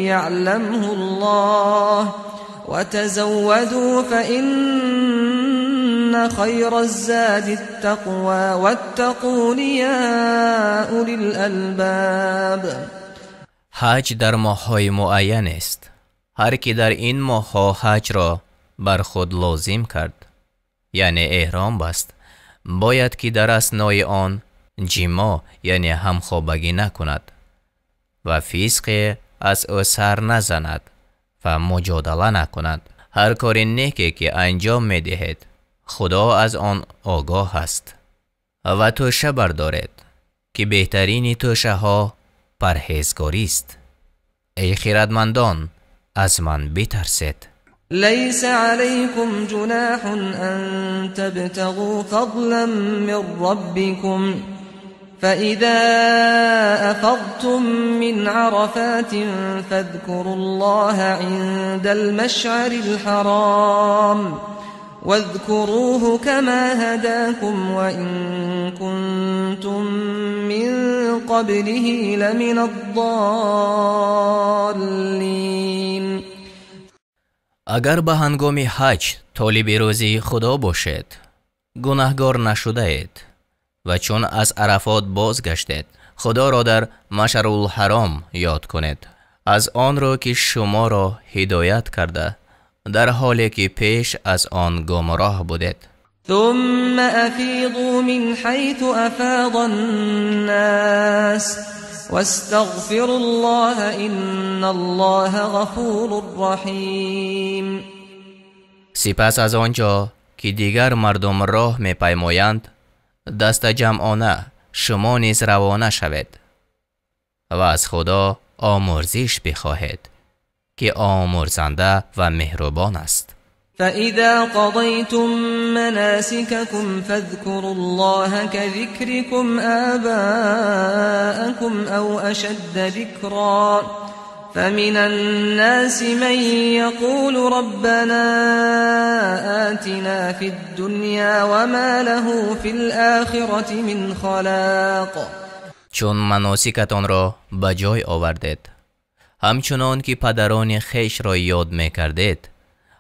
يعلمه الله وتزودوا فإن خير الزاد التقوى واتقون يا أولي الألباب. حج در ماه‌های معین است. هر کی در این ماه‌ها حج را بر خود لازم کرد یعنی احرام بست باید که در اثنای آن جما یعنی همخوابگی نکند و فسق از او سر نزند و مجادله نکند. هر کار نیکی که انجام می دهید خدا از آن آگاه است. و توشه بردارید که بهترین توشه ها پرهیزگاری است. ای خردمندان از من بترسید. ليس عليكم جناح أن تبتغوا فضلا من ربكم فإذا أفضتم من عرفات فاذكروا الله عند المشعر الحرام واذكروه كما هداكم وإن كنتم من قبله لمن الضالين. اگر به هنگام حج طالب روزی خدا باشید گناهگار نشده اید و چون از عرفات بازگشتید خدا را در مشعر الحرام یاد کنید از آن را که شما را هدایت کرده در حالی که پیش از آن گمراه بودید. ثم افیضوا من حیث افاض الناس واستغفروا الله ان الله غفور رحیم. سپس از آنجا که دیگر مردم راه می پیمایند دست جمعانه شما نیز روانه شوید و از خدا آمرزش بخواهید که آمرزنده و مهربان است. فإذا قضيتم مناسككم فاذكروا الله كذكركم آباءكم أو أشد ذكرا فمن الناس من يقول ربنا آتنا في الدنيا وما له في الآخرة من خلاق. چون مناسکتان را به جای آوردید همچنان که پدران خیش را یاد می کردید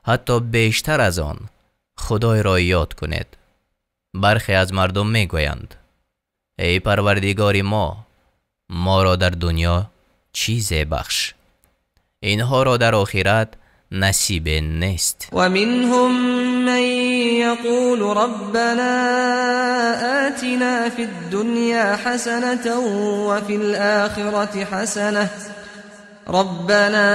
حتی بیشتر از آن خدای را یاد کنید. برخی از مردم می گویند ای پروردگار ما را در دنیا چیزی بخش اینها را در آخرت نصیب نیست. و منهم من یقول ربنا آتنا فی الدنیا حسنة و فی الآخرة حسنة ربنا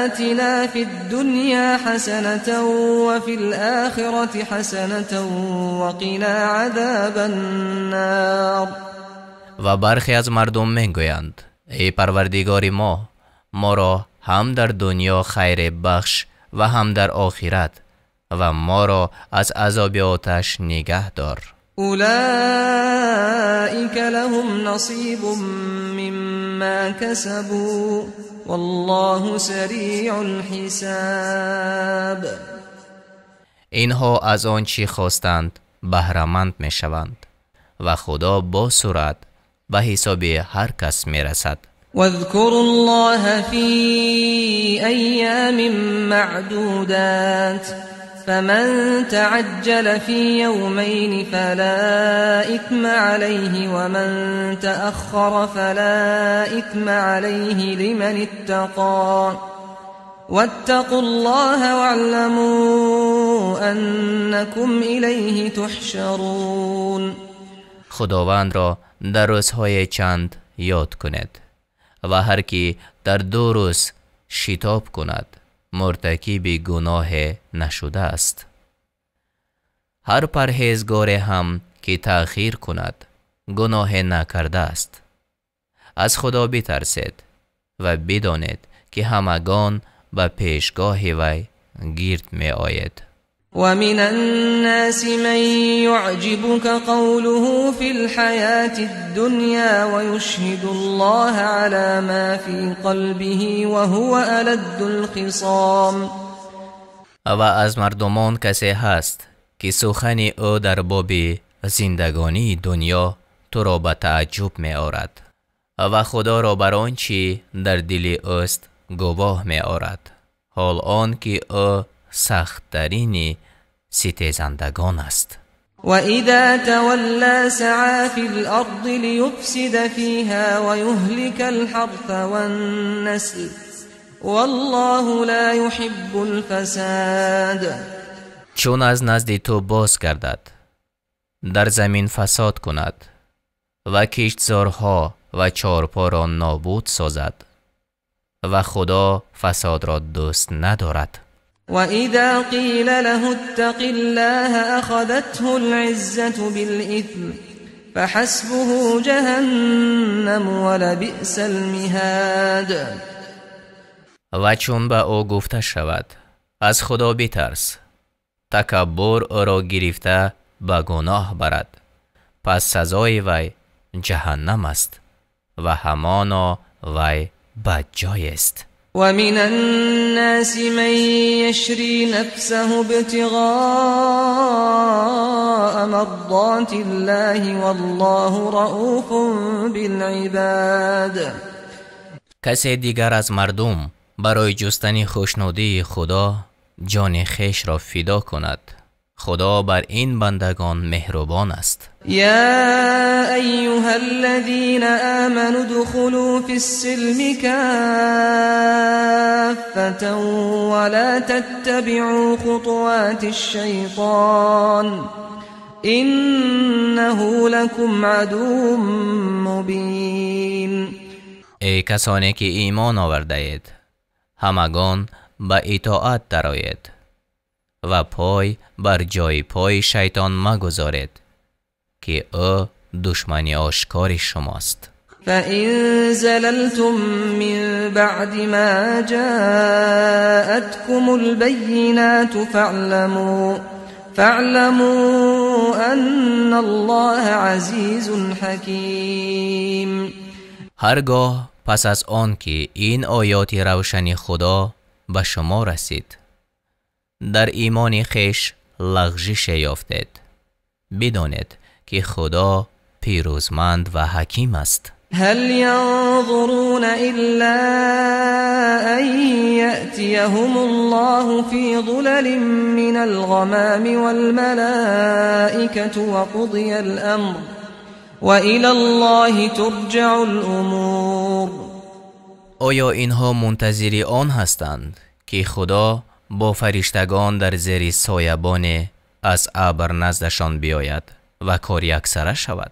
آتنا في الدنيا حسنة وفي الآخرة حسنة وقنا عذاب النار. و برخی از مردم میگویند ای پروردگار ما را هم در دنیا خیر بخش و هم در آخرت و ما را از عذاب آتش نگه دار. اولئک لهم نصیب مما ما كسبوا والله سریع الحساب. اینها از آن چی خواستند بهره‌مند می شوند و خدا با سرعت به حساب هر کس می رسد. واذكروا الله في أيام معدودات فمن تعجل في يومين فلا إثم عليه ومن تأخر فلا إثم عليه لمن اتقى واتقوا الله واعلموا أنكم إليه تحشرون. خداوند را در روزهای چند یاد کند و هر کی در 2 روز شتاب کند مرتکب گناه نشده است. هر پرهیزگار هم که تأخیر کند گناه نکرده است. از خدا بترسید و بدانید که همگان به پیشگاه وی گرد می آید. ومن الناس من يعجبك قوله في الحياة الدنيا ويشهد الله على ما في قلبه وهو ألد الخصام. و از مردمان کسی هست که سخن او در باب زندگانی دنیا تو را به تعجب می آرد و خدا را بر آنچه در دل اوست گواه می آرد، حال آن که او سخت‌ترین ستیزندگان است. و اذا تولى سعى في الارض ليفسد فيها ويهلك الحرث والنسل والله لا يحب الفساد. چون از نزد تو باز گردد در زمین فساد کند و کشتزارها و چارپا را نابود سازد و خدا فساد را دوست ندارد. وَإِذَا قِيلَ لَهُ اتَّقِ اللَّهَ أَخَذَتْهُ الْعِزَّةُ بِالْإِثْمِ فَحَسْبُهُ جَهَنَّمُ وَلَبِئْسَ الْمِهَادُ. و چون به او گفته شود از خدا بترس، تکبر او را گرفته به گناه برد، پس سزای وی جهنم است و همانا وی بدجای است. ومن الناس من يشري نفسه ابتغاء مرضات الله والله رؤوف بالعباد. کسی دیگر از مردم برای جستن خوشنودی خدا جان خیش را فدا کند. خدا بر این بندگان مهربان است. یا ایها الذین آمنوا ادخلوا فی السلم کافة ولا تتبعوا خطوات الشیطان انه لكم عدو مبین. ای کسانی که ایمان آورده اید، همگان به اطاعت درآیید و پای بر جای پای شیطان مگذارید که او دشمنی آشکار شماست. فَإِن زَلَلْتُم مِّن بَعْدِ مَا جَاءَتْكُمُ الْبَيِّنَاتُ فَاعْلَمُوا أَنَّ اللَّهَ عَزِيزٌ حَكِيمٌ. هرگاه پس از آن که این آیات روشن خدا به شما رسید در ایمان خیش لغزش یافتید، بدانید که خدا پیروزمند و حکیم است. هل ينظرون الا ان يأتيهم الله في ظلل من الغمام والملائكة وقضي الامر وإلى الله ترجع الامور. آیا اینها منتظر آن هستند که خدا با فرشتگان در زیر سایبان از ابر نزدشان بیاید و کار یکسره شود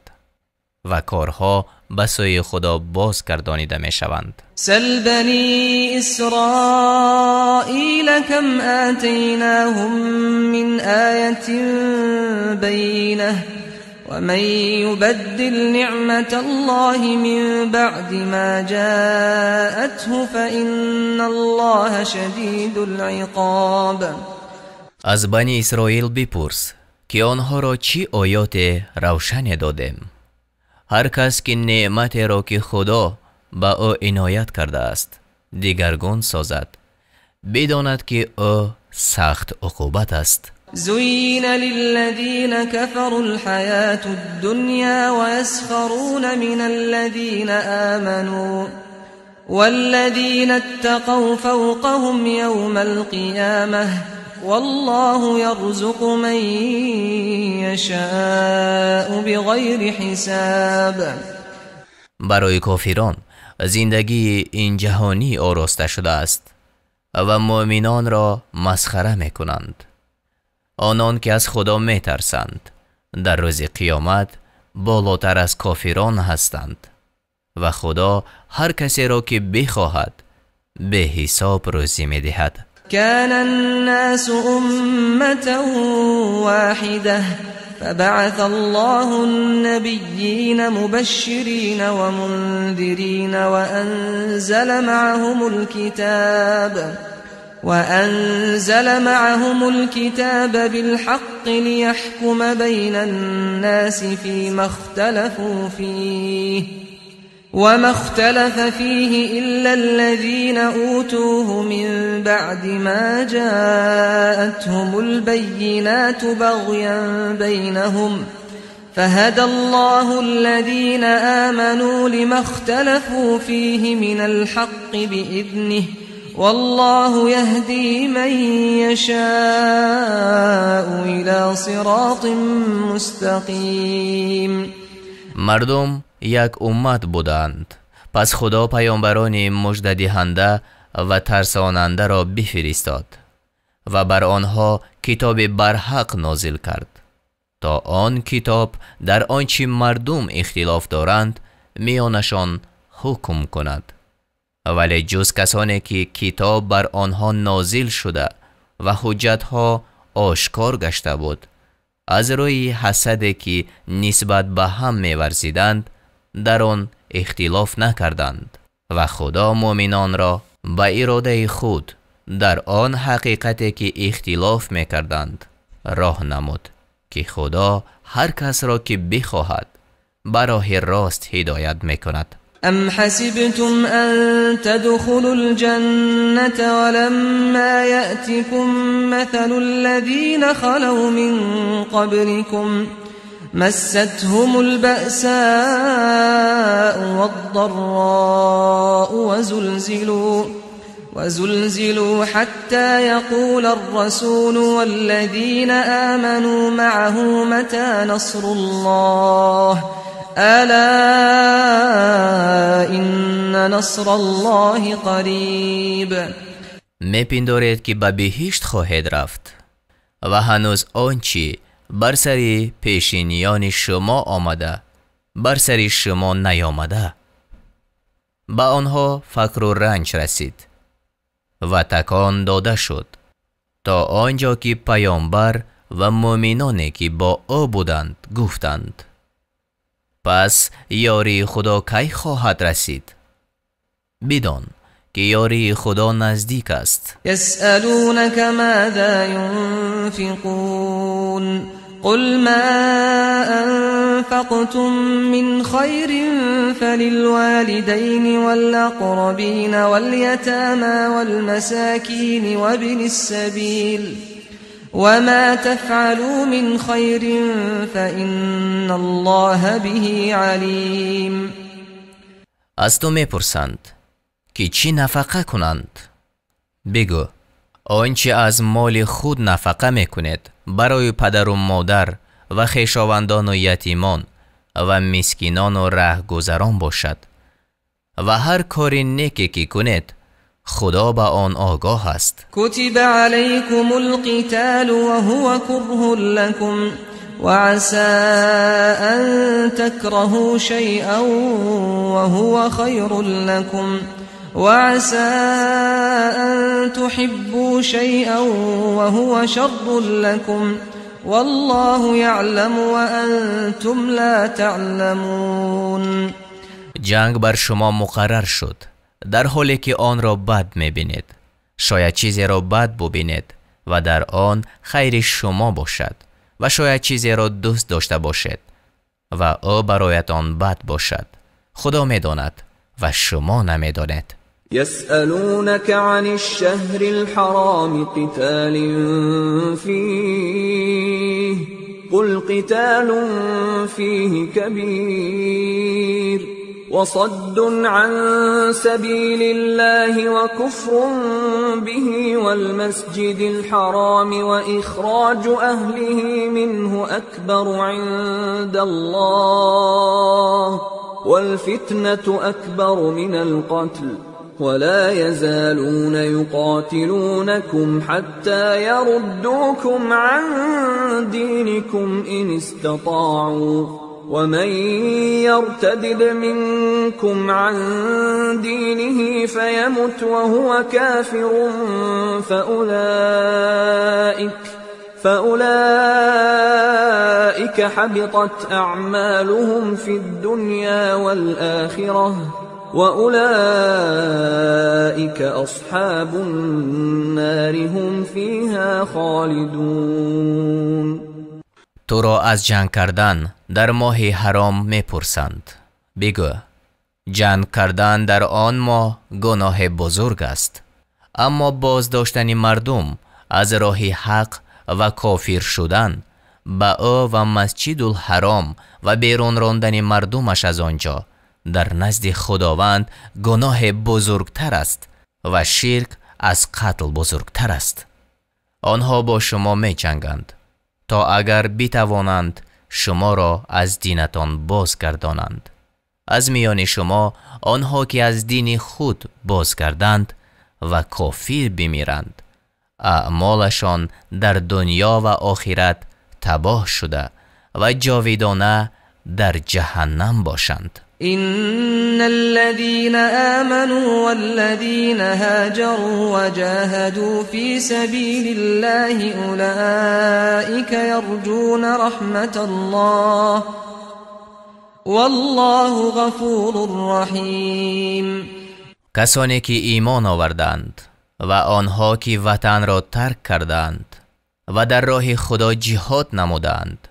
و کارها به سوی خدا باز گردانیده می شوند؟ سل بنی اسرائیل کم آتیناهم من آیت بینه ومن يبدل نعمة الله من بعد ما جاءته فإن الله شدید العقاب. از بنی اسرائیل بپرس که آنها را چی آیات روشن دادیم. هر کس که نعمت را که خدا با او عنایت کرده است دیگرگون سازد، بداند که او سخت عقوبت است. زين للذين كفروا الحياة الدنيا ويسخرون من الذين آمنوا والذين اتقوا فوقهم يوم القيامة والله يرزق من يشاء بغير حساب. برای کافران زندگی این جهانی آراسته شده است و مؤمنان را مسخره می کنند. آنان که از خدا می ترسند در روز قیامت بالاتر از کافران هستند و خدا هر کسی را که بخواهد به حساب روزی می دهد. كان الناس أمة واحدة فبعث الله النبيين مبشرين ومنذرين وأنزل معهم الكتاب بالحق ليحكم بين الناس فيما اختلفوا فيه وما اختلف فيه إلا الذين أوتوه من بعد ما جاءتهم البينات بغيا بينهم فهدى الله الذين آمنوا لما اختلفوا فيه من الحق بإذنه والله يهدي من يشاء إلى صراط مستقيم. مردم یک امت بودند، پس خدا پیامبران مژده دهنده و ترساننده را بفرستاد و بر آنها کتاب برحق نازل کرد تا آن کتاب در آنچه مردم اختلاف دارند میانشان حکم کند. ولی جز کسانی که کتاب بر آنها نازل شده و حجتها آشکار گشته بود از روی حسدی که نسبت به هم می‌ورزیدند در آن اختلاف نکردند و خدا مؤمنان را به اراده خود در آن حقیقتی که اختلاف می‌کردند راه نمود که خدا هر کس را که بخواهد به راه راست هدایت می‌کند. أم حسبتم أن تدخلوا الجنة ولما يأتكم مثل الذين خلوا من قبلكم مستهم البأساء والضراء وزلزلوا حتى يقول الرسول والذين آمنوا معه متى نصر الله ألا إن نصر الله قریب. میپندارید که به بهشت خواهید رفت و هنوز آنچه بر سر پیشینیان شما آمده بر سر شما نیامده. به آنها فقر و رنج رسید و تکان داده شد تا آنجا که پیامبر و مؤمنانی که با او بودند گفتند پس یاری خدا کی خواهد رسید؟ بدان که یاری خدا نزدیک است. یسألونک ماذا ينفقون قل ما أنفقتم من خير فللوالدين والأقربين واليتامى والمساكين وابن السبيل وما تفعلوا من خير فإن الله به عليم. از تو میپرسند که چی نفقه کنند؟ بگو آنچه از مال خود نفقه میکنید برای پدر و مادر و خویشاوندان و یتیمان و مسکینان و رهگذران باشد و هر کار نیکی که کنید خدا به آن آگاه است. کتب علیکم القتال وهو كره لكم وعسى أن تكرهوا شيئا وهو خير لكم وعسى أن تحبوا شيئا وهو شر لكم والله يعلم وأنتم لا تعلمون. جنگ بر شما مقرر شد در حالی که آن را بد می‌بینید. شاید چیزی را بد ببینید و در آن خیر شما باشد و شاید چیزی را دوست داشته باشید و او برایتان بد باشد. خدا می‌داند و شما نمی‌دانید. يسألونك عن الشهر الحرام قتال فيه قل قتال فيه كبير وصد عن سبيل الله وكفر به والمسجد الحرام وإخراج أهله منه أكبر عند الله والفتنة أكبر من القتل ولا يزالون يقاتلونكم حتى يردوكم عن دينكم إن استطاعوا ومن يرتدد منكم عن دينه فيمت وهو كافر فأولئك حبطت أعمالهم في الدنيا والآخرة وأولئك أصحاب النار هم فيها خالدون. تو را از جنگ کردن در ماه حرام میپرسند. بگو جنگ کردن در آن ماه گناه بزرگ است، اما بازداشتن مردم از راه حق و کافر شدن با او و مسجد الحرام و بیرون راندن مردمش از آنجا در نزد خداوند گناه بزرگتر است و شرک از قتل بزرگتر است. آنها با شما می جنگند تا اگر بتوانند شما را از دینتان بازگردانند. از میان شما آنها که از دین خود بازگردند و کافر بمیرند، اعمالشان در دنیا و آخرت تباه شده و جاویدانه در جهنم باشند. إن الذين آمنوا والذين هاجروا وجاهدوا في سبيل الله أولئك يرجون رحمة الله والله غفور رحیم. کسانی که ایمان آوردند و آنها که وطن را ترک کردند و در راه خدا جهاد نمودند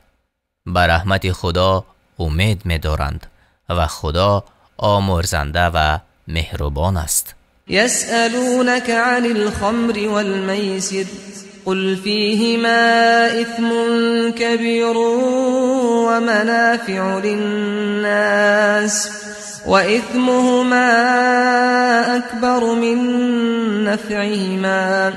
به رحمت خدا امید می دارند و خدا آمرزنده و مهربان است. يسألونك عن الخمر والميسر قل فيهما إثم كبير ومنافع للناس وإثمهما أكبر من نفعهما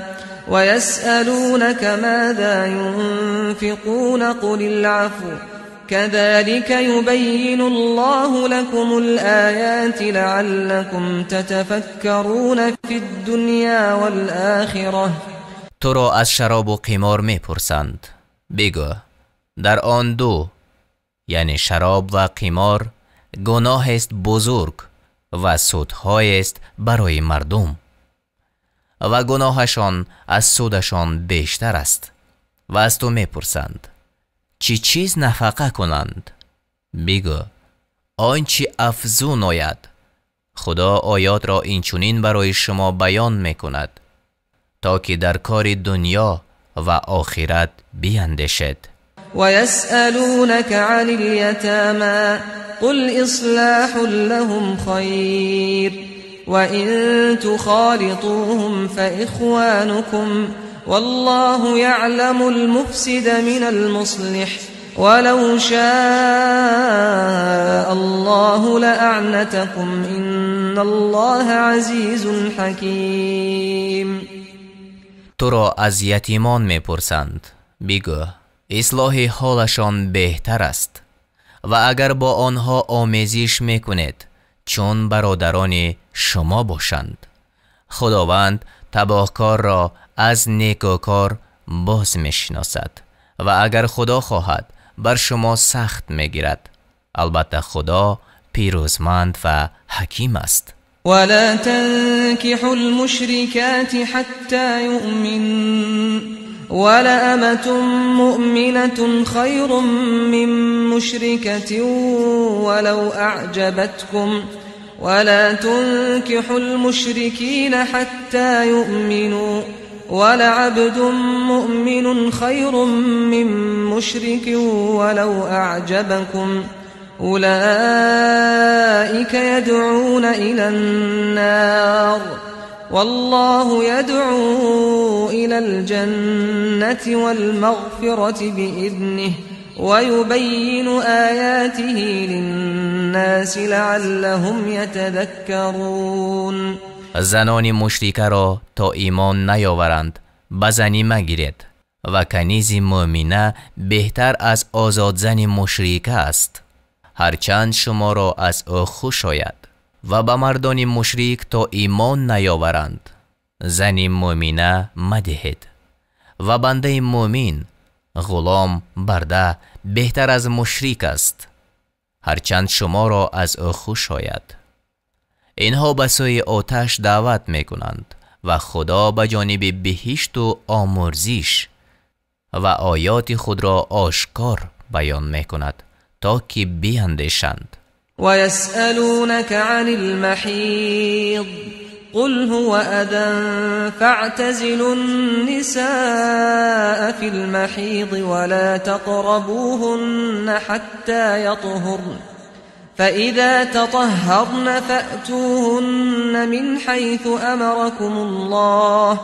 ويسألونك ماذا ينفقون قل العفو كذلك يبين الله لكم الآيات لعلكم تتفكرون في الدنيا والآخرة. تو را از شراب و قمار می پرسند. بگو در آن دو یعنی شراب و قمار گناه است بزرگ و سودهای است برای مردم و گناهشان از سودشان بیشتر است. و از تو می پرسند چی چیز نفقه کنند؟ بگو آنچه افزون آید. خدا آیات را اینچنین برای شما بیان می کند تا که در کار دنیا و آخرت بیندیشید. و یسألونک عن الیتامی قل اصلاح لهم خیر و ان تخالطوهم فاخوانكم والله يعلم المفسد من المصلح ولو شاء الله لأعنتكم إن الله عزيز حكيم. تو را از یتیمان می پرسند. بگو اصلاح حالشان بهتر است و اگر با آنها آمیزش می کنید چون برادران شما باشند. خداوند تباهکار را از نیکوکار باز میشناسد و اگر خدا خواهد بر شما سخت میگیرد. البته خدا پیروزمند و حکیم است. ولا تنكحوا المشركات حتى يؤمن ولأمة مؤمنة خير من مشركة ولو أعجبتكم ولا تنكحوا المشركين حتى يؤمنوا ولعبد مؤمن خير من مشرك ولو أعجبكم أولئك يدعون إلى النار والله يدعو إلى الجنة والمغفرة بإذنه ويبين آياته للناس لعلهم يتذكرون. زنان مشرکه را تا ایمان نیاورند به زنی مگیرید و کنیز مؤمنه بهتر از آزاد زن مشرکه است، هرچند شما را از او خوش آید. و به مردان مشرک تا ایمان نیاورند زن مؤمنه مدهید و بنده مؤمن غلام برده بهتر از مشرک است، هرچند شما را از او خوش آید. اینها به سوی آتش دعوت می کنند و خدا به جانب بهشت و آمرزش و آیات خود را آشکار بیان می کند تا که بیندیشند. و یسألونک عن المحیض قل هو اذى فاعتزلوا النساء في المحيض ولا تقربوهن حتى يطهرن فإذا تطهرن فأتوهن من حيث أمركم الله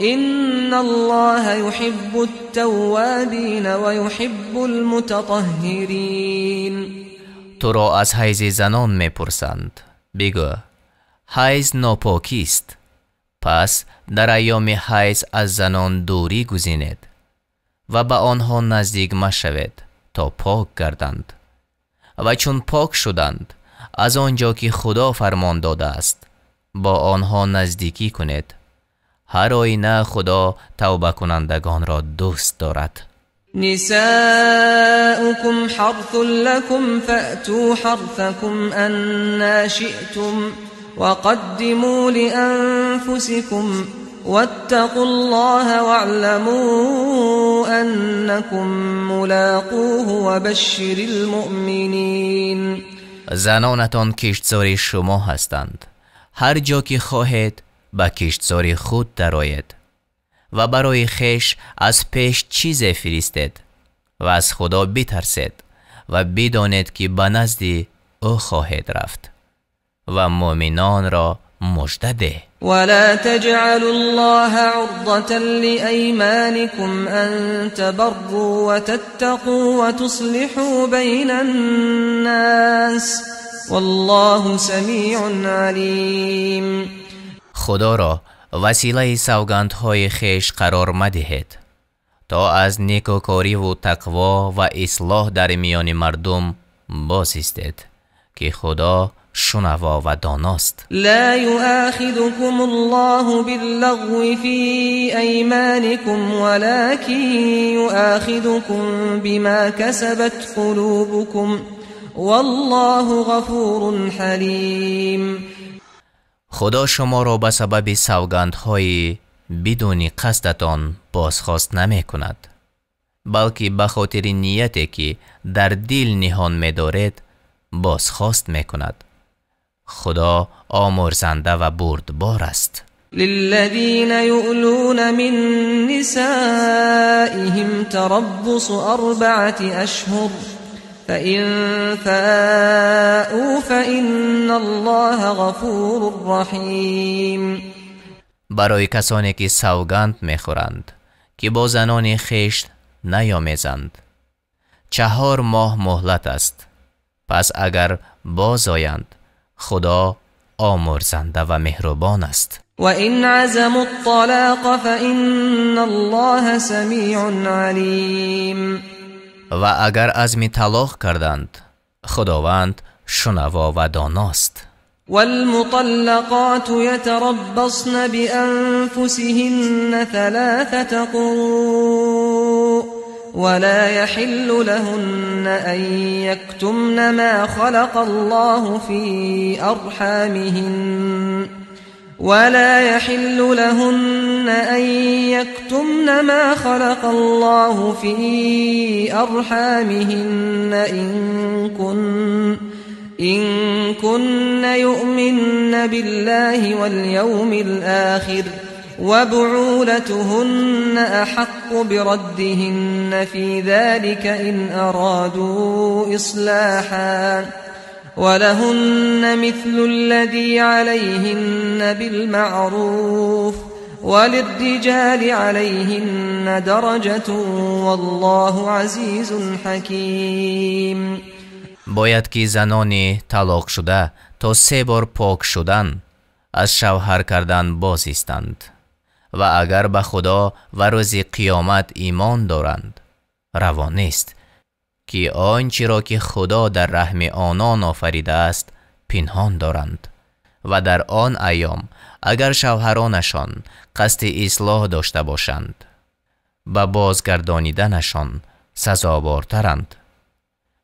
إن الله يحب التوابين ويحب المتطهرين. تو را از حیض زنان میپرسند، بگو حیض ناپاکی است، پس در ایام حیض از زنان دوری گزینید و به آنها نزدیک مشوید تا پاک گردند و چون پاک شدند از آنجا که خدا فرمان داده است با آنها نزدیکی کنید. هر آینه خدا توبه کنندگان را دوست دارد. نساؤكم حرث لكم فأتوا حرثكم أنا شئتم وقدموا لأنفسكم واتقوا الله واعلموا أنكم ملاقوه وبشر المؤمنين. زنانتان کشتزار شما هستند، هر جا که خواهید به کشتزار خود درآیید و برای خویش از پیش چیز فرستید و از خدا بترسید و بدانید که به نزد او خواهید رفت و مؤمنان را مژده ده. ولا تجعلوا الله عرضة لأيمانكم أن تبروا وتتقوا وتصلحوا بين الناس والله سمیع علیم. خدا را وسیله سوگندهای خیش قرار مدهید تا از نیکوکاری و تقوا و اصلاح در میان مردم بازایستید که خدا شنوا و داناست. لا يؤاخذكم الله باللغو في أيمانكم ولكن يؤاخذكم بما كسبت قلوبكم والله غفور حلیم. خدا شما را به سبب سوگندهای بدون قصدتان بازخواست نمی کند، بلکه به خاطر نیتی که در دل نهان می دارید بازخواست می کند. خدا آمرزنده و بردبار است. للذین یؤلون من نسائهم تربص 4 اشهر فإن فاءوا فإن الله غفور رحیم. برای کسانی که سوگند میخورند که با زنان خویش نیامیزند 4 ماه مهلت است، پس اگر باز آیند خدا آمرزنده و مهربان است. و این عزموا الطلاق فإن الله سمیع علیم. و اگر عزم طلاق کردند خداوند شنوا و داناست. والمطلقات يتربصن بأنفسهن 3 قروء ولا يحل لهن أن يكتمن ما خلق الله في أرحامهن ولا يحل لهن أن يكتمن ما خلق الله في أرحامهن إن كن يؤمن بالله واليوم الآخر وبعولتهن أحق بردهن في ذلك إن أرادوا إصلاحا ولهن مثل الذي عليهن بالمعروف وللرجال عليهن درجة والله عزيز حكيم. باید که زنان طلاق شده تا 3 بار پاک شدن از شوهر کردن باز ایستند و اگر به خدا و روز قیامت ایمان دارند روا نیست که آنچه را که خدا در رحم آنان آفریده است پنهان دارند و در آن ایام اگر شوهرانشان قصد اصلاح داشته باشند به بازگردانیدنشان سزاوارترند.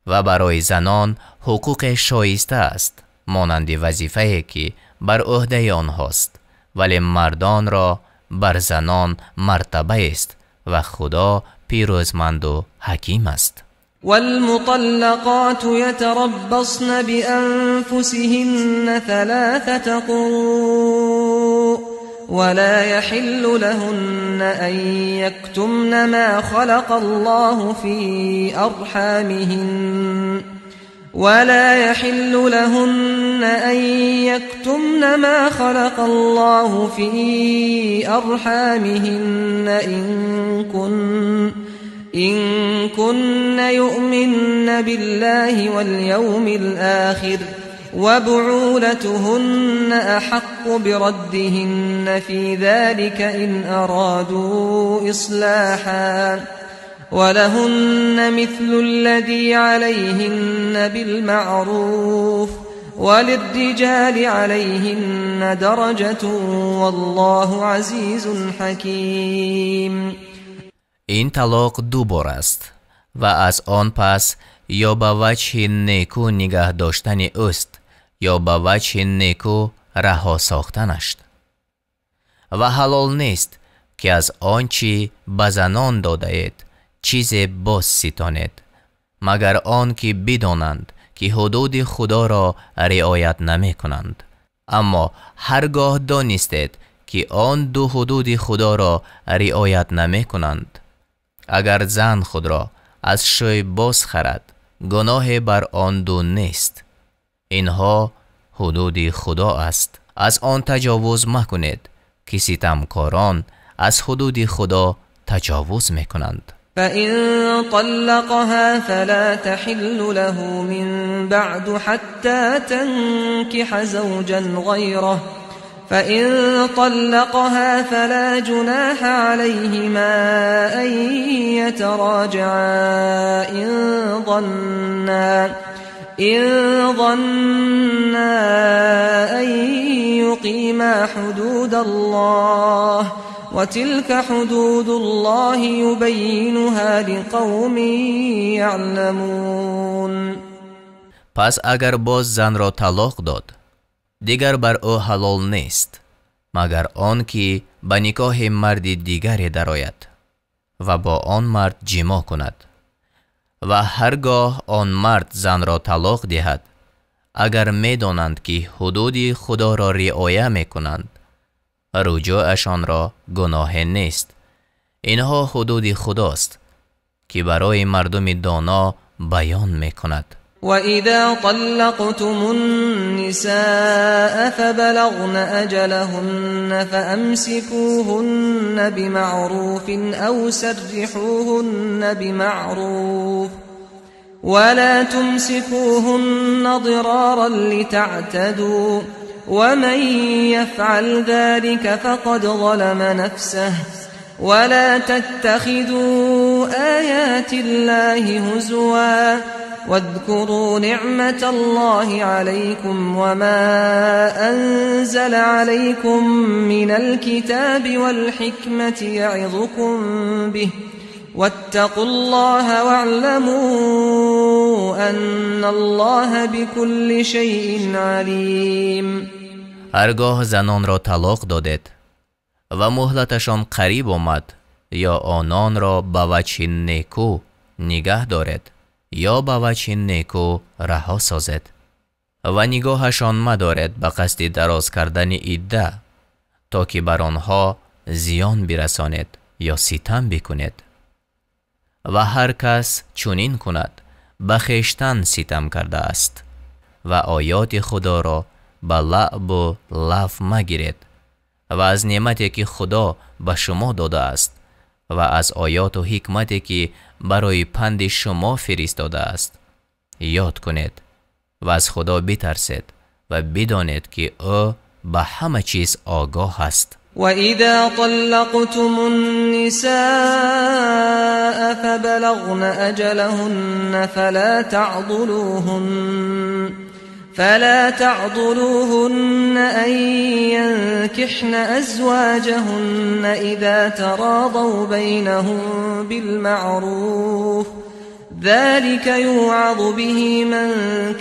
و برای زنان حقوق شایسته است مانند وظیفه‌ای که بر عهده آنهاست، ولی مردان را بر زنان مرتبه است و خدا پیروزمند و حکیم است. والمطلقات يتربصن بأنفسهن 3 قروء ولا يحل لهن أن يكتمن ما خلق الله في أرحامهن ولا يحل لهن أن يكتمن ما خلق الله في أرحامهن إن كن يؤمن بالله واليوم الآخر وبعولتهن أحق بردهن في ذلك إن أرادوا إصلاحا ولهن مثل الذي عليهن بالمعروف وللرجال عليهن درجة والله عزيز حكيم. این طلاق 2 بار است و از آن پس یا به وجه نیکو نگه داشتن اوست یا به وجه نیکو رها ساختنش و حلال نیست که از آنچه به زنان داده اید چیز باز ستانید مگر آن که بدانند که حدود خدا را رعایت نمی کنند. اما هرگاه دانستید که آن 2 حدود خدا را رعایت نمی کنند، اگر زن خود را از شوی باز خرد گناه بر آن 2 نیست. اینها حدود خدا است. از آن تجاوز مکنید که ستمکاران از حدود خدا تجاوز میکنند. فإن طلقها فلا تحل له من بعد حتى تنكح زوجا غيره فإن طلقها فلا جناح عليهما أن يتراجعا إن ظنا أن يقيما حدود الله وتلك حدود الله يبينها لقوم يعلمون. پس اگر باز زن را طلاق داد دیگر بر او حلال نیست مگر آن که به نکاح مرد دیگری درآید و با آن مرد جما کند و هرگاه آن مرد زن را طلاق دهد اگر می‌دانند که حدود خدا را رعایت می‌کنند رجوعشان را گناه نیست. اینها حدود خداست که برای مردم دانا بیان می‌کند. وَإِذَا طَلَّقْتُمُ النِّسَاءَ فَبَلَغْنَ أَجَلَهُنَّ فَأَمْسِكُوهُنَّ بِمَعْرُوفٍ أَوْ سَرِّحُوهُنَّ بِمَعْرُوفٍ وَلَا تُمْسِكُوهُنَّ ضِرَارًا لِتَعْتَدُوا وَمَنْ يَفْعَلْ ذَلِكَ فَقَدْ ظَلَمَ نَفْسَهُ وَلَا تَتَّخِذُوا آيَاتِ اللَّهِ هُزُوًا واذكروا نعمة الله عليكم وما أنزل عليكم من الكتاب والحكمة يعظكم به واتقوا الله واعلموا أن الله بكل شيء عليم. هرگاه زنان را طلاق دادید و مهلتشان قریب آمد یا آنان را به وجه نیکو نگه دارید یا به وجه نیکو رها سازد و نگاهشان مدارد به قصد دراز کردن عده تا که بر آنها زیان برسانید یا ستم بکنید. و هر کس چنین کند به خویشتن ستم کرده است و آیات خدا را به لعب و لف مگیرید و از نعمتی که خدا به شما داده است و از آیات و حکمتی که برای پند شما فرستاده است یاد کنید و از خدا بترسید و بدانید که او به همه چیز آگاه است. وَإِذَا طَلَّقْتُمُ النِّسَاءَ فَبَلَغْنَ أَجَلَهُنَّ فَلَا تَعْضُلُوهُنَّ أَن يَنكِحْنَ أَزْوَاجَهُنَّ إِذَا تَرَاضَوْا بَيْنَهُم بِالْمَعْرُوفِ ذَلِكَ يُوعَظُ بِهِ مَن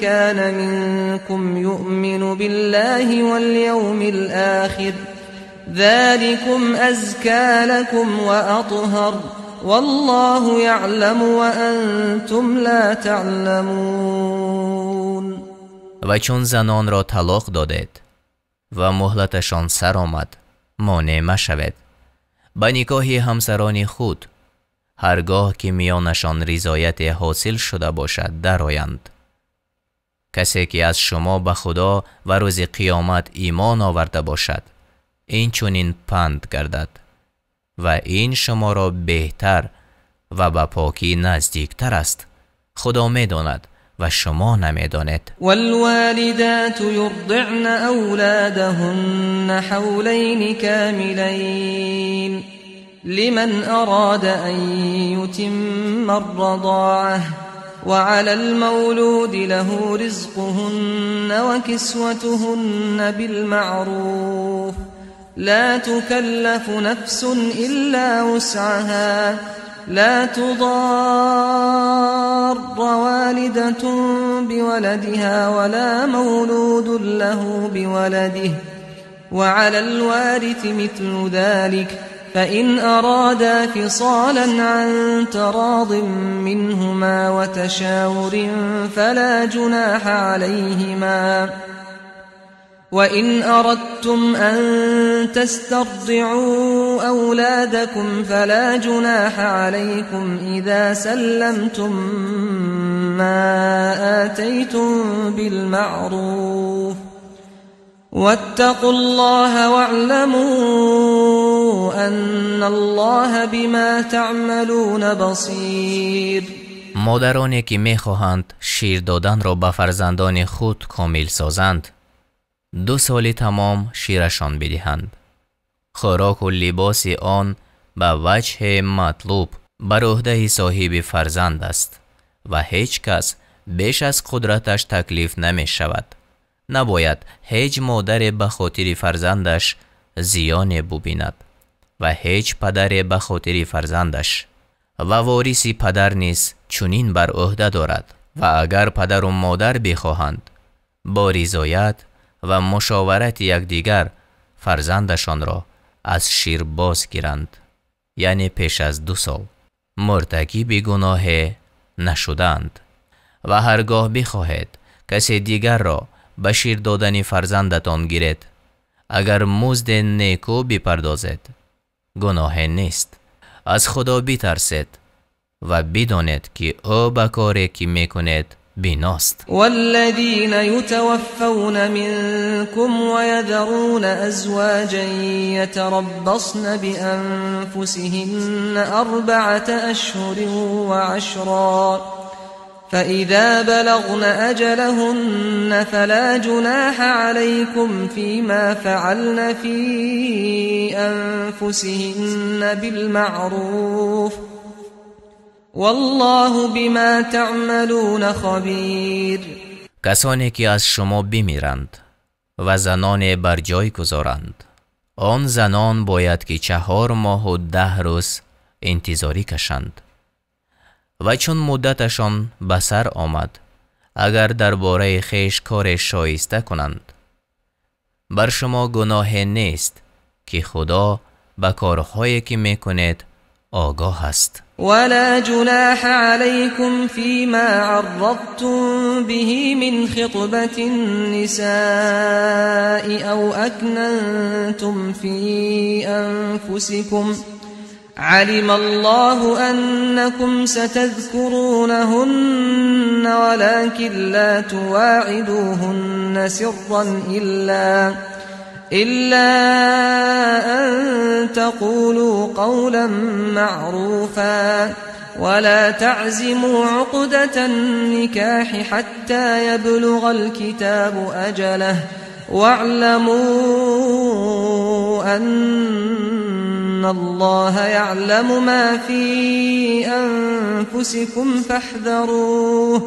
كَانَ مِنكُمْ يُؤْمِنُ بِاللَّهِ وَالْيَوْمِ الْآخِرِ ذَلِكُمْ أَزْكَى لَكُمْ وَأَطْهَرُ وَاللَّهُ يَعْلَمُ وَأَنْتُمْ لَا تَعْلَمُونَ. و چون زنان را طلاق دادید و مهلتشان سر آمد مانع مشوید به نکاح همسران خود هرگاه که میانشان رضایت حاصل شده باشد درآیند. کسی که از شما به خدا و روز قیامت ایمان آورده باشد این چنین پند گردد و این شما را بهتر و به پاکی نزدیکتر است. خدا میداند و شما نمیدانید. والوالدات يرضعن أولادهن حولين كاملين لمن أراد أن يتم الرضاعة وعلى المولود له رزقهن وكسوتهن بالمعروف لا تكلف نفس إلا وسعها لا تضار والدة بولدها ولا مولود له بولده وعلى الوارث مثل ذلك فإن أرادا فصالا عن تراض منهما وتشاور فلا جناح عليهما وإن أردتم أن تسترضعوا أولادكم فلا جناح عليكم إذا سلمتم ما آتيتم بالمعروف واتقوا الله واعلموا أن الله بما تعملون بصير. مادرانی که میخواهند شیر دادن را به فرزندان خود کامل سازند 2 سال تمام شیرشان بدهند. خوراک و لباس آن به وجه مطلوب بر عهده صاحب فرزند است و هیچ کس بیش از قدرتش تکلیف نمی شود. نباید هیچ مادر به خاطر فرزندش زیان ببیند و هیچ پدر به خاطر فرزندش و وارث پدر نیز چنین بر عهده دارد و اگر پدر و مادر بخواهند با رضایت و مشاورت یکدیگر فرزندشان را از شیر باز گیرند یعنی پیش از 2 سال مرتکب گناه نشدند و هرگاه بخواهید کسی دیگر را به شیر دادن فرزندتان گیرید اگر مزد نیکو بپردازید گناه نیست. از خدا بترسید و بدانید که او به کاری که میکنید بیناست. والذین یتوفون منکم ویذرون ازواجا یتربصن بانفسهن 4 اشهر وعشرا فإذا بلغن أجلهن فلا جناح عليكم فيما فعلن في أنفسهن بالمعروف والله بما تعملون خبیر. کسانی که از شما بمیرند و زنان بر جای گذارند آن زنان باید که 4 ماه و 10 روز انتظاری کشند و چون مدتشان به سر آمد اگر درباره خویش کار شایسته کنند بر شما گناه نیست که خدا به کارهایی که میکنید آگاه است. ولا جناح عليكم فيما عرضتم به من خطبة النساء أو أكننتم في أنفسكم علم الله أنكم ستذكرونهن ولكن لا تواعدوهن سرا إلا أن تقولوا قولا معروفا ولا تعزموا عقدة النكاح حتى يبلغ الكتاب أجله واعلموا أن الله يعلم ما في أنفسكم فاحذروه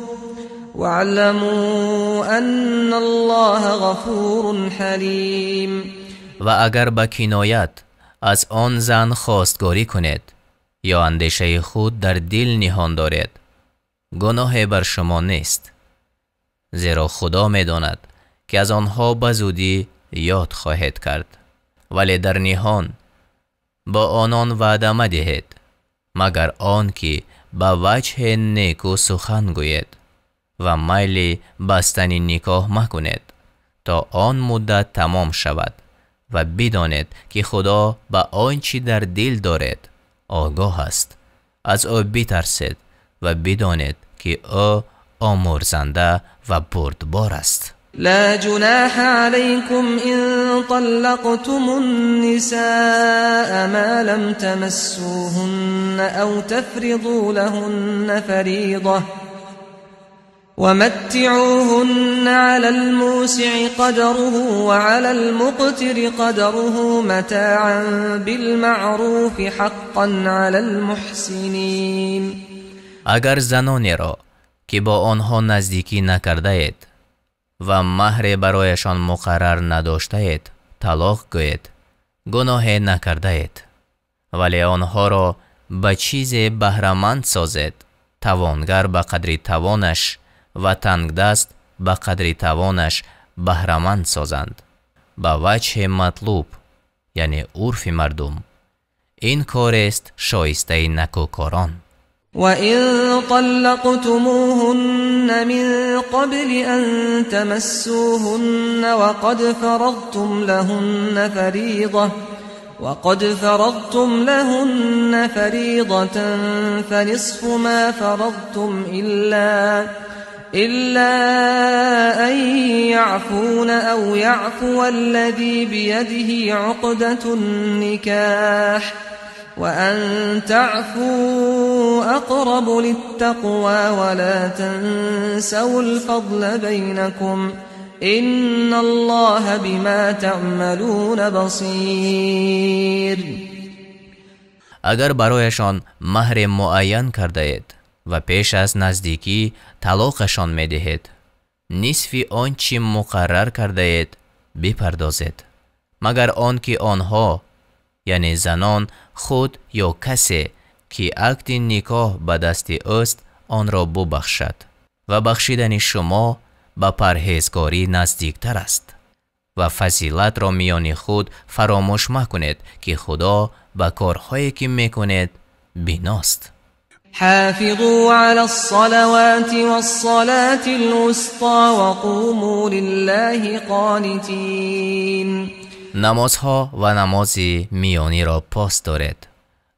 واعلموا أن الله غفور حلیم. و اگر با کنایت از آن زن خواستگاری کنید یا اندیشه خود در دل نهان دارید، گناه بر شما نیست، زیرا خدا می‌داند که از آنها به زودی یاد خواهید کرد. ولی در نهان با آنان وعده مدهید مگر آن که با وجه نیکو سخن گوید و میل بستن نکاح مکنید تا آن مدت تمام شود و بدانید که خدا با آنچه در دل دارید آگاه است. از او بترسید و بدانید که او آمرزنده و بردبار است. لا جناح عليكم إن طلقتم النساء ما لم تمسوهن أو تفرضوا لهن فريضة ومتعوهن على الموسع قدره وعلى المقتر قدره متاعا بالمعروف حقا على المحسنين. اگر زنانی را که با آنها نزدیکی نکرده اید و مهر برایشان مقرر نداشته اید طلاق گوید، گناه نکرده اید، ولی آنها را به چیز بهره‌مند سازید. توانگر به قدر توانش و تنگ دست به قدر توانش بهره‌مند سازند به وجه مطلوب، یعنی عرف مردم. این کار است شایسته نکوکاران. وَإِن طَلَّقْتُمُوهُنَّ مِن قَبْلِ أَن تَمَسُّوهُنَّ وَقَدْ فَرَضْتُمْ لَهُنَّ فَرِيضَةً فَنِصْفُ مَا فَرَضْتُمْ إِلَّا أَن يَعْفُونَ أَوْ يَعْفُوَ الَّذِي بِيَدِهِ عُقْدَةُ النِّكَاحِ وَأَن تَعْفُوا أَقْرَبُ لِلتَّقْوَى وَلَا تَنسَوُا الْفَضْلَ بَيْنَكُمْ إِنَّ اللَّهَ بِمَا تَعْمَلُونَ بَصِيرٌ. اگر برایشان مهر معین کرده اید و پیش از نزدیکی طلاقشان می دهید، نصف آنچه مقرر کرده اید بپردازید، مگر آن که آنها، یعنی زنان خود یا کسی که عقد نکاح به دست اوست آن را ببخشد و بخشیدن شما به پرهیزکاری نزدیکتر است. و فضیلت را میان خود فراموش مکنید که خدا به کارهایی که میکنید بیناست. حافظوا على الصلوات والصلاة الوسطى وقوموا لله قانتين. نمازها و نماز میانی را پاس دارید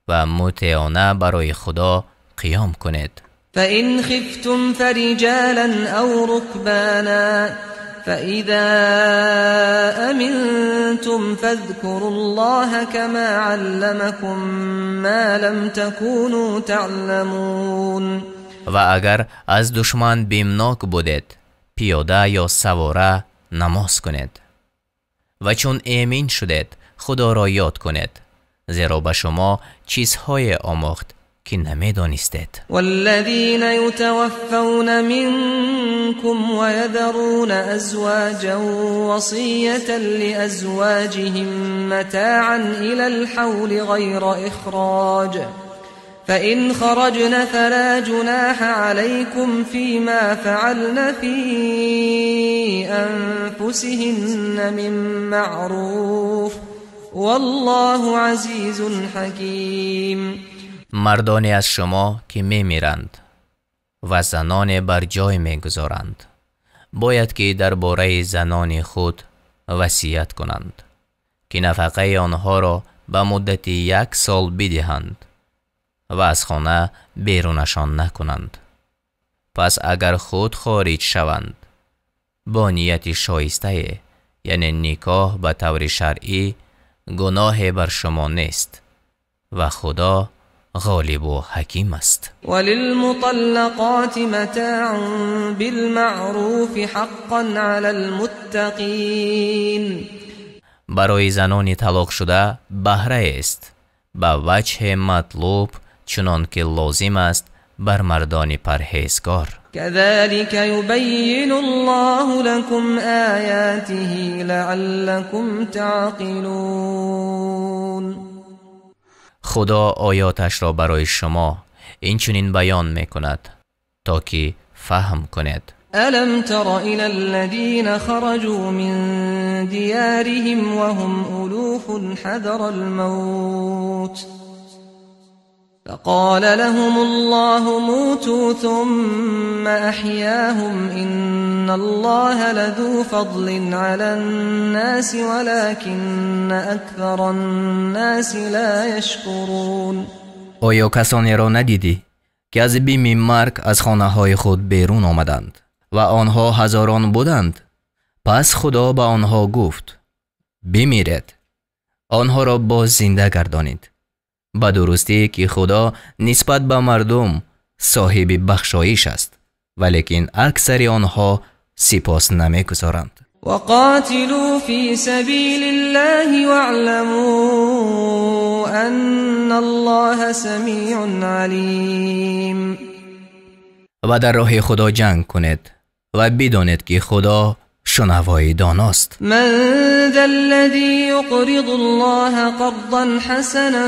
و مطیعانه برای خدا قیام کنید. فإن خفتم فرجالا أو ركبانا فإذا أمنتم فاذكروا الله كما علمكم ما لم تكونوا تعلمون. و اگر از دشمن بیمناک بودید، پیاده یا سواره نماز کنید. و چون امین شدید خدا را یاد کنید، زیرا به شما چیزهای آموخت که نمیدانستید. والذین یتوفون منکم و یذرون ازواجا وصیة لازواجهم متاعا الی الحول غیر اخراج فإن خرجن فلا جناح عليكم فيما فعلن في أنفسهن من معروف والله عزيز حكيم. مردانی از شما که می میرند و زنان بر جای می گذارند باید که درباره زنان خود وصیت کنند که نفقه آنها را به مدت 1 سال بدهند و از خانه بیرونشان نکنند. پس اگر خود خارج شوند با نیت شایسته یعنی نکاح به طور شرعی گناه بر شما نیست و خدا غالب و حکیم است. وللمطلقات متاع بالمعروف حقا علی المتقین. برای زنان طلاق شده بهره است به وجه مطلوب چنان که لازم است بر مردان پرهیزگار. كذلك يبين الله لكم آياته لعلكم تعقلون. خدا آیاتش را برای شما این چنین بیان می کند تا که فهم کنید. ألم تر إلى الذين خرجوا من ديارهم وهم ألوف حذر الموت فقال لهم الله موتوا ثم أحياهم إن الله لذو فضل على الناس ولكن أكثر الناس لا يشكرون. آیا کسانی را ندیدی که از بیم مرگ از خانه های خود بیرون آمدند و آنها هزاران بودند؟ پس خدا به آنها گفت بمیرید، آنها را باز زنده گردانید. به درستی که خدا نسبت به مردم صاحب بخشایش است ولیکن اکثر آنها سپاس نمی‌گزارند. وقاتلوا في سبيل الله واعلموا أن الله سميع عليم. و در راه خدا جنگ کنید و بدانید که خدا شنوای داناست. من ذا الذي يقرض الله قرضا حسنا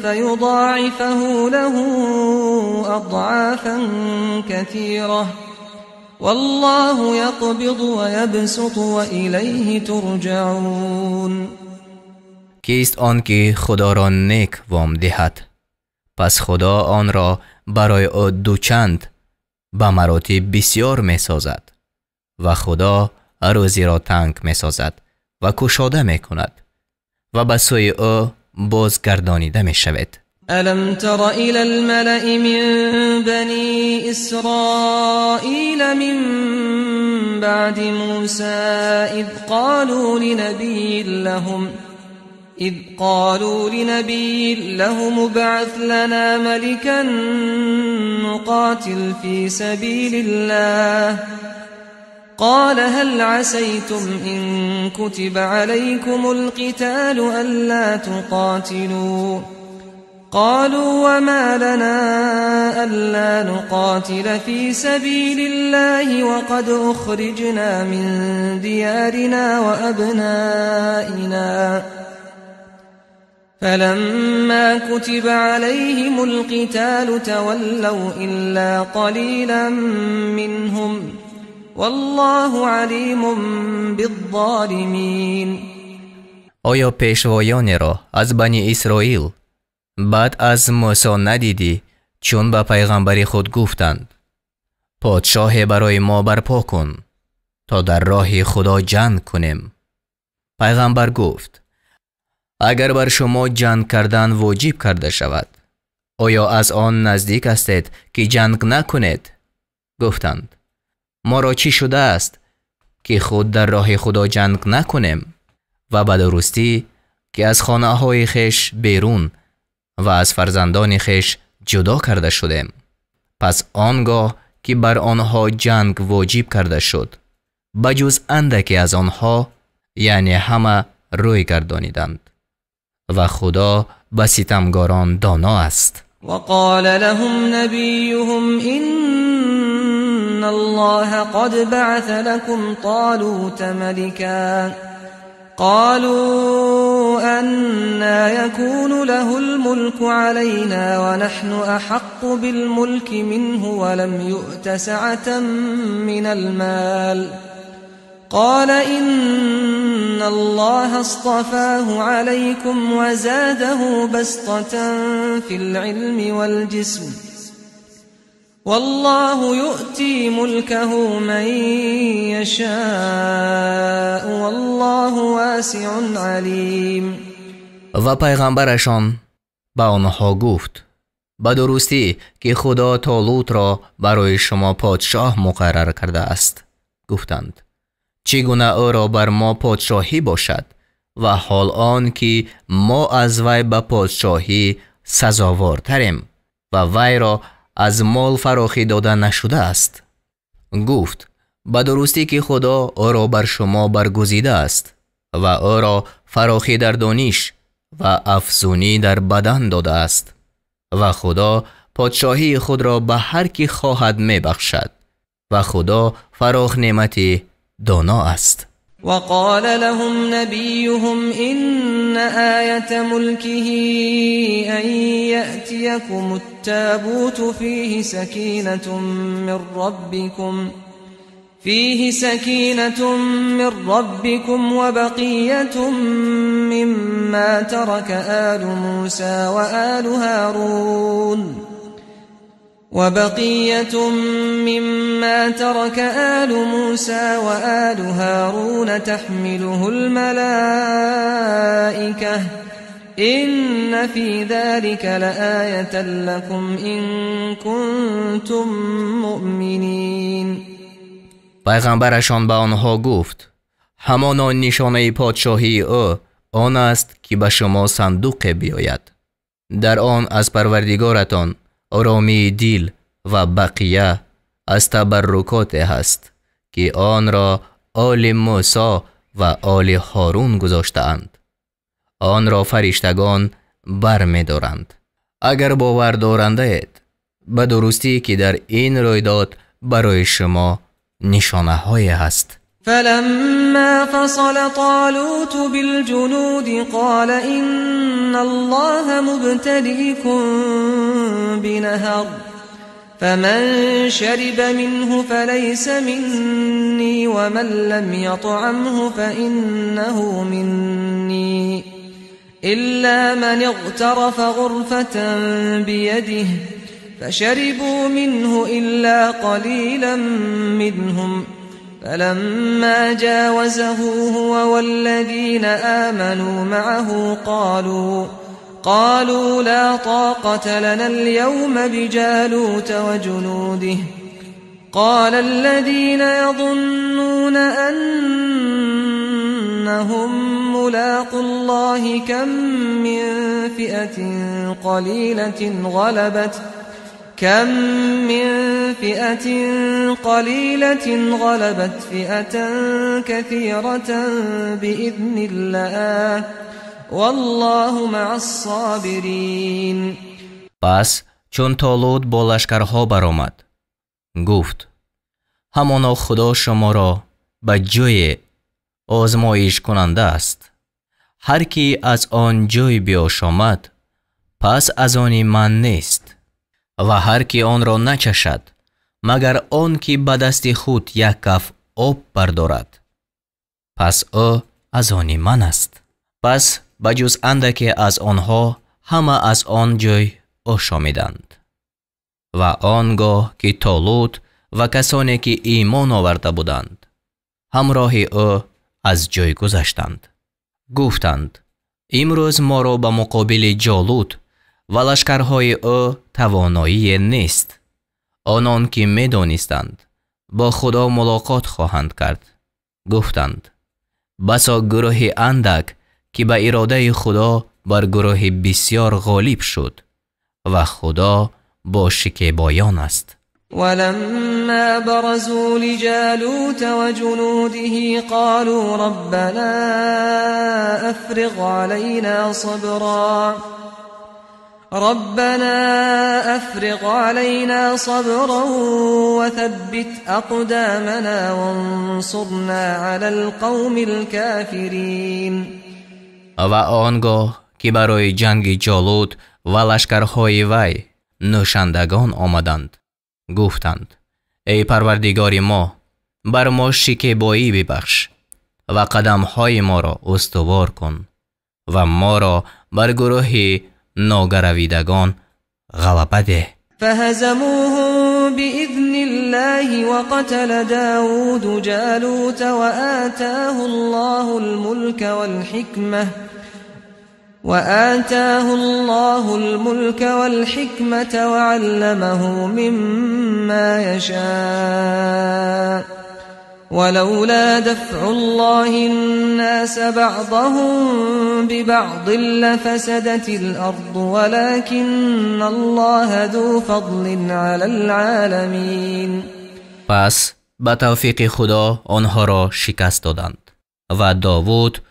فيضاعفه له أضعافا كثيرة والله يقبض ويبسط وإليه ترجعون. کیست آن که خدا را نیک وام دهد پس خدا آن را برای او دوچند به مراتب بسیار می سازد و خدا روزی را تنگ می سازد و کشاده می کند و به سوی او بازگردانیده می شود. ألم تر إلى الملأ من بني إسرائيل من بعد موسى إذ قالوا لنبي لهم ابعث لنا ملكا نقاتل في سبيل الله قال هل عسيتم إن كتب عليكم القتال ألا تقاتلوا قالوا وما لنا ألا نقاتل في سبيل الله وقد أخرجنا من ديارنا وأبنائنا فلما كتب عليهم القتال تولوا إلا قليلا منهم والله عليم بالظالمين. آیا پیشوایان را از بنی اسرائیل بعد از موسی ندیدی چون به پیغمبر خود گفتند پادشاه برای ما برپا کن تا در راه خدا جنگ کنیم؟ پیغمبر گفت اگر بر شما جنگ کردن واجب کرده شود آیا از آن نزدیک هستید که جنگ نکنید؟ گفتند ما را چی شده است که خود در راه خدا جنگ نکنیم و به درستی که از خانه های خیش بیرون و از فرزندان خیش جدا کرده شدیم. پس آنگاه که بر آنها جنگ واجب کرده شد بجز اندکی از آنها یعنی همه روی گردانیدند و خدا به ستمگاران دانا است. وقال لهم نبيهم إن الله قد بعث لكم طالوت ملكا قالوا أنا يكون له الملك علينا ونحن أحق بالملك منه ولم يؤت سعة من المال قال إن إن الله اصطفاه عليكم وزاده بسطة في العلم والجسم والله يؤتي ملكه من يشاء والله واسع عليم. و پیغمبرشان با آنها گفت به درستی که خدا طالوت را برای شما پادشاه مقرر کرده است. گفتند چگونه او را بر ما پادشاهی باشد و حال آن که ما از وی به پادشاهی سزاوارتریم و وی را از مال فراخی داده نشده است. گفت به درستی که خدا او را بر شما برگزیده است و او را فراخی در دانش و افزونی در بدن داده است و خدا پادشاهی خود را به هر کی خواهد می بخشد و خدا فراخ نعمتی دانا است. وقال لهم نبيهم إن آية ملكه أن يأتيكم التابوت فيه سكينة من ربكم وبقية مما ترك آل موسى وآل هارون تحمله الملائكة إن في ذلك لآية لكم إن كنتم مؤمنين. پیغمبرشان به آنها گفت همان نشانه پادشاهی او آن است که به شما صندوق بیاید. در آن از پروردگارتان آرامی دل و بقیه از تبرکات هست که آن را آل موسی و آل هارون گذاشته‌اند. آن را فرشتگان بر می دارند. اگر باور دارنده اید به درستی که در این رویداد برای شما نشانه های هست. فلما فصل طالوت بالجنود قال إن الله مبتليكم بنهر فمن شرب منه فليس مني ومن لم يطعمه فإنه مني إلا من اغترف غرفة بيده فشربوا منه إلا قليلا منهم فلما جاوزه هو والذين آمنوا معه قالوا لا طاقة لنا اليوم بجالوت وجنوده قال الذين يظنون أنهم ملاقو الله كم من فئة قليلة غلبت فئة كثيرة بإذن الله والله مع الصابرین. پس چون طالوت با لشکرها برآمد گفت همانا خدا شما را به جای آزمایش کننده است. هر کی از آن جای بیاشامد پس از آن من نیست و هر کی آن را نچشد مگر آن کی به دست خود یک کف آب بردارد پس او از آن من است. پس بجز اندکی از آنها همه از آن جای آشامیدند. و آنگاه که طالوت و کسانی که ایمان آورده بودند همراه او از جای گذشتند. گفتند امروز ما را به مقابل جالوت و لشکرهای او توانایی نیست. آنان که می دانستند با خدا ملاقات خواهند کرد گفتند بسا گروه اندک که به اراده خدا بر گروه بسیار غالب شد و خدا با شکیبایان است. ولما برزوا لجالوت وجنوده قالوا ربنا أفرغ علينا صبرا وثبت أقدامنا وانصرنا على القوم الكافرين. و آنگاه که برای جنگ جالوت و لشکرهای وی نوشندگان آمدند گفتند ای پروردگار ما بر ما شکیبایی ببخش و قدمهای ما را استوار کن و ما را بر گروه ناگرویدگان غلبه ده. فهزموهم بإذن الله وقتل داود جالوت وآتاه الله الملك والحكمة وعلمه مما يشاء ولولا دفع الله الناس بعضهم ببعض لفسدت الأرض ولكن الله ذو فضل على العالمين. پس به توفیق خدا آنها را شکست دادند و داوود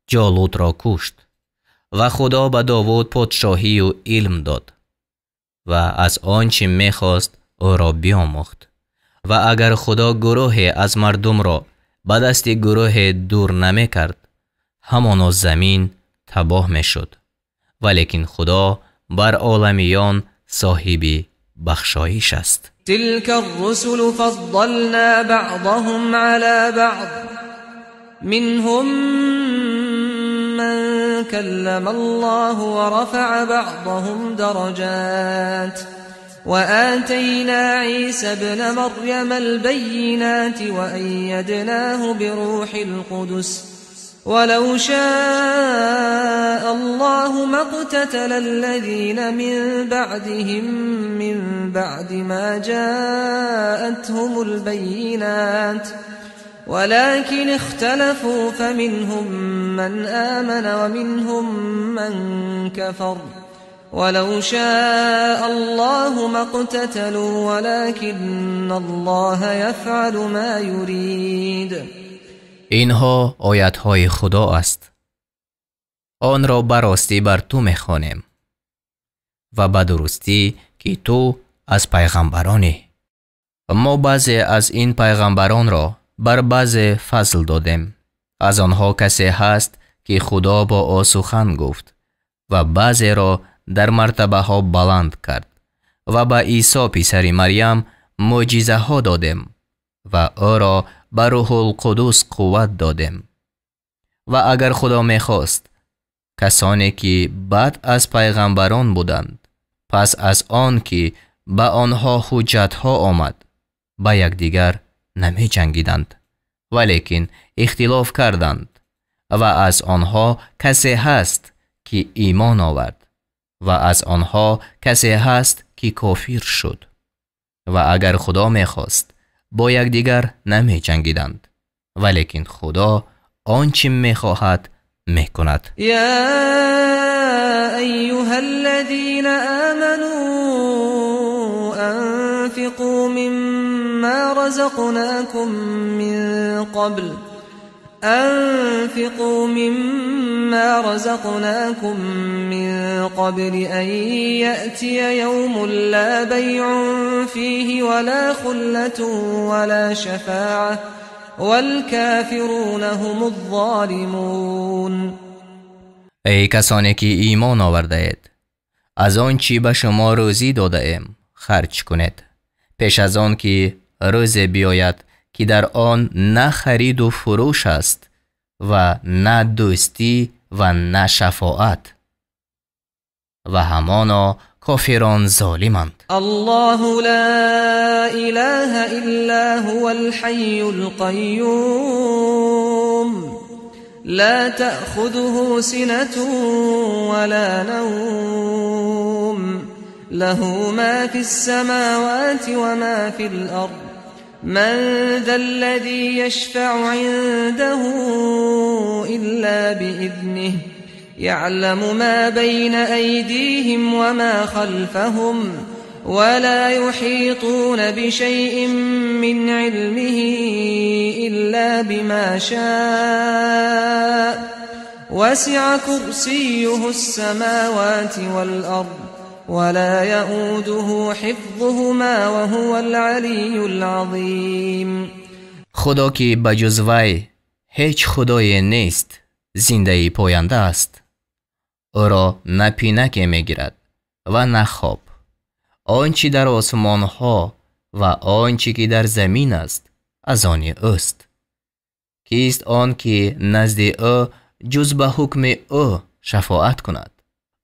جالوت را کشت و خدا به داوود پادشاهی و علم داد و از آنچه می‌خواست او را بیاموخت. و اگر خدا گروه از مردم را به دست گروه دور نمی کرد، همانا زمین تباه می شد. ولیکن خدا بر عالمیان صاحب بخشایش است. تلك الرسل فضلنا بعضهم على بعض منهم من كلم الله ورفع بعضهم درجات وآتينا عيسى ابن مريم البينات وأيدناه بروح القدس ولو شاء الله ما اقتتل الذين من بعدهم من بعد ما جاءتهم البينات ولكن اختلفوا فمنهم من آمن ومنهم من كفر ولو شاء الله ما اقتتلوا ولكن الله يفعل ما يريد. اینها آیت‌های خدا است. آن را براستی بر تو می‌خوانیم و به درستی که تو از پیغمبرانی. ما بعضی از این پیغمبران را بر بعضی فضل دادیم. از آنها کسی هست که خدا با او سخن گفت و بعضی را در مرتبه ها بلند کرد و به عیسی پسر مریم معجزه ها دادیم و او را به روح القدس قوت دادیم. و اگر خدا میخواست کسانی که بعد از پیغمبران بودند پس از آن که به آنها حجت ها آمد به یکدیگر نمی جنگیدند، ولیکن اختلاف کردند و از آنها کسی هست که ایمان آورد و از آنها کسی هست که کافر شد. و اگر خدا میخواست با یکدیگر نمی جنگیدند، ولیکن خدا آنچه میخواهد میکند. یا ایها الذین آمنوا انفقوا مما رزقناكم من قبل أن يأتي يوم لا بيع فيه ولا خلة ولا شفاعة والكافرون هم الظالمون. ای کسانی که ایمان آورده اید، از آن چی به شما روزی داده ایم خرج کنید، پیش از آن که روزی بیاید که در آن نه خرید و فروش است و نه دوستی و نه شفاعت و همانا کافران ظالمند. الله لا اله الا هو الحي القيوم لا تأخذه سنة ولا نوم له ما في السماوات وما في الأرض من ذا الذي يشفع عنده إلا بإذنه يعلم ما بين أيديهم وما خلفهم ولا يحيطون بشيء من علمه إلا بما شاء وسع كرسيه السماوات والأرض ولا يؤوده حفظهما وهو العلي العظيم. خدا که بجز وی هیچ خدای نیست، زنده پاینده است. او را نه پینک میگیرد و نه خواب. آنچه در آسمان ها و آنچه که در زمین است از آن اوست کیست آن که نزد او جز به حکم او شفاعت کند؟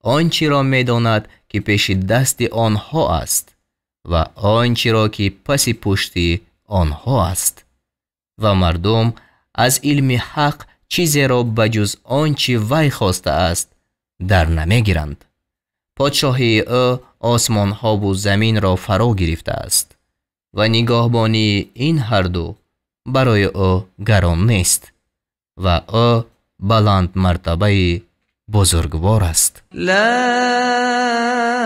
آنچه را می‌داند که پیش دست آنها است و آنچه را که پس پشت آنها است. و مردم از علم حق چیزی را بجز آنچه وی خواسته است در نمیگیرند. پادشاهی او آسمان ها و زمین را فرا گرفته است و نگهبانی این هر دو برای او گران نیست و او بلند مرتبه بزرگوار است. لا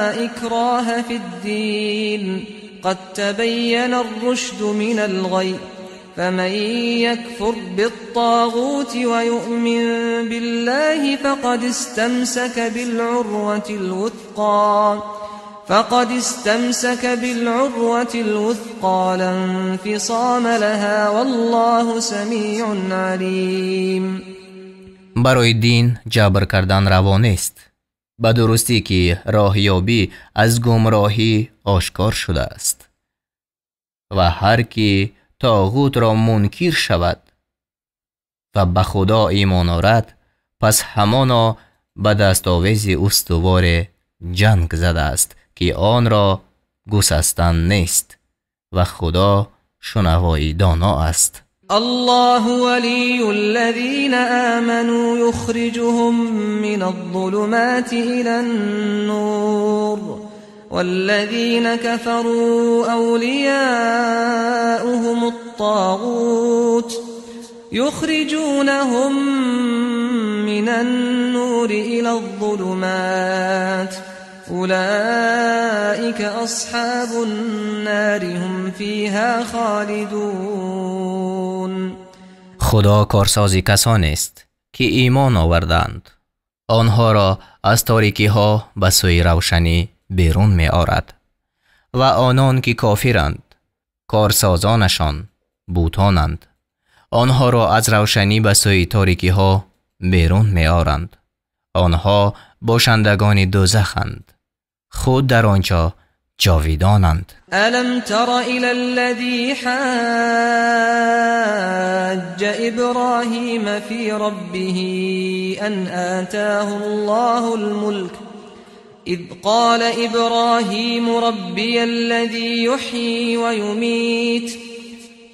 اکراه فی الدین قد تبین الرشد من الغی فمن يكفر بالطاغوت ويؤمن بالله فقد استمسك بالعروة الوثقى لا انفصام لها والله سمیع علیم. برای دین جبر کردن روا نیست، به درستی که راهیابی از گمراهی آشکار شده است و هر کی طاغوت را منکر شود و به خدا ایمان آورد پس همانا به دستاویز استوار جنگ زده است که آن را گسستن نیست و خدا شنوای دانا است. الله ولي الذين آمنوا يخرجهم من الظلمات إلى النور والذين كفروا أولياؤهم الطاغوت يخرجونهم من النور إلى الظلمات أولئك أصحاب النار هم فيها خالدون. خدا کارسازی کسانی است که ایمان آوردند، آنها را از تاریکی ها به سوی روشنی بیرون می آورد و آنان که کافرند کارسازانشان بوتانند، آنها را از روشنی به سوی تاریکی ها بیرون می آورند. آنها باشندگان دوزخند، خود در آنجا جاویدانند. الم تر الى الذي حاج ابراهیم فی ربه ان آتاه الله الملك اذ قال ابراهیم ربی الذي يحيي ويميت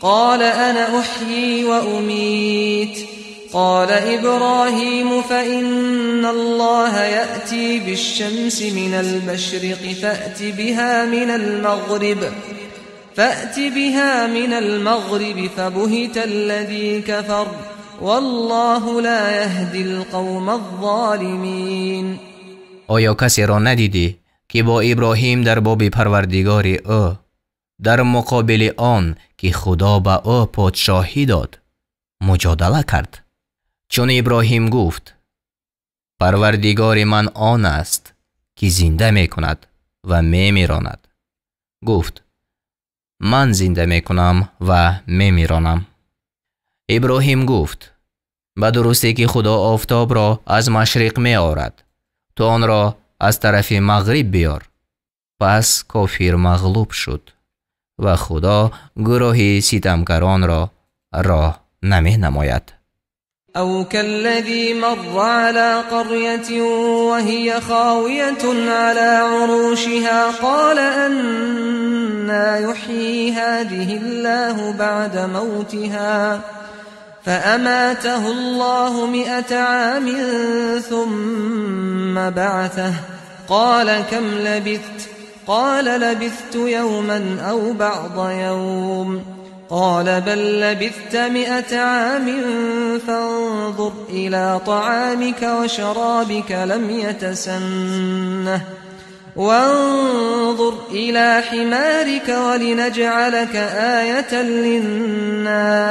قال انا احيي واميت قال إبراهيم فإن الله يأتي بالشمس من المشرق فأت بها من المغرب فبهت الذي كفر والله لا يهدي القوم الظالمين. آیا کسی را ندیدی که با ابراهیم در باب پروردگار او در مقابل آن که خدا به او پادشاهی داد مجادله کرد؟ چون ابراهیم گفت پروردگار من آن است که زنده می کند و می میراند. گفت من زنده می کنم و می میرانم. ابراهیم گفت به درستی که خدا آفتاب را از مشرق می آورد، تو آن را از طرف مغرب بیار. پس کافر مغلوب شد و خدا گروه ستمکاران را راه نمی نماید. او كالذي مر على قرية وهي خاوية على عروشها قال أنى يحيي هذه الله بعد موتها فأماته الله 100 عام ثم بعثه قال كم لبثت قال لبثت يوما أو بعض يوم قال بل لبثت 100 عام فانظر إلى طعامك وشرابك لم يتسنه وانظر إلى حمارك ولنجعلك آية للناس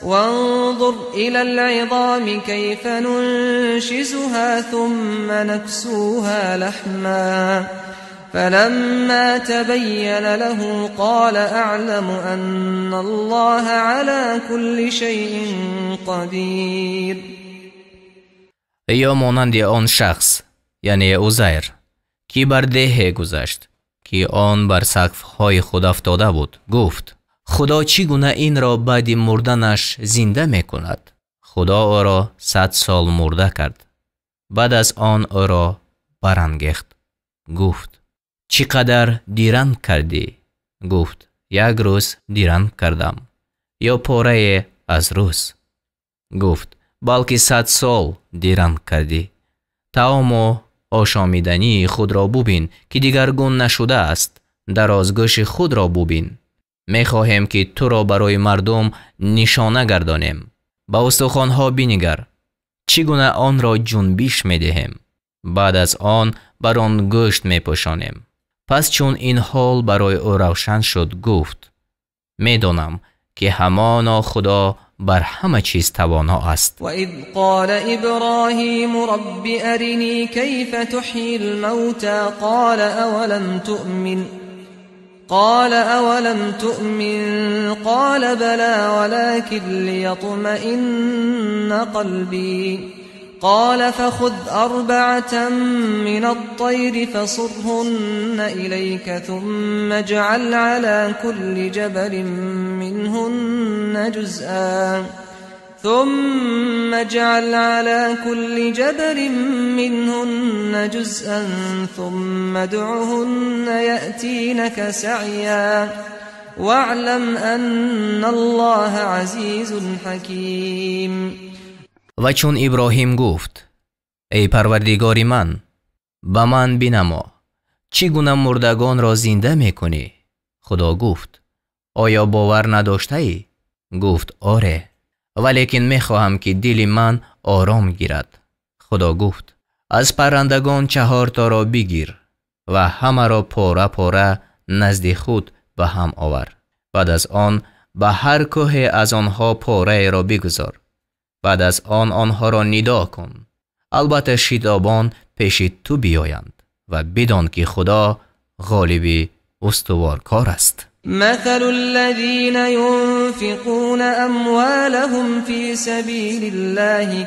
وانظر إلى العظام كيف ننشزها ثم نكسوها لحما فلما تبين له قال أعلم أن الله على كل شيء قدير. یا مانند آن شخص یعنی عزیر که بر دیه گذشت که آن بر سقف‌های خود افتاده بود گفت خدا چگونه این را بعد مردنش زنده می کند؟ خدا او را 100 سال مرده کرد. بعد از آن او را برانگیخت. گفت چقدر دیران کردی؟ گفت 1 روز دیران کردم. یا پاره از روز؟ گفت بلکه 100 سال دیران کردی. طعام و آشامیدنی خود را ببین که دیگرگون نشده است. درازگوش خود را ببین. می خواهیم که تو را برای مردم نشانه گردانیم. با استخوان‌ها بنگر چگونه آن را جنبش می دهیم. بعد از آن بر آن گوشت می پوشانیم. پس چون این حال برای او روشن شد گفت می دانم که همانا خدا بر همه چیز توانا است. و اذ قال ابراهیم رب ارنی کیف تحیی الموتى قال اولم تؤمن قال بلى ولكن ليطمئن قلبي قال فخذ 4 من الطير فصرهن إليك ثم اجعل على كل جبل منهن جزءا ثم ادعهن يأتينك سعيا واعلم أن الله عزيز حكيم. و چون ابراهیم گفت ای پروردگار من به من بنما چگونه مردگان را زنده می کنی؟ خدا گفت آیا باور نداشته ای؟ گفت آره ولیکن می خواهم که دل من آرام گیرد. خدا گفت از پرندگان 4 تا را بگیر و همه را پاره پاره نزد خود به هم آور. بعد از آن به هر کوه از آنها پاره را بگذار. بعد از آن آنها را ندا کن. البته شتابان پیش تو بیایند و بدان که خدا غالب استوارکار است. مثل الذين ينفقون أموالهم في سبيل الله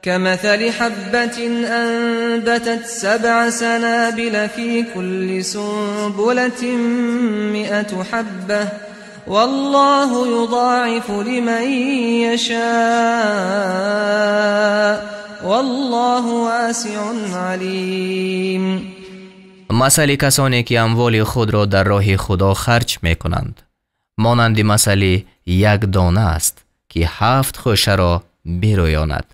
كمثل حبة أنبتت 7 سنابل في كل سنبلة 100 حبة والله يضاعف لمن يشاء والله واسع عليم. مثل کسانی که اموال خود را در راه خدا خرج می کنند مانند مثل 1 دانه است که 7 خوشه را بیرویاند.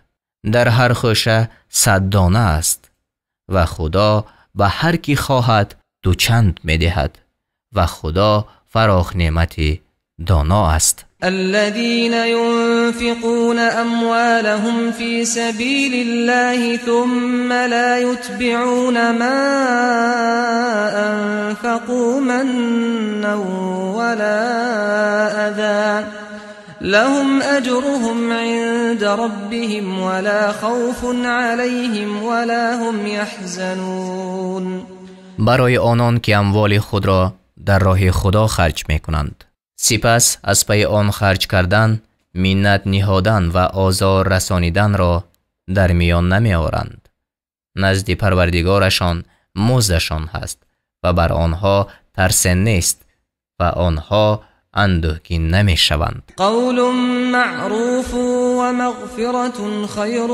در هر خوشه 100 دانه است و خدا به هر کی خواهد 2 چند می دهد و خدا فراخ نعمتی دانا است. الذين ينفقون أموالهم في سبيل الله ثم لا يتبعون ما أنفقوا منا ولا أذى لهم أجرهم عند ربهم ولا خوف عليهم ولا هم يحزنون. برای آنان که اموال خود را در راه خدا خرج می کنند سپس از پی آن خرج کردن منت نهادن و آزار رسانیدن را در میان نمی آورند. نزد پروردگارشان مزدشان هست و بر آنها ترس نیست و آنها اندوهگین نمی شوند. قول معروف و مغفرة خیر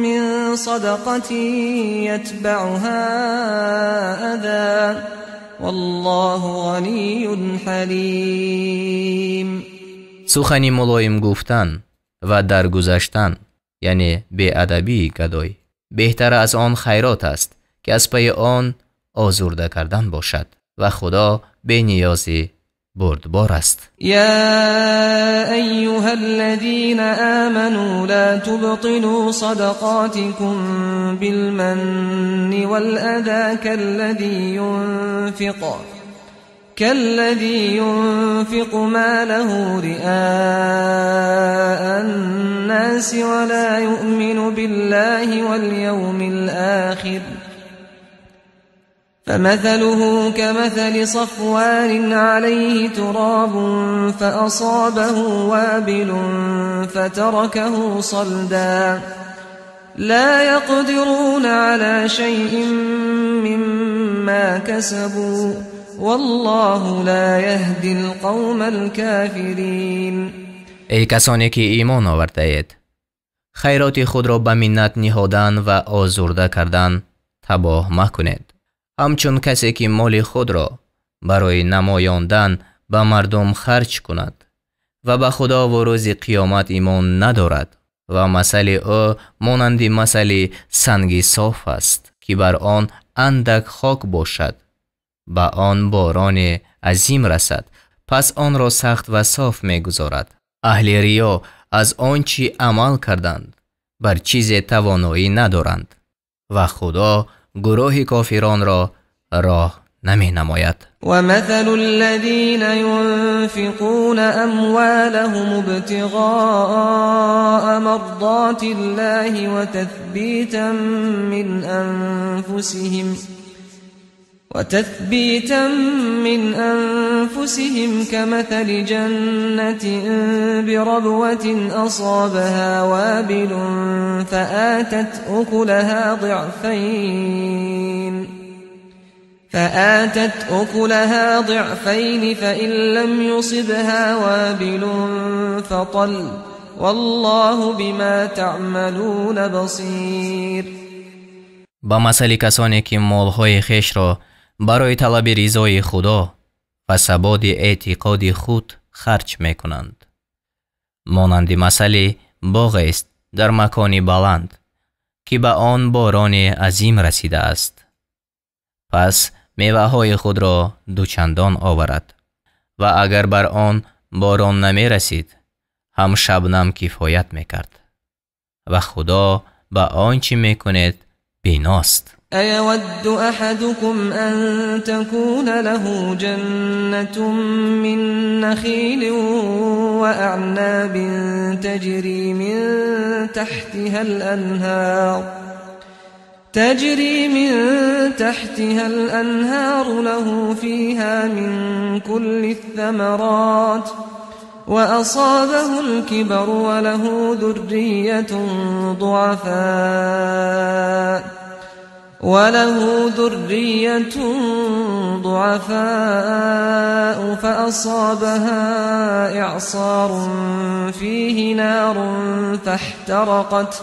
من صدقة یتبعها اذى والله غنی حلیم. سخنی ملایم گفتن و درگذشتن یعنی بی‌ادبی گدای بهتر از آن خیرات است که از پی آن آزرده کردن باشد و خدا بی نیازی بردبار است. یا ایها الذین آمنوا لا تبطلوا صدقاتكم بالمن والأذى كالذي ينفق ماله رئاء الناس ولا يؤمن بالله واليوم الآخر فمثله كمثل صفوان عليه تراب فأصابه وابل فتركه صلدا لا يقدرون على شيء مما كسبوا والله لا يهدي القوم الكافرين. ای کسانی که ایمان آورده اید، خیرات خود را به منت نهادن و آزرده کردن تباه مکنید. همچون کسی که مال خود را برای نمایاندن به مردم خرج کند و به خدا و روز قیامت ایمان ندارد و مثل او مانند مثل سنگ صاف است که بر آن اندک خاک باشد، به آن باران عظیم رسد، پس آن را سخت و صاف می گذارد. اهل ریا از آنچه عمل کردند بر چیز توانایی ندارند و خدا گروه کافران را راه نمی نماید. و مثل الذین ينفقون اموالهم ابتغاء مرضات الله وتثبيتا من أنفسهم كمثل جنة بربوة أصابها وابل فآتت أكلها ضعفين فإن لم يصبها وابل فطل والله بما تعملون بصير. با مثل کسانی که مالهای خیش را برای طلب رضای خدا و ثبات اعتقاد خود خرج می کنند، مانند مثل باغ است در مکانی بلند که به آن باران عظیم رسیده است، پس میوه های خود را دوچندان آورد و اگر بر آن باران نمی رسید هم شبنم کفایت می کرد و خدا به آنچه می کند بیناست. أيود أحدكم أن تكون له جنة من نخيل وأعناب تجري من تحتها الأنهار له فيها من كل الثمرات وأصابه الكبر وله ذرية ضعفاء فأصابها إعصار فيه نار فاحترقت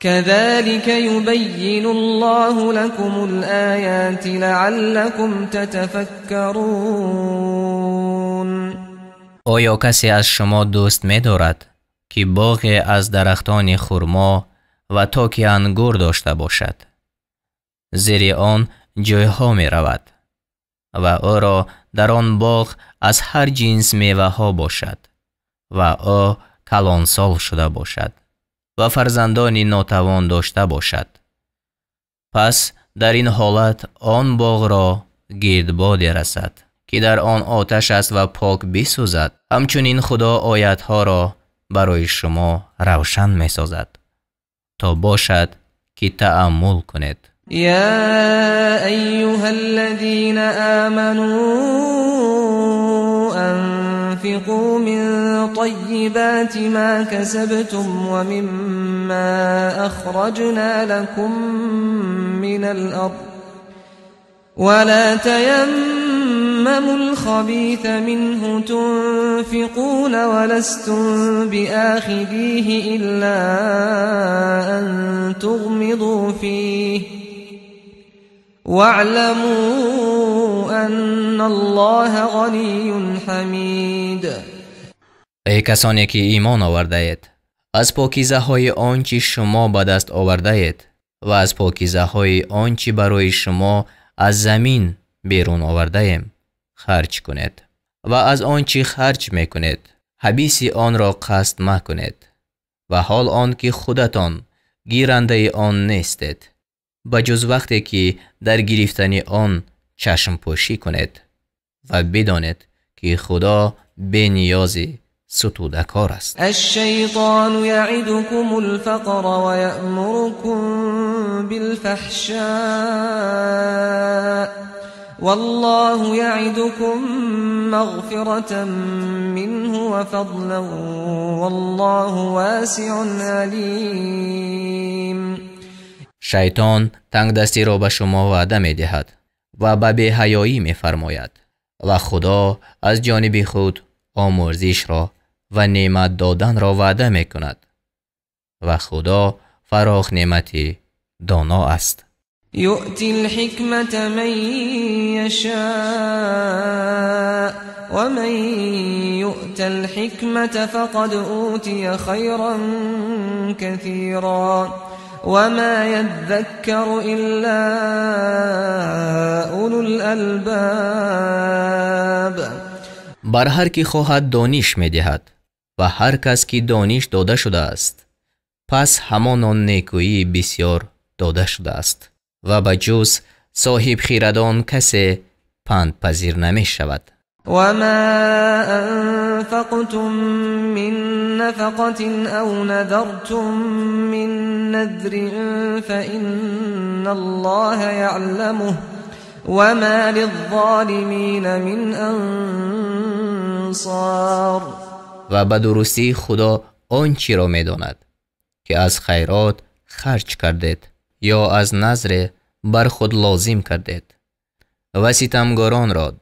كذلك يبين الله لكم الآيات لعلكم تتفكرون. آیا کسی از شما دوست می دارد که باغ از درختان خرما و تاک انگور داشته باشد؟ زیر آن جایها می رود و او را در آن باغ از هر جنس میوه ها باشد و او کلانسال شده باشد و فرزندانی ناتوان داشته باشد. پس در این حالت آن باغ را گردباد رسد که در آن آتش است و پاک بسوزد. همچنین خدا آیتها را برای شما روشن می سازد تا باشد که تأمل کنید. یا ایها الذین آمنوا انفقوا من طیبات ما کسبتم ومما اخرجنا لكم من الارض ولا تيمموا الخبيث منه تنفقون ولستم بآخذيه إلا أن تغمضوا فيه واعلموا أن الله غني حمید. ای کسانی که ایمان آورده اید، از پاکیزه های آنچه شما به دست آورده اید و از پاکیزه های آنچه برای شما از زمین بیرون آورده ایم خرج کنید و از آنچه خرج میکنید حبیس آن را قصد مکنید و حال آن که خودتان گیرنده آن نیستید، بجز وقتی که در گرفتن آن چشم پوشی کنید و بدانید که خدا بی نیازی ستوده کار است. الشیطان یعدکم الفقر و یأمرکم بالفحشاء والله یعدکم مغفرة منه وفضلا والله واسع علیم. شیطان تنگ دستی را به شما وعده می دهد و به بی‌حیایی می‌فرماید و خدا از جانب خود آمرزش را و نعمت دادن را وعده می‌کند و خدا فراخ نعمتی دانا است. یؤتی الحکمة من یشاء و من یؤت الحکمة فقد اوتی خیرا کثیرا و ما یذکر الا اولو الالباب. بر هر کی خواهد دانش می‌دهد و هر کس که دانش داده شده است پس همان نیکویی بسیار داده شده است و به جز صاحب خیردان کسی پند پذیر نمی شود. و ما انفقتم من نفقة او نذرتم من نذر فإن الله يعلمه و ما للظالمین من انصار. و به درستی خدا آنچه را می داند که از خیرات خرج کردید یا از نذر بر خود لازم کردید و ستمگاران را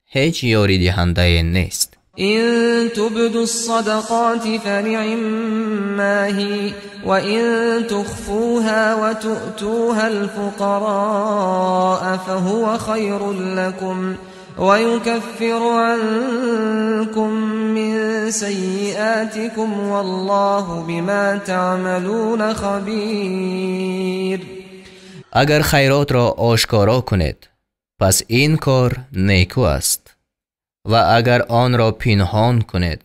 هیچ یاری دهنده نیست. إن تبدوا الصدقات فنعما هي وإن تخفوها وتؤتوها الفقراء فهو خير لكم ويكفر عنكم من سيئاتكم والله بما تعملون خبير. اگر خیرات را آشکارا کنید پس این کار نیکو است و اگر آن را پنهان کنید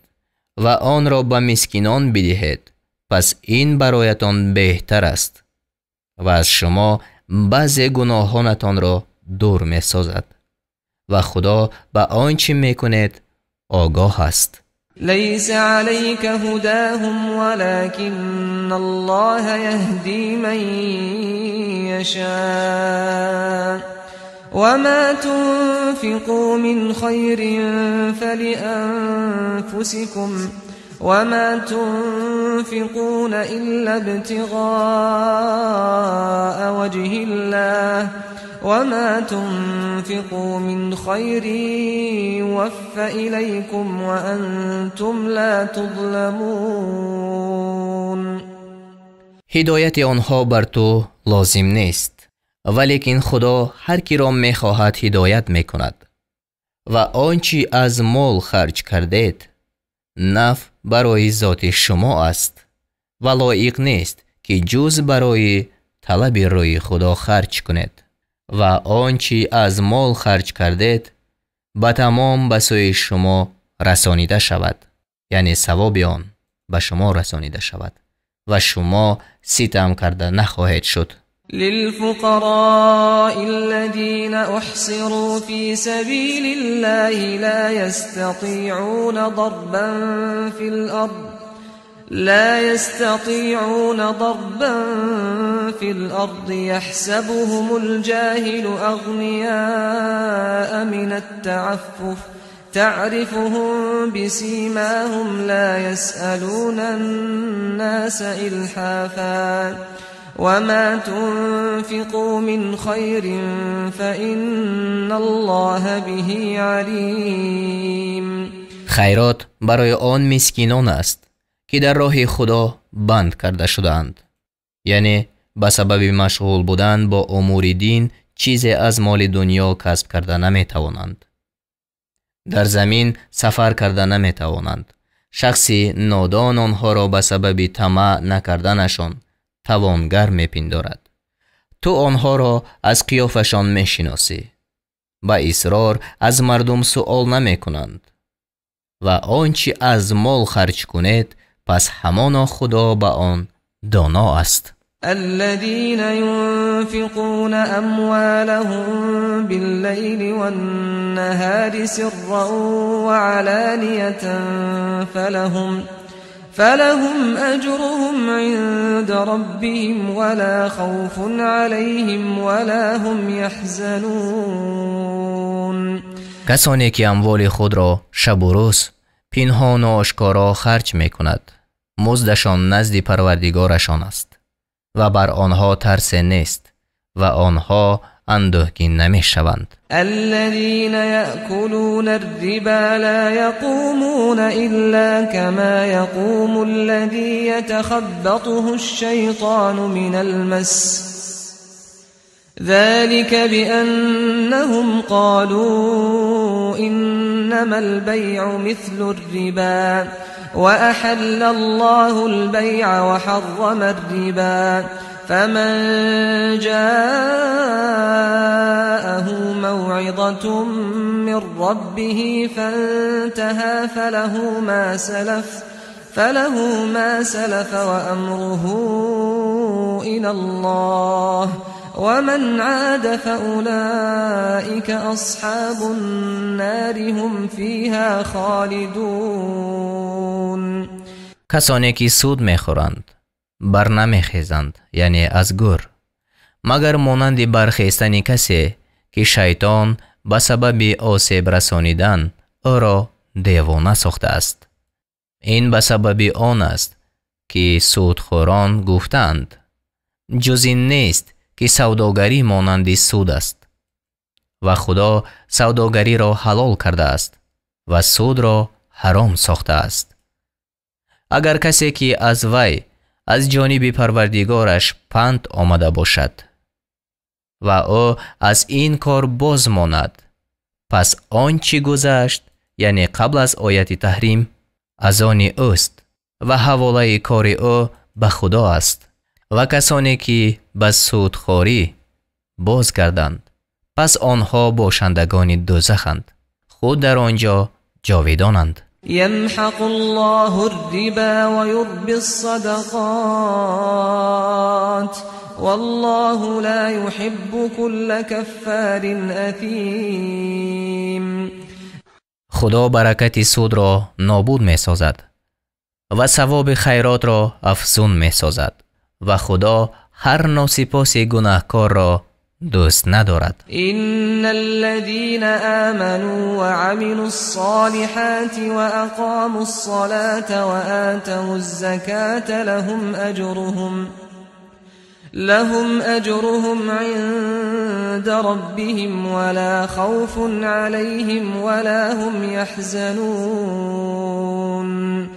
و آن را به مسکینان بدهید پس این برایتان بهتر است و از شما بعضی گناهانتان را دور می سازد و خدا به آنچه می کنید آگاه است. ليس عليك هداهم ولكن الله يهدي من يشاء وما تنفقوا من خير فلأنفسكم وما تنفقون إلا ابتغاء وجه الله وما تنفقوا من خير يوفى إليكم وأنتم لا تظلمون. هدایت آنها بر تو لازم نیست ولیکن خدا هر کی را می خواهد هدایت می کند و آنچه از مال خرج کردید نفع برای ذات شما است و لایق نیست که جز برای طلب روی خدا خرج کنید و آنچه از مال خرج کردید به تمام به سوی شما رسانیده شود، یعنی ثواب آن به شما رسانیده شود و شما ستم کرده نخواهید شد. للفقراء الذين احصروا في سبيل الله لا يستطيعون ضربا في الأرض يحسبهم الجاهل أغنياء من التعفف تعرفهم بسيماهم لا يسألون الناس إلحافا وما تنفقوا من خير فإن الله به عليم. خیرات برای آن مسکینان است که در راه خدا بند کرده شدند، یعنی به سبب مشغول بودن با امور دین چیزی از مال دنیا کسب کرده نمی توانند. در زمین سفر کرده نمی توانند. شخصی نادان آنها را به سبب طمع نکردنشان توانگر می پندارد. تو آنها را از قیافشان می شناسی. با اصرار از مردم سؤال نمی کنند و آنچه از مال خرج کنید پس همانا خدا به آن دانا است. الذين ينفقون أموالهم بالليل والنهار سرا وعلانية فلهم أجرهم عند ربهم ولا خوف عليهم ولا هم يحزنون. کسانی که اموال خود را شب و روز پنهان و آشکارا خرج می کند مزدشان نزد پروردگارشان است و بر آنها ترس نیست و آنها اندوهگین نمی شوند. الذين يأكلون الربا لا يقومون إلا كما يقوم الذي يتخبطه الشيطان من المس ذلك بأنهم قالوا إنما البيع مثل الربا وأحل الله البيع وحرم الربا فمن جاءه موعظة من ربه فانتهى فله ما سلف وأمره إلى الله ومن عاد فأولئك أصحاب النار هم فيها خالدون. کسانی که سود میخورند بر نمیخیزند، یعنی از گور، مگر مانند برخیستن کسی که شیطان به سبب آسیب رسانیدن او را دیوانه ساخته است. این به سبب آن است که سودخوران گفتند جز این نیست که سوداگری مانند سود است و خدا سوداگری را حلال کرده است و سود را حرام ساخته است. اگر کسی که از وی از جانب پروردگارش پند آمده باشد و او از این کار باز ماند، پس آنچه گذشت، یعنی قبل از آیت تحریم، از آن اوست و حواله کار او به خدا است. و کسانی که به سودخوری باز کردند، پس آنها باشندگان دوزخند، خود در آنجا جاویدانند. يمحق الله الربا ويربي الصدقات والله لا يحب كل كفار اثیم. خدا برکت سود را نابود می سازد و ثواب خیرات را افزون می سازد و خدا هر ناسپاس گناهکار را دوست ندارد. ان الذين آمنوا وعملوا الصالحات واقاموا الصلاة وآتوا الزكاة لهم اجرهم عند ربهم ولا خوف عليهم ولا هم يحزنون.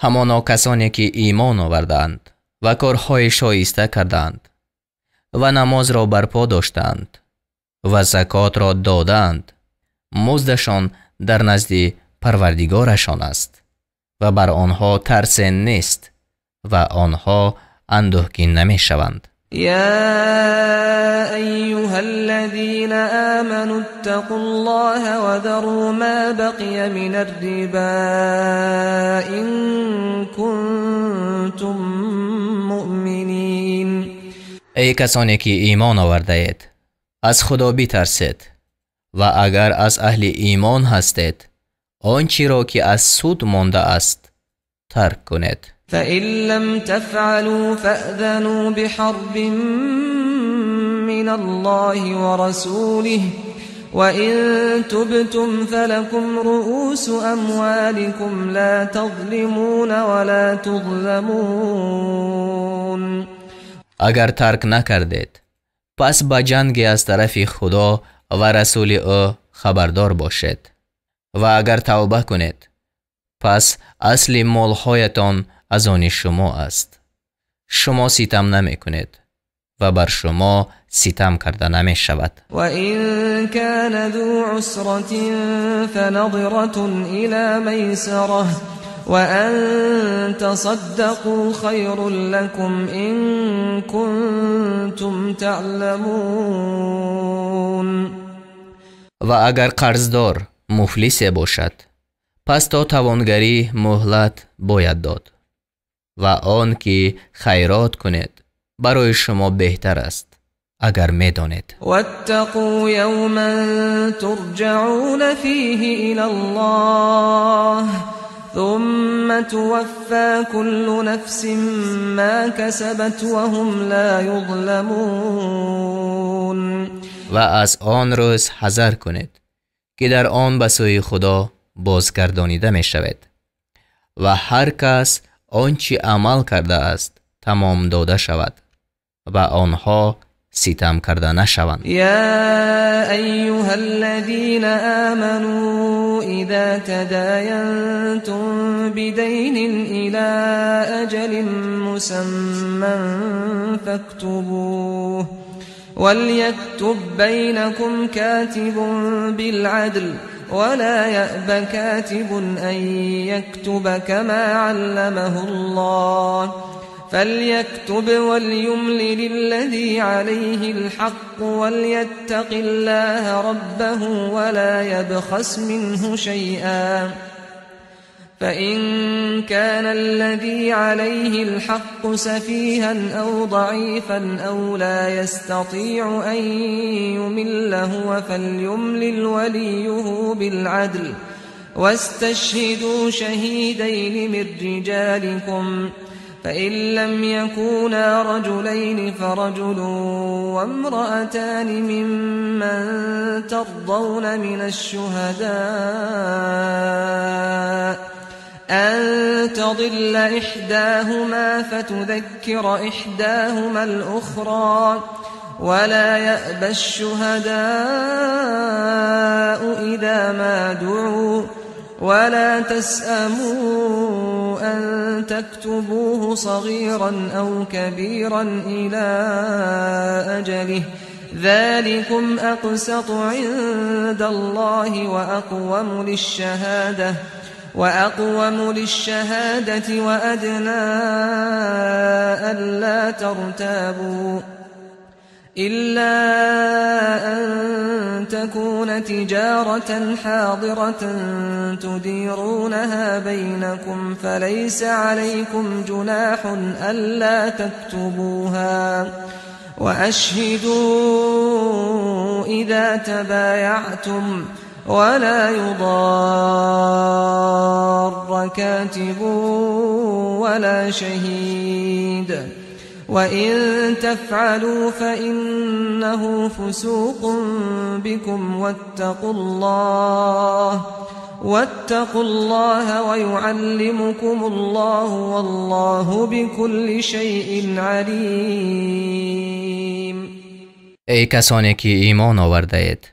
همانا کسانی که ایمان آوردند و کارهای شایسته کردند و نماز را برپا داشتند و زکات را دادند، مزدشان در نزد پروردگارشان است و بر آنها ترس نیست و آنها اندوهگین نمی شوند. يا أيها الذين آمنوا اتقوا الله وذروا ما بقي من الربا إن كنتم مؤمنين. ای کسانی که ایمان آورده اید، از خدا بترسید و اگر از اهل ایمان هستید، آنچه را که از سود مانده است ترک کنید. فإن لم تفعلوا فأذنوا بحرب من الله ورسوله وإن تبتم فلكم رؤوس أموالكم لا تظلمون ولا تظلمون. اگر ترک نکردید، پس به جنگ از طرف خدا و رسول او خبردار باشید و اگر توبه کنید، پس اصل مالهایتان از آن شما است. شما ستم نمی کنید و بر شما ستم کرده نمی شود. و این کان ذو عسرة فنظرة إلى میسرة و ان تصدقوا خیر لكم ان کنتم تعلمون. و اگر قرضدار مفلس باشد، پس تا توانگری مهلت باید داد و آن که خیرات کنید برای شما بهتر است اگر میدانید. واتقوا یوما ترجعون فیه الی الله ثم توفى كل نفس ما كسبت وهم لا يظلمون. و از آن روز حذر کنید که در آن به سوی خدا بازگردانیده می شود و هر کس آنچه عمل کرده است تمام داده شود و آنها ستم کرده نشوند. یا ایها الذین آمنوا اذا تداینتم بدین الى اجل مسمى فاكتبوه وليكتب بينكم كاتب بالعدل ولا يأب كاتب أن يكتب كما علمه الله فليكتب وليملل الذي عليه الحق وليتق الله ربه ولا يبخس منه شيئا فإن كان الذي عليه الحق سفيها أو ضعيفا أو لا يستطيع أن يمل هو فليملل وليه بالعدل واستشهدوا شهيدين من رجالكم فإن لم يكونا رجلين فرجل وامرأتان ممن ترضون من الشهداء أن تضل إحداهما فتذكر إحداهما الأخرى ولا يأبى الشهداء إذا ما دعوا ولا تسأموا أن تكتبوه صغيرا أو كبيرا إلى أجله ذلكم أقسط عند الله وأقوم للشهادة وأدنى ألا ترتابوا إلا أن تكون تجارة حاضرة تديرونها بينكم فليس عليكم جناح ألا تكتبوها وأشهدوا إذا تبايعتم ولا يضار كاتب ولا شهيد وإن تفعلوا فإنه فسوق بكم واتقوا الله ويعلمكم الله والله بكل شيء عليم. ای کسانی که ایمان آورده اید،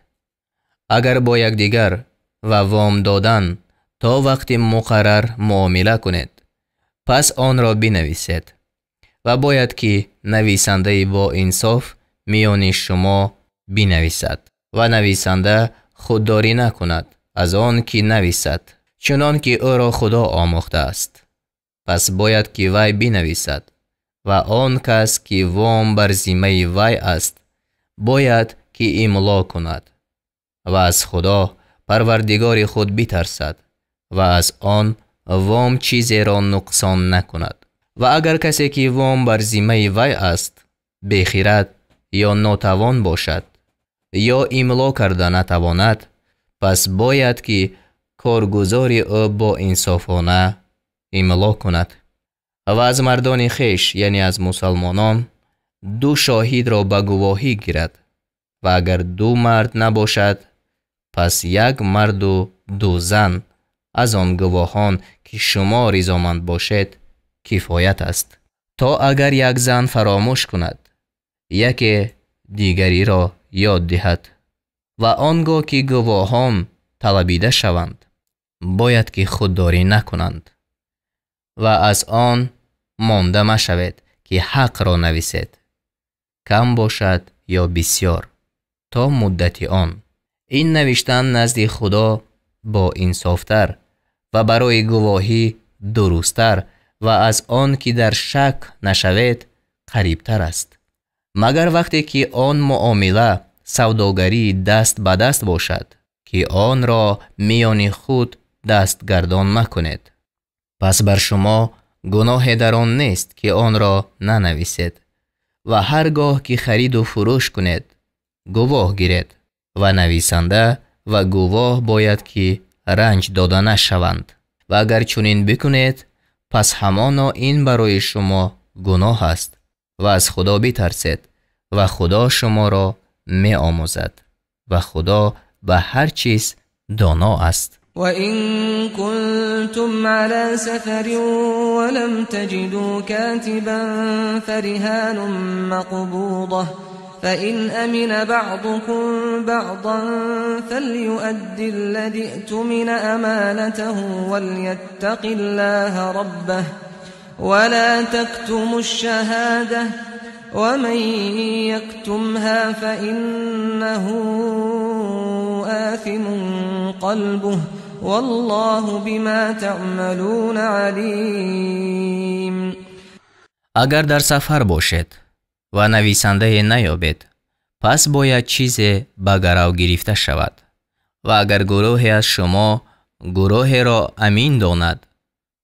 اگر با یکدیگر و وام دادن تا وقت مقرر معامله کنید، پس آن را بنویسید و باید که نویسنده با انصاف میان شما بنویسد و نویسنده خودداری نکند از آن که نویسد، چنان که او را خدا آموخته است. پس باید که وی بنویسد و آن کس که وام بر ذمه وی است باید که املا کند و از خدا پروردگار خود بترسد و از آن وام چیزی را نقصان نکند. و اگر کسی که وام بر ذمه وی است بخیرد یا ناتوان باشد یا املا کرده نتواند، پس باید که کارگزار او با انصافانه املا کند و از مردان خیش یعنی از مسلمانان 2 شاهد را به گواهی گیرد و اگر 2 مرد نباشد پس 1 مرد و 2 زن از آن گواهان که شما رضامند باشید کفایت است، تا اگر 1 زن فراموش کند یکی دیگری را یاد دهد و آنگاه که گواهان طلبیده شوند باید که خودداری نکنند و از آن مانده مشوید که حق را نویسید، کم باشد یا بسیار، تا مدت آن. این نوشتن نزد خدا با انصافتر و برای گواهی درستتر و از آن که در شک نشوید قریبتر است، مگر وقتی که آن معامله سوداگری دست به دست باشد که آن را میان خود دستگردان نکنید. پس بر شما گناه در آن نیست که آن را ننویسید و هرگاه که خرید و فروش کنید گواه گیرید و نویسنده و گواه باید که رنج داده نشوند و اگر چنین بکنید پس همانا این برای شما گناه است و از خدا بترسید و خدا شما را می آموزد و خدا به هر چیز دانا است. وَإِن كُنتُمْ عَلَى سَفَرٍ وَلَمْ تَجِدُوا كَاتِبًا فَرِهَانٌ مَّقْبُوضَةٌ فإن أمن بعضكم بعضا فليؤد الذي اؤتمن أمانته وليتق الله ربه ولا تكتموا الشهادة ومن يكتمها فإنه آثم قلبه والله بما تعملون علیم. اگر در سفر باشد و نویسنده نیابد، پس باید چیزی به گرو گرفته شود. و اگر گروهی از شما گروه را امین داند،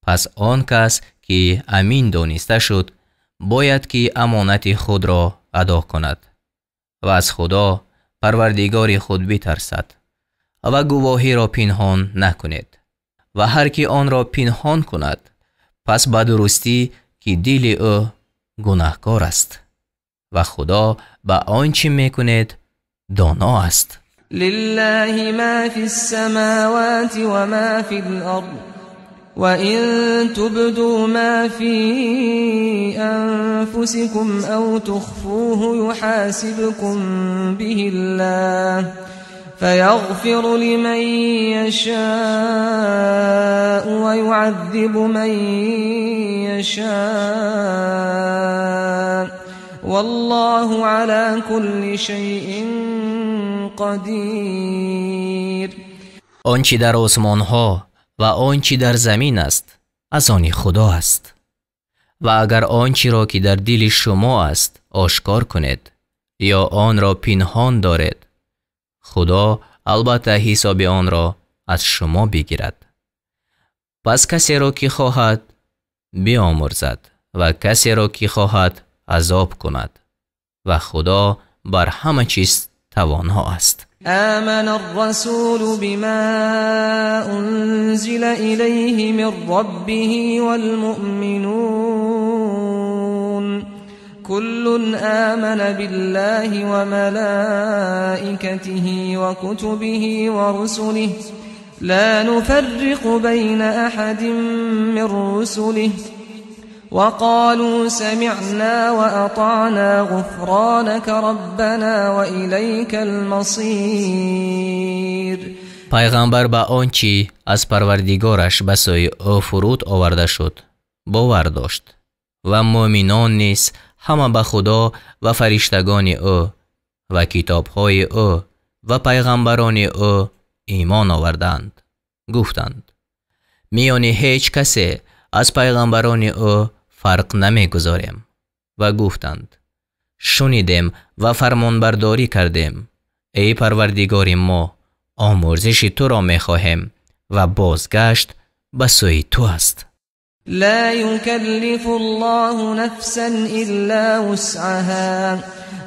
پس آن کس که امین دانسته شد باید که امانت خود را ادا کند و از خدا پروردگار خود بترسد و گواهی را پنهان نکند. و هر کی آن را پنهان کند، پس به درستی که دل او گناهکار است و خدا به آنچه میکند دانا است. لله ما فی السماوات و ما فی الارض وَإِن تُبْدُوا مَا فِي أَنفُسِكُمْ أَوْ تُخْفُوهُ يُحَاسِبْكُم بِهِ اللَّهُ فَيَغْفِرُ لِمَن يَشَاءُ وَيُعَذِّبُ مَن يَشَاءُ وَاللَّهُ عَلَى كُلِّ شَيْءٍ قَدِيرٌ. آنچه در آسمان‌ها و آنچه در زمین است از آن خدا است. و اگر آنچه را که در دل شما است آشکار کنید یا آن را پنهان دارید، خدا البته حساب آن را از شما بگیرد. پس کسی را که خواهد بیامرزد و کسی را که خواهد عذاب کند و خدا بر همه چیز توانا است. آمن الرسول بما أنزل إليه من ربه والمؤمنون كل آمن بالله وملائكته وكتبه ورسله لا نفرق بين أحد من رسله وقالوا سمعنا وأطعنا غفرانك ربنا وإليك المصير. پیغمبر به آنچه از پروردگارش به سوی او فرود آورده شد باور داشت و مؤمنان نیز همه به خدا و فرشتگان او و کتابهای او و پیغمبران او ایمان آوردند. گفتند میان هیچ کسی از پیغمبران او فرق نمیگذاریم و گفتند شنیدیم و فرمانبرداری کردیم. ای پروردگار ما، آمرزش تو را میخواهیم و بازگشت به سوی تو است. لا يكلف الله نفسا إلا وسعها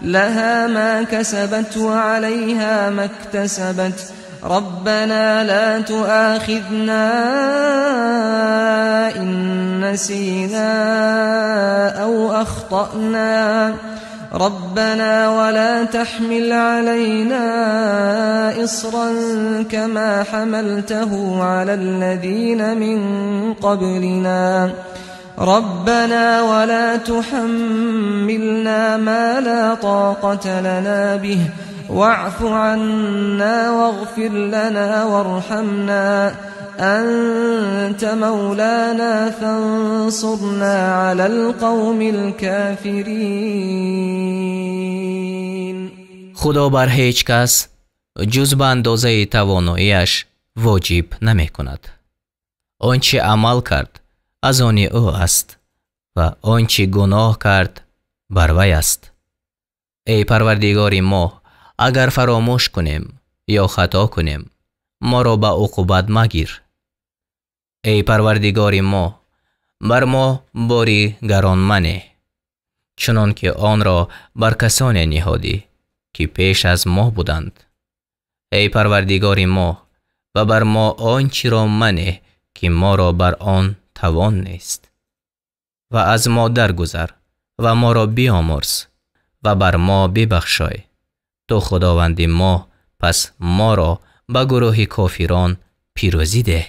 لها ما كسبت وعليها ما اكتسبت ربنا لا تؤاخذنا إن نسينا أو أخطأنا ربنا ولا تحمل علينا إصرا كما حملته على الذين من قبلنا ربنا ولا تحملنا ما لا طاقة لنا به واعف عنا واغفر لنا وارحمنا أنت مولانا فانصرنا على القوم الكافرين. خدا بر هیچ کس جز به اندازه تواناییش واجب نمی کند. آنچه عمل کرد از آن او است و آنچه گناه کرد بر وی است. ای پروردگار ما، اگر فراموش کنیم یا خطا کنیم ما را به عقوبت مگیر. ای پروردگار ما، بر ما باری گران منه چنان که آن را بر کسانی نهادی که پیش از ما بودند. ای پروردگار ما، و بر ما آنچه را منه که ما را بر آن توان نیست و از ما درگذر و ما را بیامرز و بر ما ببخشای. تو خداوند ما، پس ما را به گروه کافران پیروزی ده.